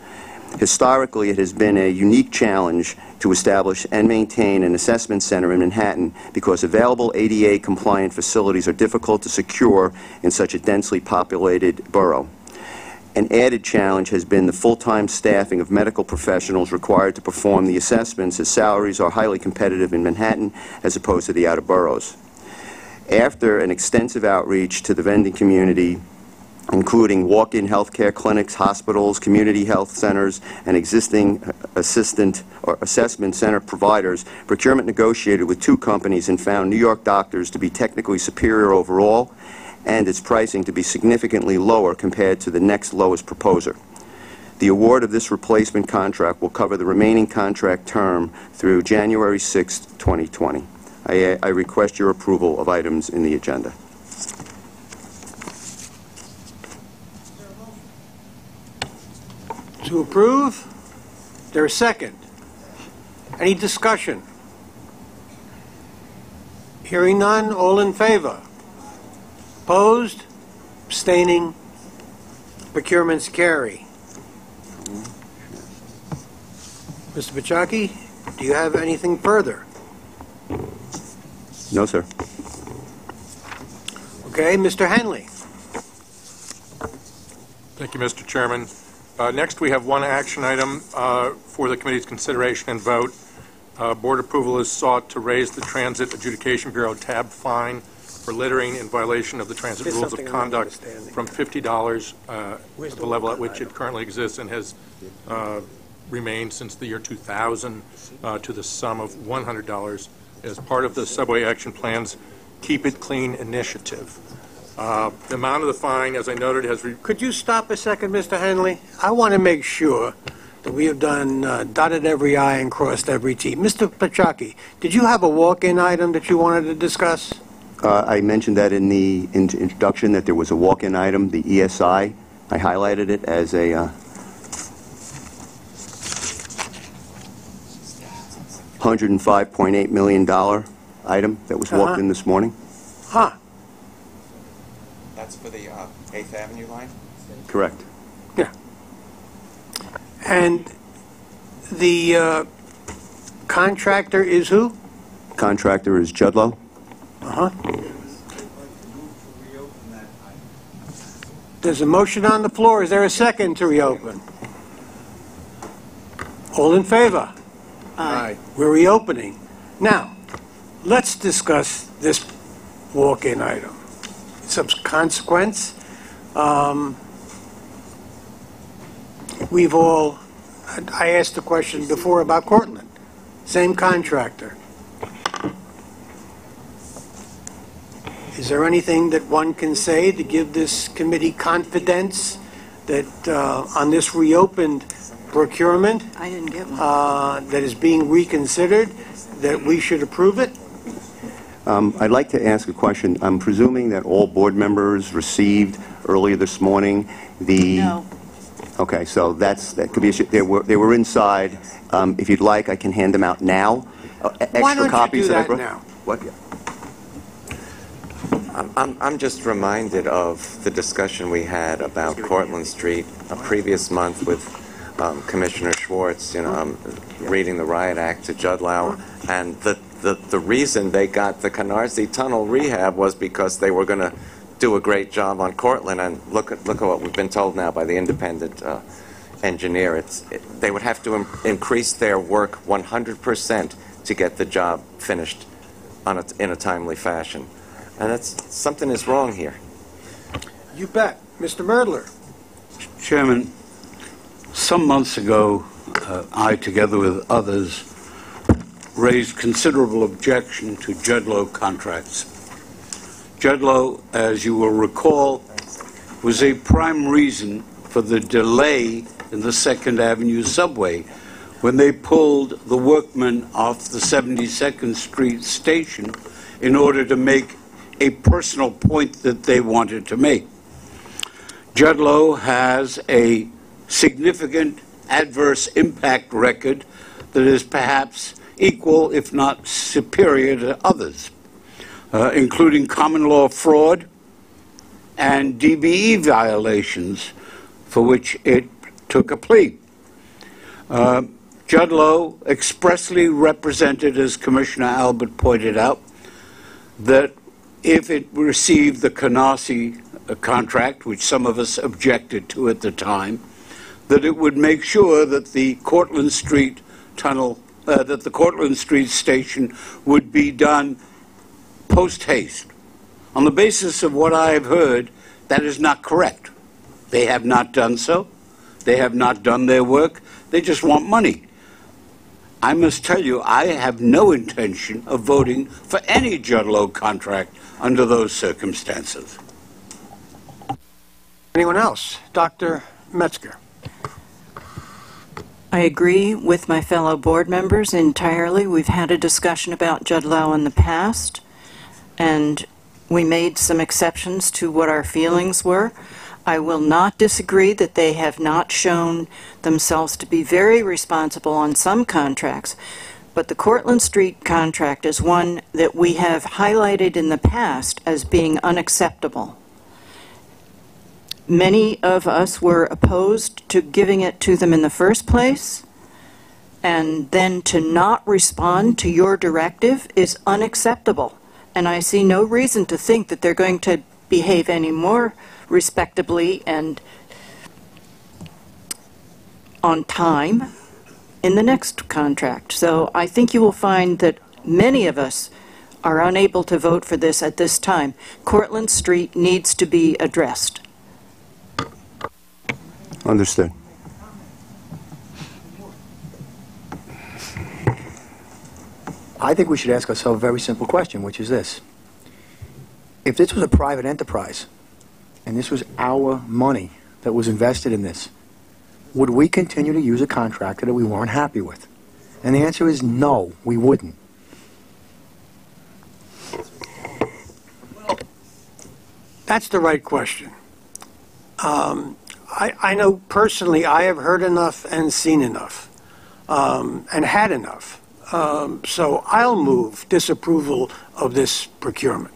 Historically, it has been a unique challenge to establish and maintain an assessment center in Manhattan because available ADA-compliant facilities are difficult to secure in such a densely populated borough. An added challenge has been the full-time staffing of medical professionals required to perform the assessments, as salaries are highly competitive in Manhattan as opposed to the outer boroughs. After an extensive outreach to the vending community, including walk-in healthcare clinics, hospitals, community health centers, and existing assessment center providers, procurement negotiated with 2 companies and found New York Doctors to be technically superior overall and its pricing to be significantly lower compared to the next lowest proposer. The award of this replacement contract will cover the remaining contract term through January 6, 2020. I request your approval of items in the agenda. To approve? There's a second. Any discussion? Hearing none, all in favor? Opposed? Abstaining? Procurements carry. Mr. Bachaki, do you have anything further? No, sir. Okay, Mr. Henley. Thank you, Mr. Chairman. Next, we have one action item for the committee's consideration and vote. Board approval is sought to raise the Transit Adjudication Bureau tab fine for littering in violation of the transit rules of conduct from $50, the level at which it currently exists and has remained since the year 2000, to the sum of $100 as part of the Subway Action Plan's Keep It Clean initiative. The amount of the fine, as I noted, has... Could you stop a second, Mr. Henley? I want to make sure that we have done dotted every I and crossed every T. Mr. Pachaki, did you have a walk-in item that you wanted to discuss? I mentioned that in the introduction, that there was a walk-in item, the ESI. I highlighted it as a $105.8 million item that was walked in this morning. Huh. That's for the 8th Avenue line? Correct. Yeah. And the contractor is who? Contractor is Judlow. Uh-huh. There's a motion on the floor. Is there a second to reopen? All in favor? Aye. We're reopening. Now, let's discuss this walk-in item. It's of consequence. We've all, I asked the question before about Cortland. Same contractor. Is there anything that one can say to give this committee confidence that on this reopened procurement I didn't get one. that is being reconsidered, that we should approve it? I'd like to ask a question. I'm presuming that all board members received earlier this morning the... No. Okay, so that could be they were inside. If you'd like, I can hand them out now. Extra Why don't copies you do I that brought. now? What? I'm just reminded of the discussion we had about Cortlandt Street a previous month with Commissioner Schwartz, reading the Riot Act to Judlow, and the reason they got the Canarsie Tunnel rehab was because they were going to do a great job on Cortlandt, and look at what we've been told now by the independent engineer. They would have to increase their work 100% to get the job finished in a timely fashion. And something is wrong here. You bet. Mr. Merdler. Chairman, some months ago, I, together with others, raised considerable objection to Judlow contracts. Judlow, as you will recall, was a prime reason for the delay in the 2nd Avenue subway when they pulled the workmen off the 72nd Street station in order to make a personal point that they wanted to make. Judlow has a significant adverse impact record that is perhaps equal, if not superior, to others, including common law fraud and DBE violations for which it took a plea. Judlow expressly represented, as Commissioner Albert pointed out, that if it received the Canarsie contract, which some of us objected to at the time, that it would make sure that the Cortlandt Street tunnel, that the Cortlandt Street station would be done post-haste. On the basis of what I have heard, that is not correct. They have not done so. They have not done their work. They just want money. I must tell you, I have no intention of voting for any Judlow contract under those circumstances. Anyone else? Dr. Metzger. I agree with my fellow board members entirely. We've had a discussion about Judlow in the past, and we made some exceptions to what our feelings were. I will not disagree that they have not shown themselves to be very responsible on some contracts, but the Cortlandt Street contract is one that we have highlighted in the past as being unacceptable. Many of us were opposed to giving it to them in the first place, and then to not respond to your directive is unacceptable. And I see no reason to think that they're going to behave any more respectably and on time in the next contract. So I think you will find that many of us are unable to vote for this at this time. Cortlandt Street needs to be addressed. Understood. I think we should ask ourselves a very simple question, which is this. If this was a private enterprise, and this was our money that was invested in this, would we continue to use a contractor that we weren't happy with? And the answer is no, we wouldn't. That's the right question. I know personally I have heard enough and seen enough and had enough. So I'll move disapproval of this procurement.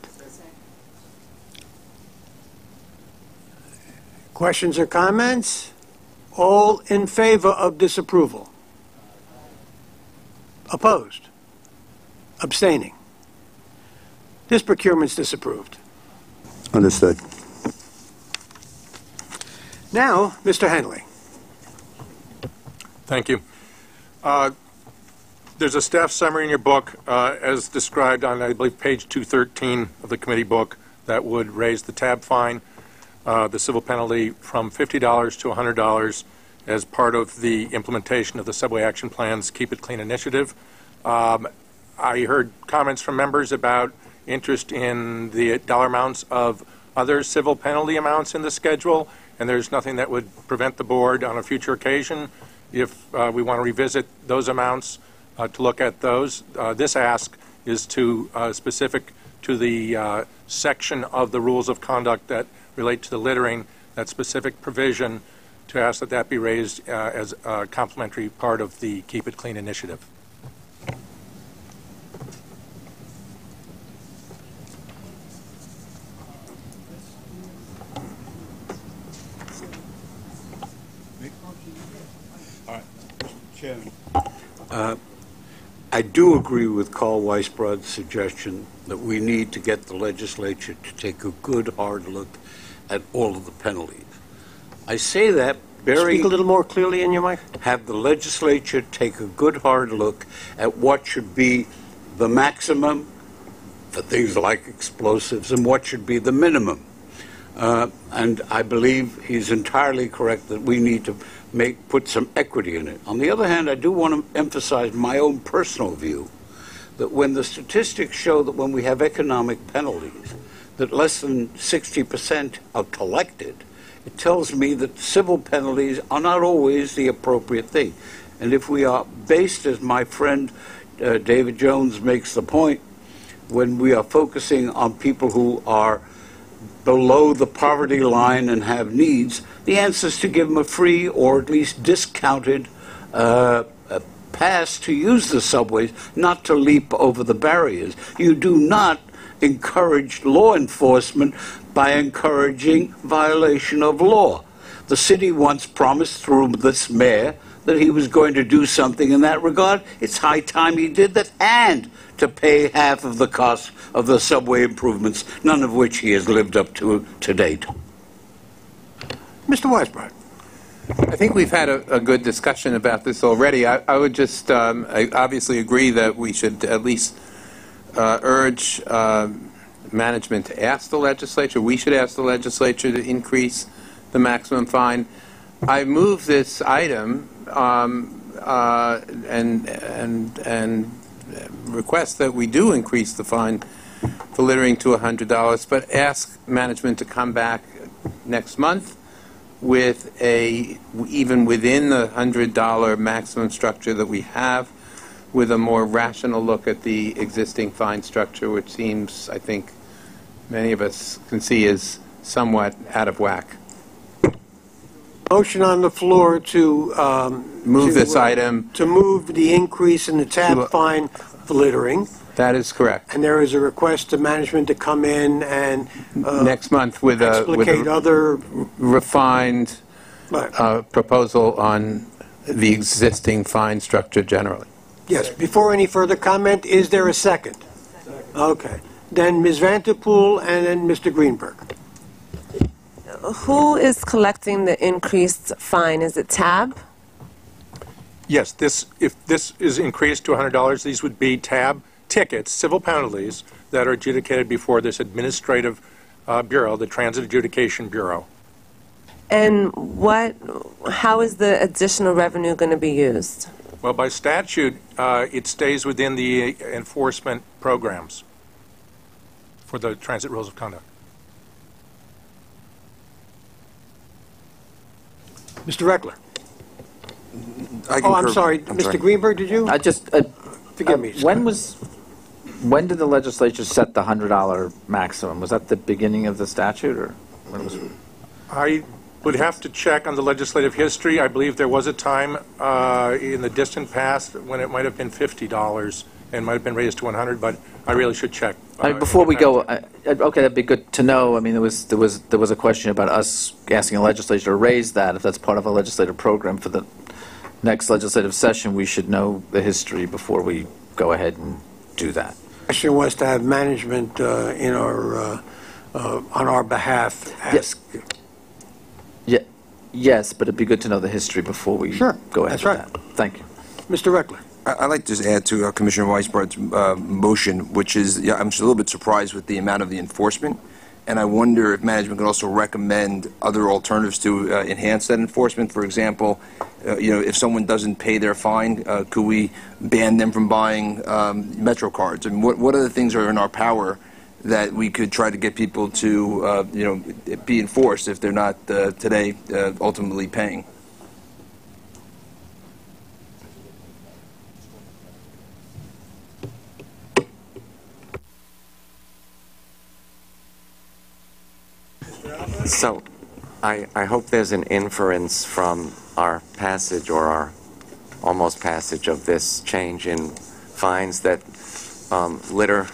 Questions or comments? All in favor of disapproval? Opposed? Abstaining? This procurement's disapproved. Understood. Now, Mr. Henley. Thank you. There's a staff summary in your book as described on, I believe, page 213 of the committee book that would raise the tab fine, the civil penalty from $50 to $100 as part of the implementation of the Subway Action Plan's Keep It Clean initiative. I heard comments from members about interest in the dollar amounts of other civil penalty amounts in the schedule, and there's nothing that would prevent the board on a future occasion, if we want to revisit those amounts, to look at those. This ask is specific to the section of the rules of conduct that relate to the littering, that specific provision, to ask that that be raised as a complementary part of the Keep It Clean initiative. Chairman, I do agree with Carl Weisbrod's suggestion that we need to get the legislature to take a good, hard look at all of the penalties. I say that very... Speak a little more clearly in your mic. Have the legislature take a good, hard look at what should be the maximum for things like explosives and what should be the minimum. And I believe he's entirely correct that we need to put some equity in it. On the other hand, I do want to emphasize my own personal view that when the statistics show that when we have economic penalties, that less than 60% are collected, it tells me that civil penalties are not always the appropriate thing. And if we are based, as my friend David Jones makes the point, when we are focusing on people who are below the poverty line and have needs, the answer is to give them a free or at least discounted pass to use the subways, not to leap over the barriers. You do not encourage law enforcement by encouraging violation of law. The city once promised through this mayor that he was going to do something in that regard. It's high time he did that, and to pay half of the cost of the subway improvements, none of which he has lived up to date. Mr. Weisbrod. I think we've had a good discussion about this already. I would just I obviously agree that we should at least urge management to ask the legislature. We should ask the legislature to increase the maximum fine. I move this item and request that we do increase the fine for littering to $100, but ask management to come back next month with even within the $100 maximum structure that we have, with a more rational look at the existing fine structure, which seems, I think, many of us can see is somewhat out of whack. Motion on the floor to move this item. To move the increase in the tab fine for littering. That is correct. And there is a request to management to come in and next month with a other refined proposal on the existing fine structure generally. Yes. Before any further comment, is there a second? Okay. Then Ms. Vanterpool and then Mr. Greenberg. Who is collecting the increased fine? Is it TAB? Yes, if this is increased to $100, these would be tab tickets, civil penalties, that are adjudicated before this administrative bureau, the Transit Adjudication Bureau. And how is the additional revenue going to be used? Well, by statute, it stays within the enforcement programs for the transit rules of conduct. Mr. Reckler. I'm sorry. Mr. Greenberg, did you? Forgive me. When did the legislature set the $100 maximum? Was that the beginning of the statute, or when was it? I would have to check on the legislative history. I believe there was a time in the distant past when it might have been $50 and might have been raised to $100, but I really should check. Before we go, okay, that'd be good to know. I mean, there was a question about us asking the legislature to raise that. If that's part of a legislative program for the next legislative session, we should know the history before we go ahead and do that. The question was to have management in our on our behalf ask. Yes, but it'd be good to know the history before we go ahead with that. Thank you. Mr. Reckler. I'd like to just add to Commissioner Weisbard's motion, which is, I'm just a little bit surprised with the amount of the enforcement, and I wonder if management could also recommend other alternatives to enhance that enforcement. For example, if someone doesn't pay their fine, could we ban them from buying Metro cards? I mean, what other things are in our power that we could try to get people to, be enforced if they're not today ultimately paying? So I hope there's an inference from our passage or our almost passage of this change in fines that litter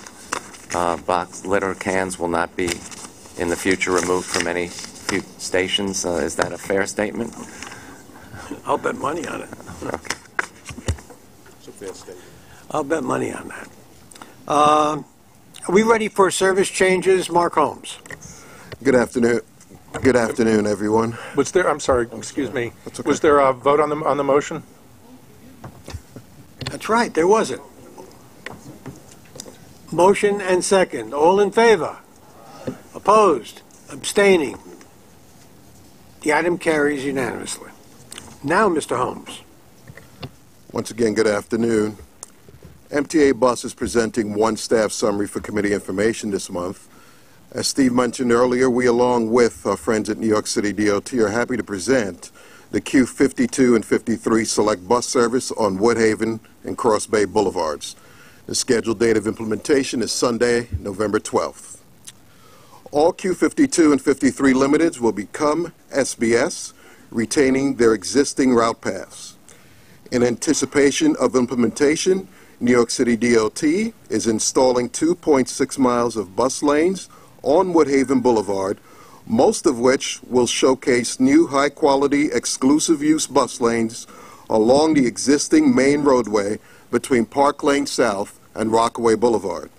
cans will not be in the future removed from any stations. Is that a fair statement? I'll bet money on it. Okay. It's a fair statement. I'll bet money on that. Are we ready for service changes? Mark Holmes. Good afternoon. Good afternoon, everyone. Was there? I'm sorry. Excuse me. Okay. Was there a vote on the motion? That's right. There wasn't. Motion and second. All in favor? Opposed? Abstaining? The item carries unanimously. Now, Mr. Holmes. Once again, good afternoon. MTA Bus is presenting one staff summary for committee information this month. As Steve mentioned earlier, we, along with our friends at New York City DOT, are happy to present the Q52 and 53 select bus service on Woodhaven and Cross Bay Boulevards. The scheduled date of implementation is Sunday, November 12th. All Q52 and 53 limiteds will become SBS, retaining their existing route paths. In anticipation of implementation, New York City DOT is installing 2.6 miles of bus lanes on Woodhaven Boulevard, most of which will showcase new high-quality exclusive-use bus lanes along the existing main roadway between Park Lane South and Rockaway Boulevard.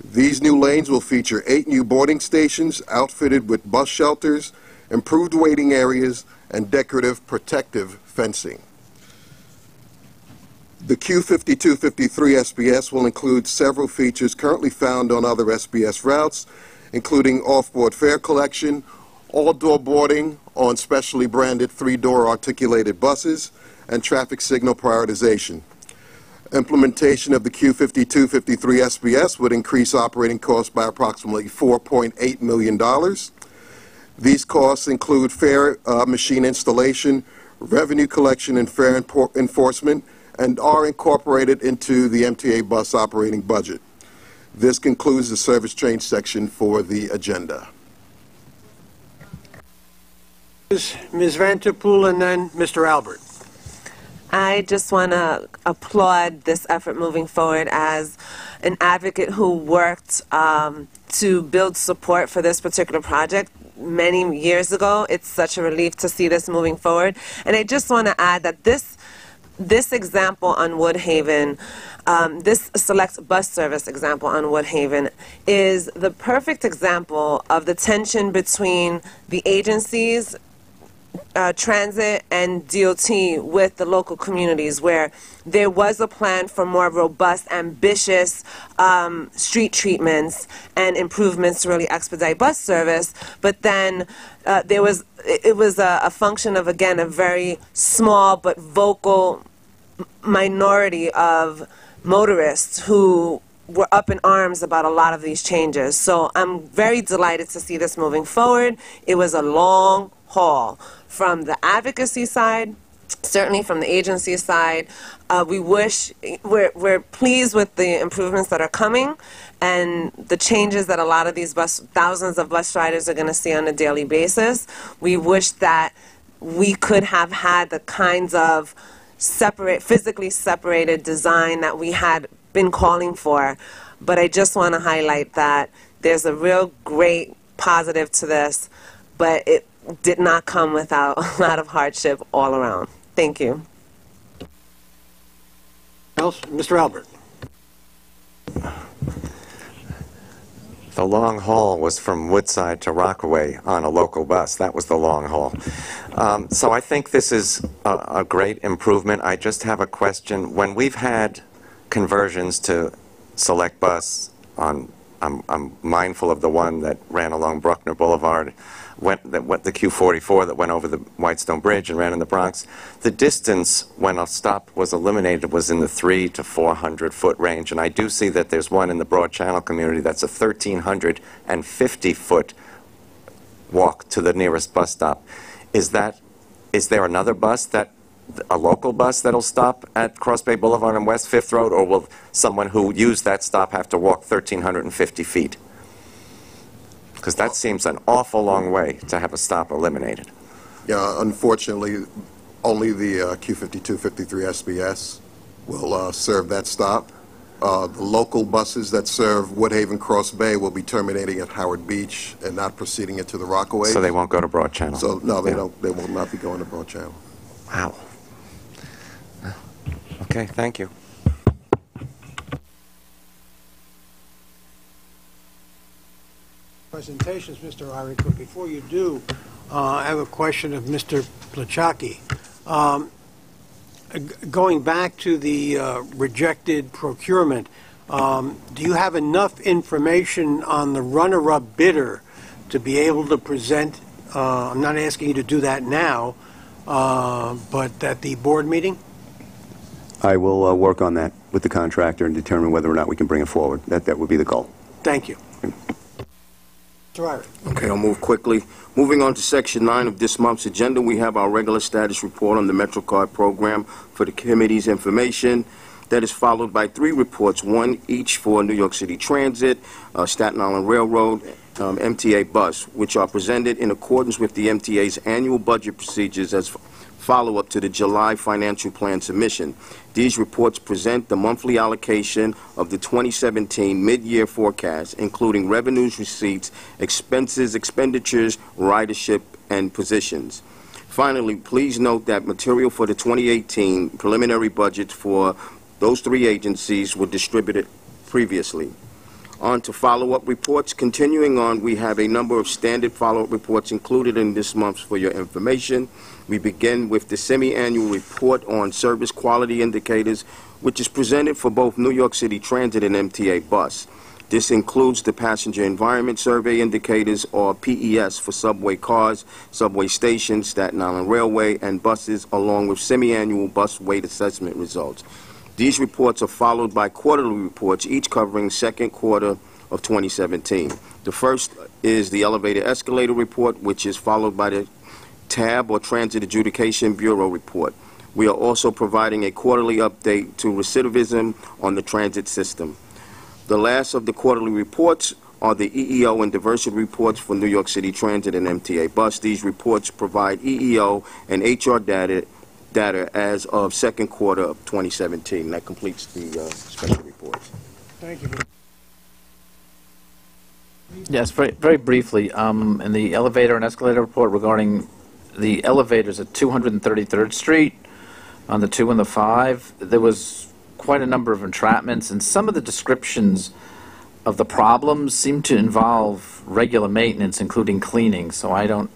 These new lanes will feature 8 new boarding stations outfitted with bus shelters, improved waiting areas, and decorative protective fencing. The Q52-53 SBS will include several features currently found on other SBS routes, including off-board fare collection, all-door boarding on specially branded 3-door articulated buses, and traffic signal prioritization. Implementation of the Q52-53 SBS would increase operating costs by approximately $4.8 million. These costs include fare machine installation, revenue collection, and fare enforcement, and are incorporated into the MTA bus operating budget. This concludes the service change section for the agenda. Ms. Vanterpool and then Mr. Albert. I just want to applaud this effort moving forward as an advocate who worked to build support for this particular project many years ago. It's such a relief to see this moving forward. And I just want to add that this example on Woodhaven, this select bus service example on Woodhaven, is the perfect example of the tension between the agencies transit and DOT with the local communities, where there was a plan for more robust, ambitious street treatments and improvements to really expedite bus service, but then it was a function of, again, a very small but vocal minority of motorists who were up in arms about a lot of these changes. So I'm very delighted to see this moving forward. It was a long haul from the advocacy side, certainly from the agency side. We're pleased with the improvements that are coming and the changes that a lot of these thousands of bus riders are going to see on a daily basis. We wish that we could have had the kinds of physically separated design that we had been calling for, but I just want to highlight that there's a real great positive to this, but it did not come without a lot of hardship all around. Thank you. Else? Mr. Albert. The long haul was from Woodside to Rockaway on a local bus. That was the long haul. So I think this is a great improvement. I just have a question. When we've had conversions to select bus I'm mindful of the one that ran along Bruckner Boulevard, the Q44 that went over the Whitestone Bridge and ran in the Bronx. The distance when a stop was eliminated was in the 300 to 400 foot range, and I do see that there's one in the Broad Channel community that's a 1,350 foot walk to the nearest bus stop. Is there another bus a local bus that'll stop at Cross Bay Boulevard and West 5th Road, or will someone who used that stop have to walk 1,350 feet? Because that seems an awful long way to have a stop eliminated. Yeah, unfortunately, only the Q52, 53 SBS will serve that stop. The local buses that serve Woodhaven Cross Bay will be terminating at Howard Beach and not proceeding into the Rockaway. So they won't go to Broad Channel? So, no, they don't. They will not be going to Broad Channel. Wow. Okay, thank you. Presentations, Mr. Irick, but before you do, I have a question of Mr. Plachaki. Going back to the rejected procurement, do you have enough information on the runner-up bidder to be able to present, I'm not asking you to do that now, but at the board meeting? I will work on that with the contractor and determine whether or not we can bring it forward. That would be the goal. Thank you. Mr. Irick. Okay, I'll move quickly. Moving on to Section 9 of this month's agenda, we have our regular status report on the MetroCard program for the committee's information. That is followed by 3 reports, one each for New York City Transit, Staten Island Railroad, MTA Bus, which are presented in accordance with the MTA's annual budget procedures as follow-up to the July financial plan submission. These reports present the monthly allocation of the 2017 mid-year forecast, including revenues, receipts, expenses, expenditures, ridership, and positions. Finally, please note that material for the 2018 preliminary budget for those 3 agencies were distributed previously. On to follow-up reports. Continuing on, we have a number of standard follow-up reports included in this month's for your information. We begin with the semi-annual report on service quality indicators, which is presented for both New York City Transit and MTA Bus. This includes the Passenger Environment Survey Indicators, or PES, for subway cars, subway stations, Staten Island Railway, and buses, along with semi-annual bus weight assessment results. These reports are followed by quarterly reports, each covering second quarter of 2017. The first is the Elevator Escalator Report, which is followed by the TAB, or Transit Adjudication Bureau Report. We are also providing a quarterly update to recidivism on the transit system. The last of the quarterly reports are the EEO and diversity reports for New York City Transit and MTA Bus. These reports provide EEO and HR data as of second quarter of 2017. That completes the special reports. Thank you. Yes, very briefly, in the elevator and escalator report regarding the elevators at 233rd Street on the 2 and the 5, there was quite a number of entrapments, and some of the descriptions of the problems seem to involve regular maintenance, including cleaning. So I'm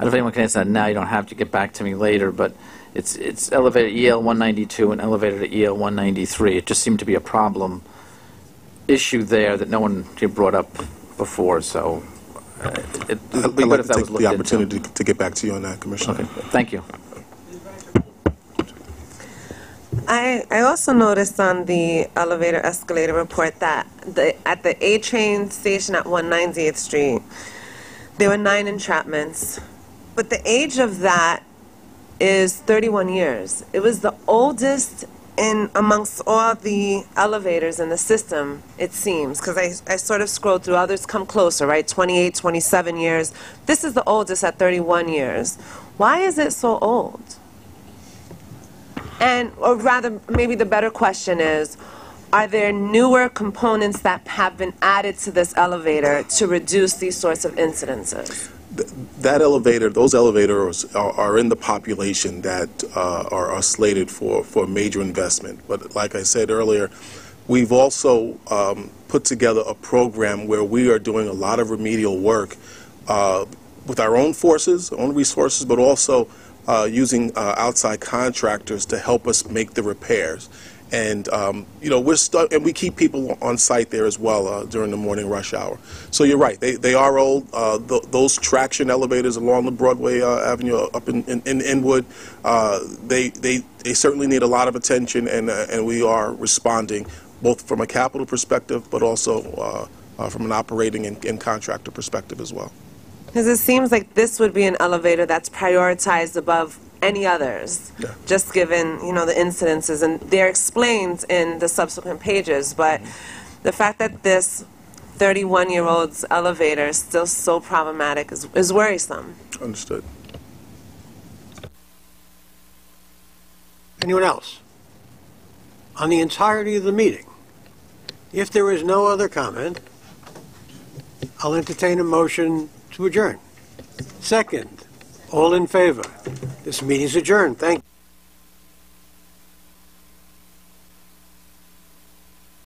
don't know if anyone can answer that now, you don't have to get back to me later, but it's elevator EL 192 and elevator to EL 193. It just seemed to be a problem issue there that no one had brought up before, so it would be good if that was looked into. I'd like to take the opportunity to get back to you on that, Commissioner. Okay, thank you. I also noticed on the elevator escalator report that at the A train station at 190th Street, there were 9 entrapments, but the age of that is 31 years. It was the oldest in amongst all the elevators in the system, it seems, because I sort of scrolled through. Others come closer, right? 28, 27 years. This is the oldest at 31 years. Why is it so old? And, or rather, maybe the better question is, are there newer components that have been added to this elevator to reduce these sorts of incidences? That elevator, those elevators are in the population that are slated for major investment. But like I said earlier, we've also put together a program where we are doing a lot of remedial work with our own forces, own resources, but also using outside contractors to help us make the repairs. And you know, we're stuck, and we keep people on site there as well during the morning rush hour. So you're right; they are old. Those traction elevators along the Broadway Avenue up in Inwood, they certainly need a lot of attention, and we are responding both from a capital perspective, but also from an operating and contractor perspective as well. Because it seems like this would be an elevator that's prioritized above any others, just given, you know, the incidences, and they're explained in the subsequent pages, but the fact that this 31-year-old's elevator is still so problematic is worrisome. Understood. Anyone else? On the entirety of the meeting, if there is no other comment, I'll entertain a motion to adjourn. Second. All in favor? This meeting is adjourned. Thank you.